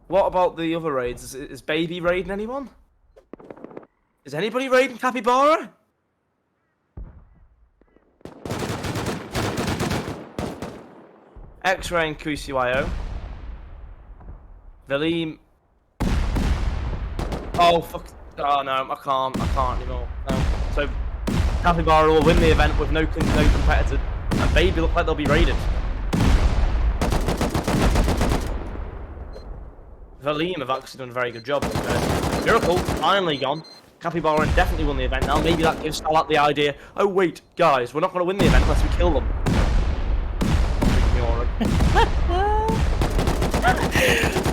Speaker 1: What about the other raids? Is Baby raiding anyone? Is anybody raiding Capybara? X-Ray and QCYO. Valim. Oh, fuck. Oh, no, I can't anymore. No. So, Capybara will win the event with no competitor. And Baby look like they'll be raided. Valim have actually done a very good job. Miracle, finally gone. Capybara definitely won the event. Now maybe that gives Salat the idea. Oh wait, guys, we're not going to win the event unless we kill them.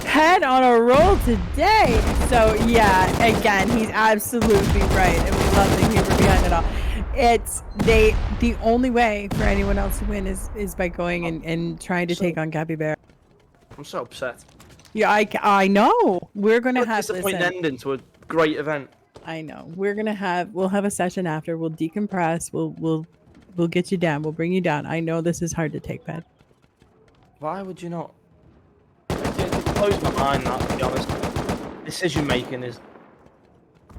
Speaker 2: Head on a roll today. So yeah, again, he's absolutely right, and we love the humor behind it all. The only way for anyone else to win is by going and trying to take on Capybara.
Speaker 1: I'm so upset.
Speaker 2: Yeah, I know. We're gonna have
Speaker 1: disappointing ending to a great event.
Speaker 2: I know. We'll have a session after. We'll decompress. We'll get you down. We'll bring you down. I know this is hard to take, Ben.
Speaker 1: Why would you not? It blows my mind, that, to be honest. Decision making is.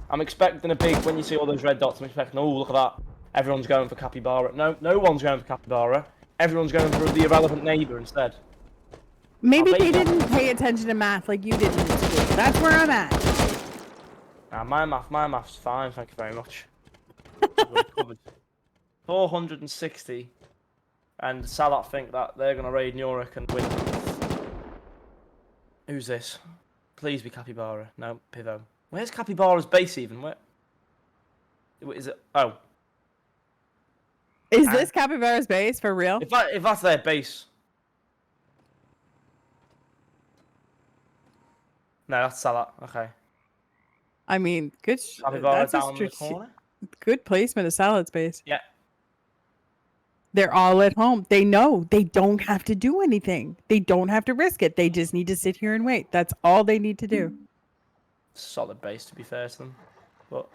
Speaker 1: I'm expecting a big. When you see all those red dots, I'm expecting. Oh, look at that! Everyone's going for Capybara. No one's going for Capybara. Everyone's going for the irrelevant neighbour instead.
Speaker 2: Maybe they didn't pay attention to math like you did in school. That's where I'm at.
Speaker 1: My math's fine. Thank you very much. 460, and Salat think that they're gonna raid Nurek and win. Who's this? Please be Capybara. No, Pivo. Where's Capybara's base even? Where is it? Oh.
Speaker 2: Is this Capybara's base for real?
Speaker 1: If that's their base. No, that's Salat. Okay.
Speaker 2: I mean, good.
Speaker 1: Capybara down in the corner.
Speaker 2: Good placement of Salad's base.
Speaker 1: Yeah.
Speaker 2: They're all at home. They know they don't have to do anything. They don't have to risk it. They just need to sit here and wait. That's all they need to do.
Speaker 1: Solid base, to be fair to them. But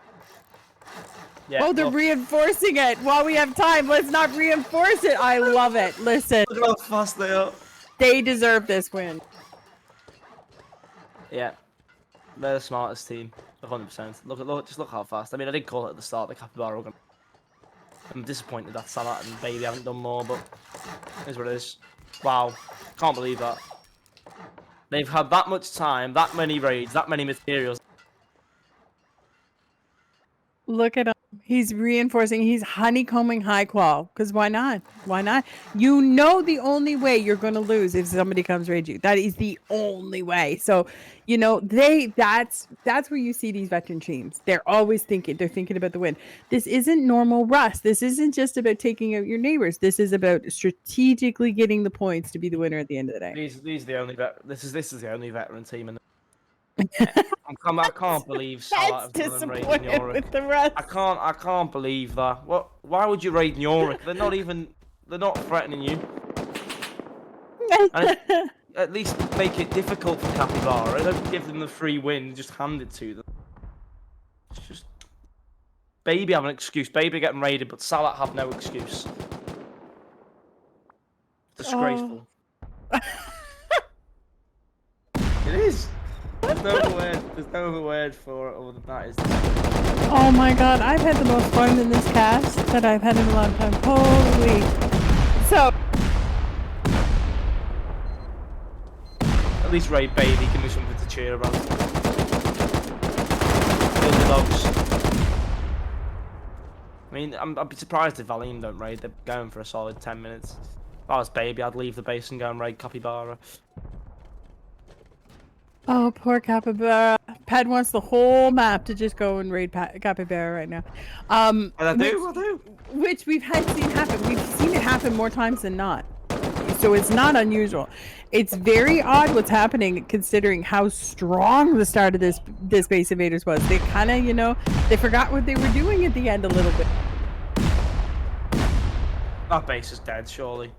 Speaker 1: yeah.
Speaker 2: Oh, they're reinforcing it while we have time. Let's not reinforce it. I love it. Listen.
Speaker 1: Look at how fast they are.
Speaker 2: They deserve this win.
Speaker 1: Yeah. They're the smartest team. 100%. Just look how fast. I mean, I did call it at the start. The Capybara were gonna... I'm disappointed that Salat and Baby haven't done more, but it is what it is. Wow. Can't believe that. They've had that much time, that many raids, that many materials.
Speaker 2: Look at him. He's reinforcing. He's honeycombing high qual. Because why not? Why not? You know the only way you're going to lose if somebody comes raid you. That is the only way. So, you know, that's where you see these veteran teams. They're always thinking. They're thinking about the win. This isn't normal Rust. This isn't just about taking out your neighbors. This is about strategically getting the points to be the winner at the end of the day.
Speaker 1: These are the only this is the only veteran team in the I can't believe Salat have done raid Nurek.
Speaker 2: With the rest.
Speaker 1: I can't believe that. What? Why would you raid Nurek? They're not threatening you. And at least make it difficult for Capybara. Don't give them the free win. Just hand it to them. It's just Baby have an excuse. Baby getting raided, but Salat have no excuse. Disgraceful.
Speaker 2: Oh.
Speaker 1: It is. There's no other word for it other than that. Is
Speaker 2: oh my god, I've had the most fun in this cast that I've had in a long time. Holy. So.
Speaker 1: At least raid Baby, give me something to cheer about. Kill the dogs. I mean, I'd be surprised if Valim don't raid. They're going for a solid 10 minutes. If I was Baby, I'd leave the base and go and raid Capybara.
Speaker 2: Oh, poor Capybara. Ped wants the whole map to just go and raid Capybara right now.
Speaker 1: I do.
Speaker 2: Which we've seen happen. We've seen it happen more times than not. So it's not unusual. It's very odd what's happening considering how strong the start of this Base Invaders was. They kind of, you know, they forgot what they were doing at the end a little bit.
Speaker 1: That base is dead, surely.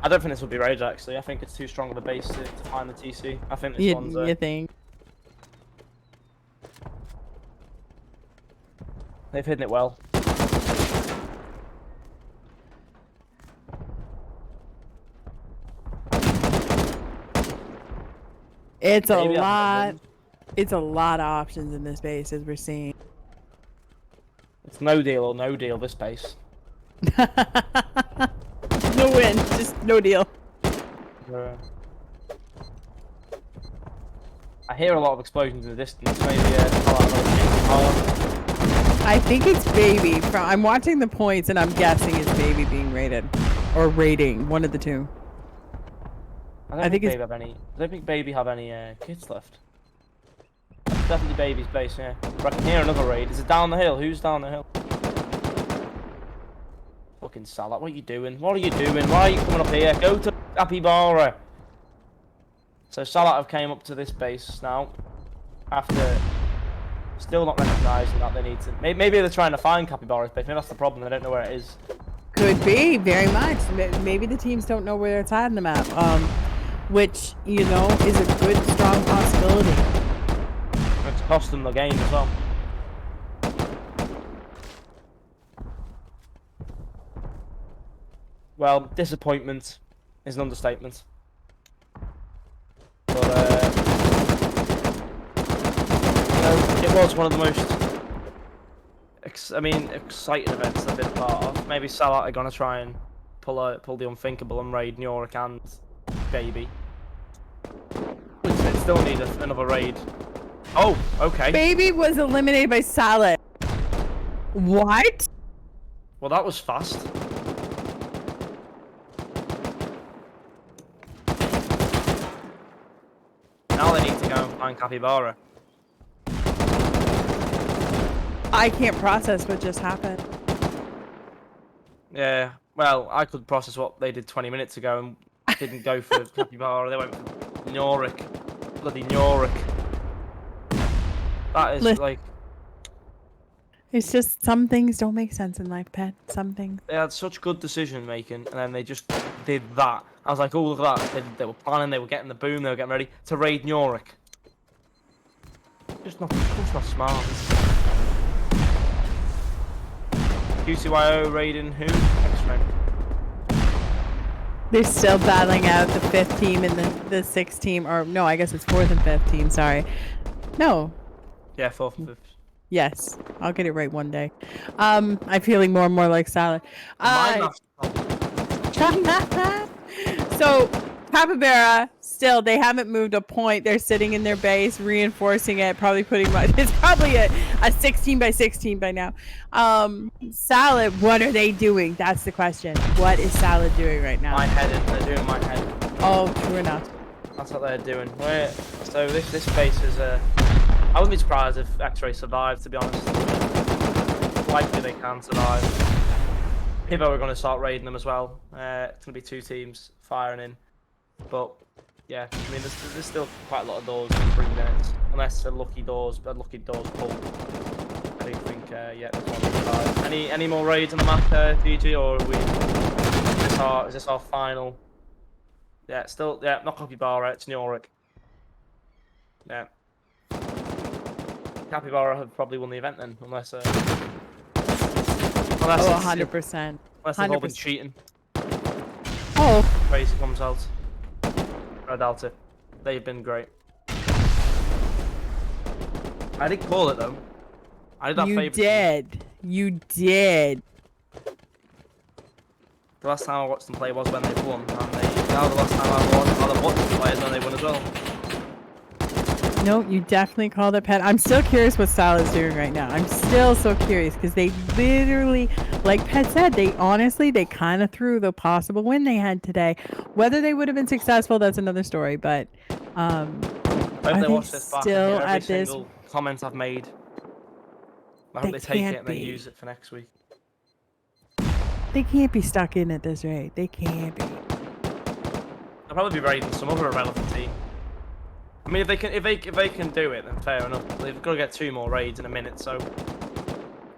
Speaker 1: I don't think this will be raided actually. I think it's too strong of a base to find the TC. I think this one's
Speaker 2: you think?
Speaker 1: They've hidden it well.
Speaker 2: It's a lot. It's a lot of options in this base as we're seeing.
Speaker 1: It's no deal or no deal this base.
Speaker 2: No win, just no deal.
Speaker 1: I hear a lot of explosions in the distance. Maybe
Speaker 2: I think it's Baby. I'm watching the points, and I'm guessing it's Baby being rated. Or rating. One of the two.
Speaker 1: I don't think Baby have any kits left. Definitely Baby's base, yeah. But I can hear another raid. Is it down the hill? Who's down the hill? Fucking Salat, what are you doing? What are you doing? Why are you coming up here? Go to Capybara. So Salat have came up to this base now. After still not recognising that they need to. Maybe they're trying to find Capybara's base. Maybe that's the problem. They don't know where it is.
Speaker 2: Could be, very much. Maybe the teams don't know where it's at on the map. Which, you know, is a good, strong possibility.
Speaker 1: It's cost them the game as well. Well, disappointment is an understatement. But, you know, it was one of the most, exciting events I've been a part of. Maybe Salat are going to try and pull the unthinkable and raid Nyorik and Baby. Which they still need another raid. Oh, okay.
Speaker 2: Baby was eliminated by Salat. What?
Speaker 1: Well, that was fast. Now they need to go and find Capybara.
Speaker 2: I can't process what just happened.
Speaker 1: Yeah, well, I could process what they did 20 minutes ago and didn't go for Capybara. They went for Nyorik. Bloody Nyorik. That is like...
Speaker 2: It's just some things don't make sense in life, Pet. Some things.
Speaker 1: They had such good decision making, and then they just did that. I was like, oh, look at that. They were planning, they were getting the boom, they were getting ready to raid Nyorik. Just not smart. QCYO raiding who? X-Ray.
Speaker 2: They're still battling out the 5th team and the 6th team, or no, I guess it's 4th and 5th team, sorry. No.
Speaker 1: Yeah, 4th and 5th.
Speaker 2: Yes, I'll get it right one day. I'm feeling more and more like Salad. So, Capybara, still, they haven't moved a point. They're sitting in their base, reinforcing it, probably putting much. It's probably a 16 by 16 by now. Salad, what are they doing? That's the question. What is Salad doing right now?
Speaker 1: My headed. They're doing my head.
Speaker 2: Oh, true enough.
Speaker 1: That's what they're doing. So this base is I wouldn't be surprised if X-Ray survived, to be honest. Likely they can survive. Pivo are going to start raiding them as well. It's going to be 2 teams firing in. But, yeah, I mean, there's still quite a lot of doors in 3 minutes. Unless they're lucky doors pull. I do think, yeah, there's 1 Any more raids on the map, Gigi, or are is this our final? Yeah, still, yeah, not Capybara, it's Nyorik. Yeah. Capybara have probably won the event then, unless
Speaker 2: 100%.
Speaker 1: Unless they've all been cheating.
Speaker 2: Oh.
Speaker 1: Crazy comes out. I doubt it. They've been great. I did call it though. I did that favourite.
Speaker 2: You did.
Speaker 1: The last time I watched them play was when they won, and now the last time I watched them play is when they won as well.
Speaker 2: No, you definitely called it, Pet. I'm still curious what Salah's doing right now. I'm still so curious because they literally, like Pet said, they kind of threw the possible win they had today. Whether they would have been successful, that's another story. But I
Speaker 1: hope they
Speaker 2: think
Speaker 1: watch this back
Speaker 2: still
Speaker 1: and hear
Speaker 2: at
Speaker 1: every
Speaker 2: this
Speaker 1: single comment I've made. I hope they take it and they use it for next week.
Speaker 2: They can't be stuck in at this rate. They can't be.
Speaker 1: They'll probably be raiding some other irrelevant team. I mean, if they can do it, then fair enough. They've got to get 2 more raids in a minute, so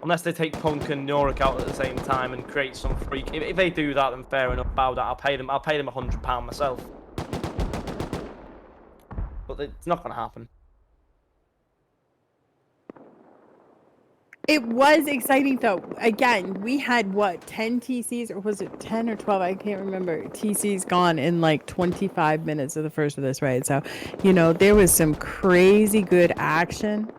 Speaker 1: unless they take Punk and Nyorik out at the same time and create some freak, if they do that, then fair enough. Bow that. I'll pay them £100 myself. But it's not going to happen.
Speaker 2: It was exciting though. Again, we had what, 10 TCs, or was it 10 or 12? I can't remember. TCs gone in like 25 minutes of the first of this raid. So, you know, there was some crazy good action.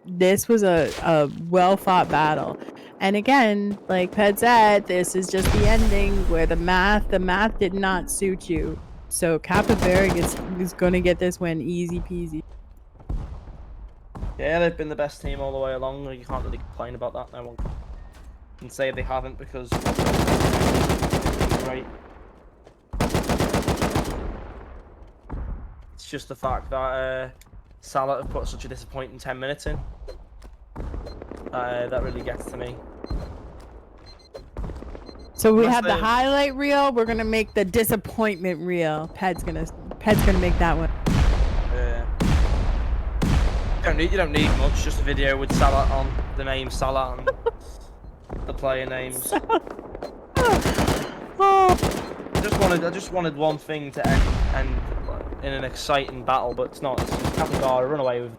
Speaker 2: This was a well fought battle. And again, like Ped said, this is just the ending where the math did not suit you. So Capybara is going to get this win easy peasy.
Speaker 1: Yeah, they've been the best team all the way along. You can't really complain about that. No one can say they haven't because great. It's just the fact that Salah have put such a disappointing 10 minutes in. That really gets to me.
Speaker 2: So we have the highlight reel. We're gonna make the disappointment reel. Ped's gonna make that one.
Speaker 1: You don't need much. Just a video with Salah on the name Salah and the player names. I just wanted one thing to end in an exciting battle, but it's not. It's Capybara run away with.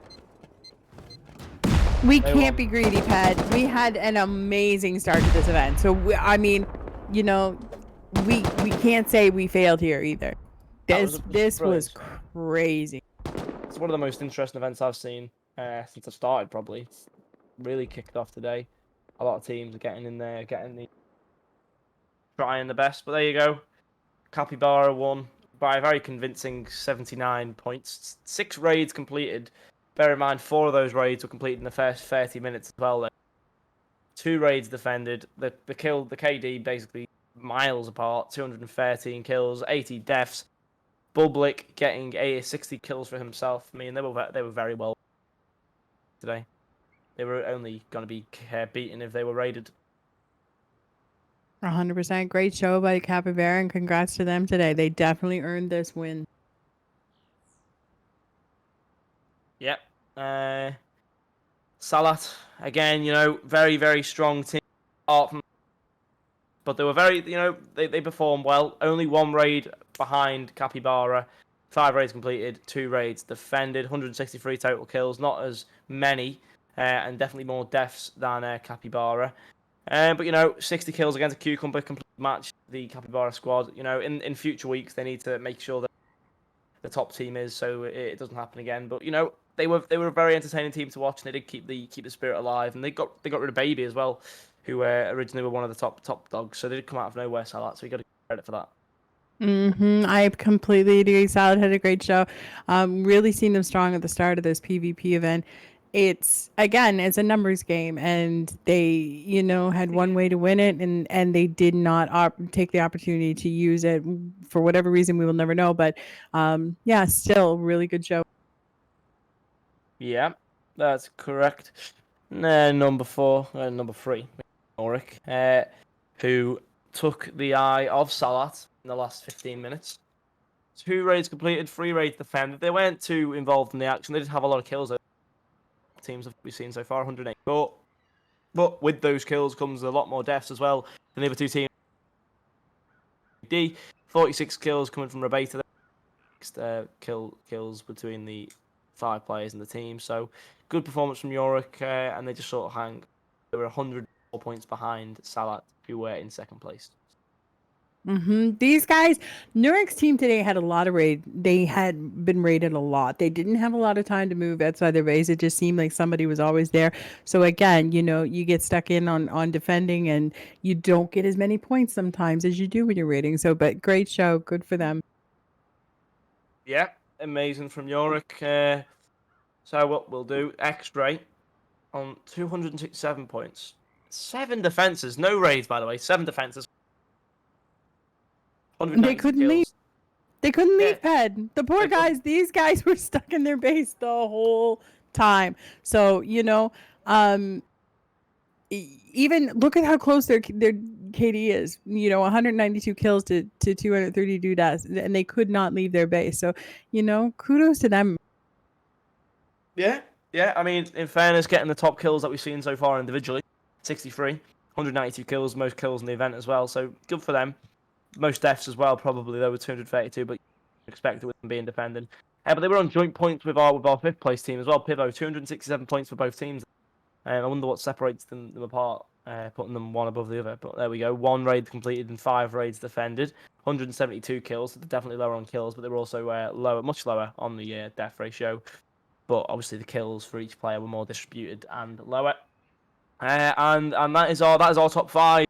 Speaker 2: We can't be greedy, Ped. We had an amazing start to this event, so I mean, you know, we can't say we failed here either. This was crazy.
Speaker 1: It's one of the most interesting events I've seen since I started. Probably it's really kicked off today. A lot of teams are getting in there, trying the best. But there you go. Capybara won by a very convincing 79 points. 6 raids completed. Bear in mind, 4 of those raids were completed in the first 30 minutes as well. 2 raids defended. The KD basically miles apart. 213 kills, 80 deaths. Bublik getting 60 kills for himself. I mean, they were very well today. They were only going to be beaten if they were raided.
Speaker 2: 100%. Great show by Capybara, and congrats to them today. They definitely earned this win.
Speaker 1: Yep. Salat, again, very, very strong team. But they were very, they performed well. Only 1 raid behind Capybara. 5 raids completed, 2 raids defended, 163 total kills. Not as many, and definitely more deaths than Capybara. But 60 kills against a Cucumber, complete match the Capybara squad. In future weeks they need to make sure that the top team is, so it doesn't happen again. But they were a very entertaining team to watch, and they did keep the spirit alive. And they got rid of Baby as well, who originally were one of the top dogs. So they did come out of nowhere, Salat. So you got to give credit for that.
Speaker 2: I completely agree. Salad had a great show. Really seen them strong at the start of this PvP event. It's a numbers game, and they had one way to win it, and they did not take the opportunity to use it for whatever reason. We will never know, but still really good show.
Speaker 1: Yeah, that's correct. Number 3, Oric, who took the eye of Salat in the last 15 minutes. 2 raids completed, 3 raids defended. They weren't too involved in the action. They did have a lot of kills. Teams that we've seen so far, 108. But with those kills comes a lot more deaths as well than the other 2 teams. 46 kills coming from Rebeta. Kills between the 5 players in the team. So good performance from Yorick, and they just sort of hang. They were 104 points behind Salat, who were in 2nd place.
Speaker 2: These guys, Nurik's team today had a lot of raid. They had been raided a lot. They didn't have a lot of time to move outside their base. It just seemed like somebody was always there. So again, you get stuck in on defending, and you don't get as many points sometimes as you do when you're raiding. So, but great show, good for them.
Speaker 1: Yeah, amazing from Yorick. So what we'll do, X-Ray on 267 points. 7 defenses, no raids by the way, 7 defenses.
Speaker 2: They couldn't leave. They couldn't leave, Ped. The poor guys, these guys were stuck in their base the whole time. So, even look at how close their KD is. 192 kills to 232 deaths, and they could not leave their base. So, kudos to them.
Speaker 1: Yeah. I mean, in fairness, getting the top kills that we've seen so far individually, 63, 192 kills, most kills in the event as well. So good for them. Most deaths as well, probably though, with 232, but you expect it with them being defended. But they were on joint points with our 5th place team as well. Pivo, 267 points for both teams. I wonder what separates them apart, putting them one above the other. But there we go. 1 raid completed and 5 raids defended. 172 kills. So they're definitely lower on kills, but they were also much lower on the death ratio. But obviously the kills for each player were more distributed and lower. And that is our top 5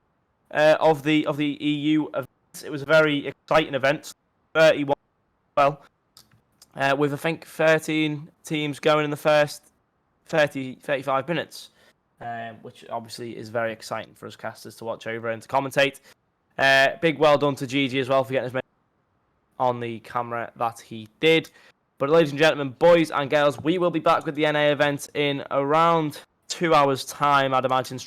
Speaker 1: of the EU event. It was a very exciting event. 31 well, with I think 13 teams going in the first 35 minutes, which obviously is very exciting for us casters to watch over and to commentate. Big well done to Gigi as well for getting as many on the camera that he did. But ladies and gentlemen, boys and girls, we will be back with the NA event in around 2 hours' time, I'd imagine.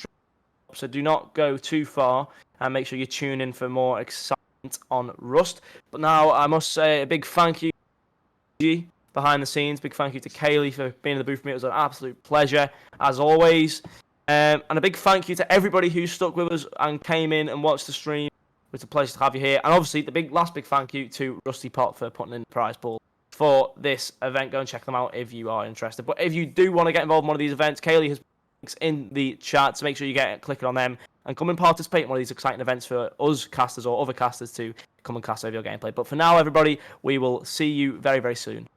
Speaker 1: So do not go too far, and make sure you tune in for more excitement on Rust. But now I must say a big thank you to Gigi behind the scenes. Big thank you to Kailey for being in the booth for me. It was an absolute pleasure, as always. And a big thank you to everybody who stuck with us and came in and watched the stream. It's a pleasure to have you here. And obviously, the last big thank you to Rusty Pot for putting in the prize pool for this event. Go and check them out if you are interested. But if you do want to get involved in one of these events, Kailey has links in the chat, so make sure you get clicking on them and come and participate in one of these exciting events for us casters or other casters to come and cast over your gameplay. But for now, everybody, we will see you very, very soon.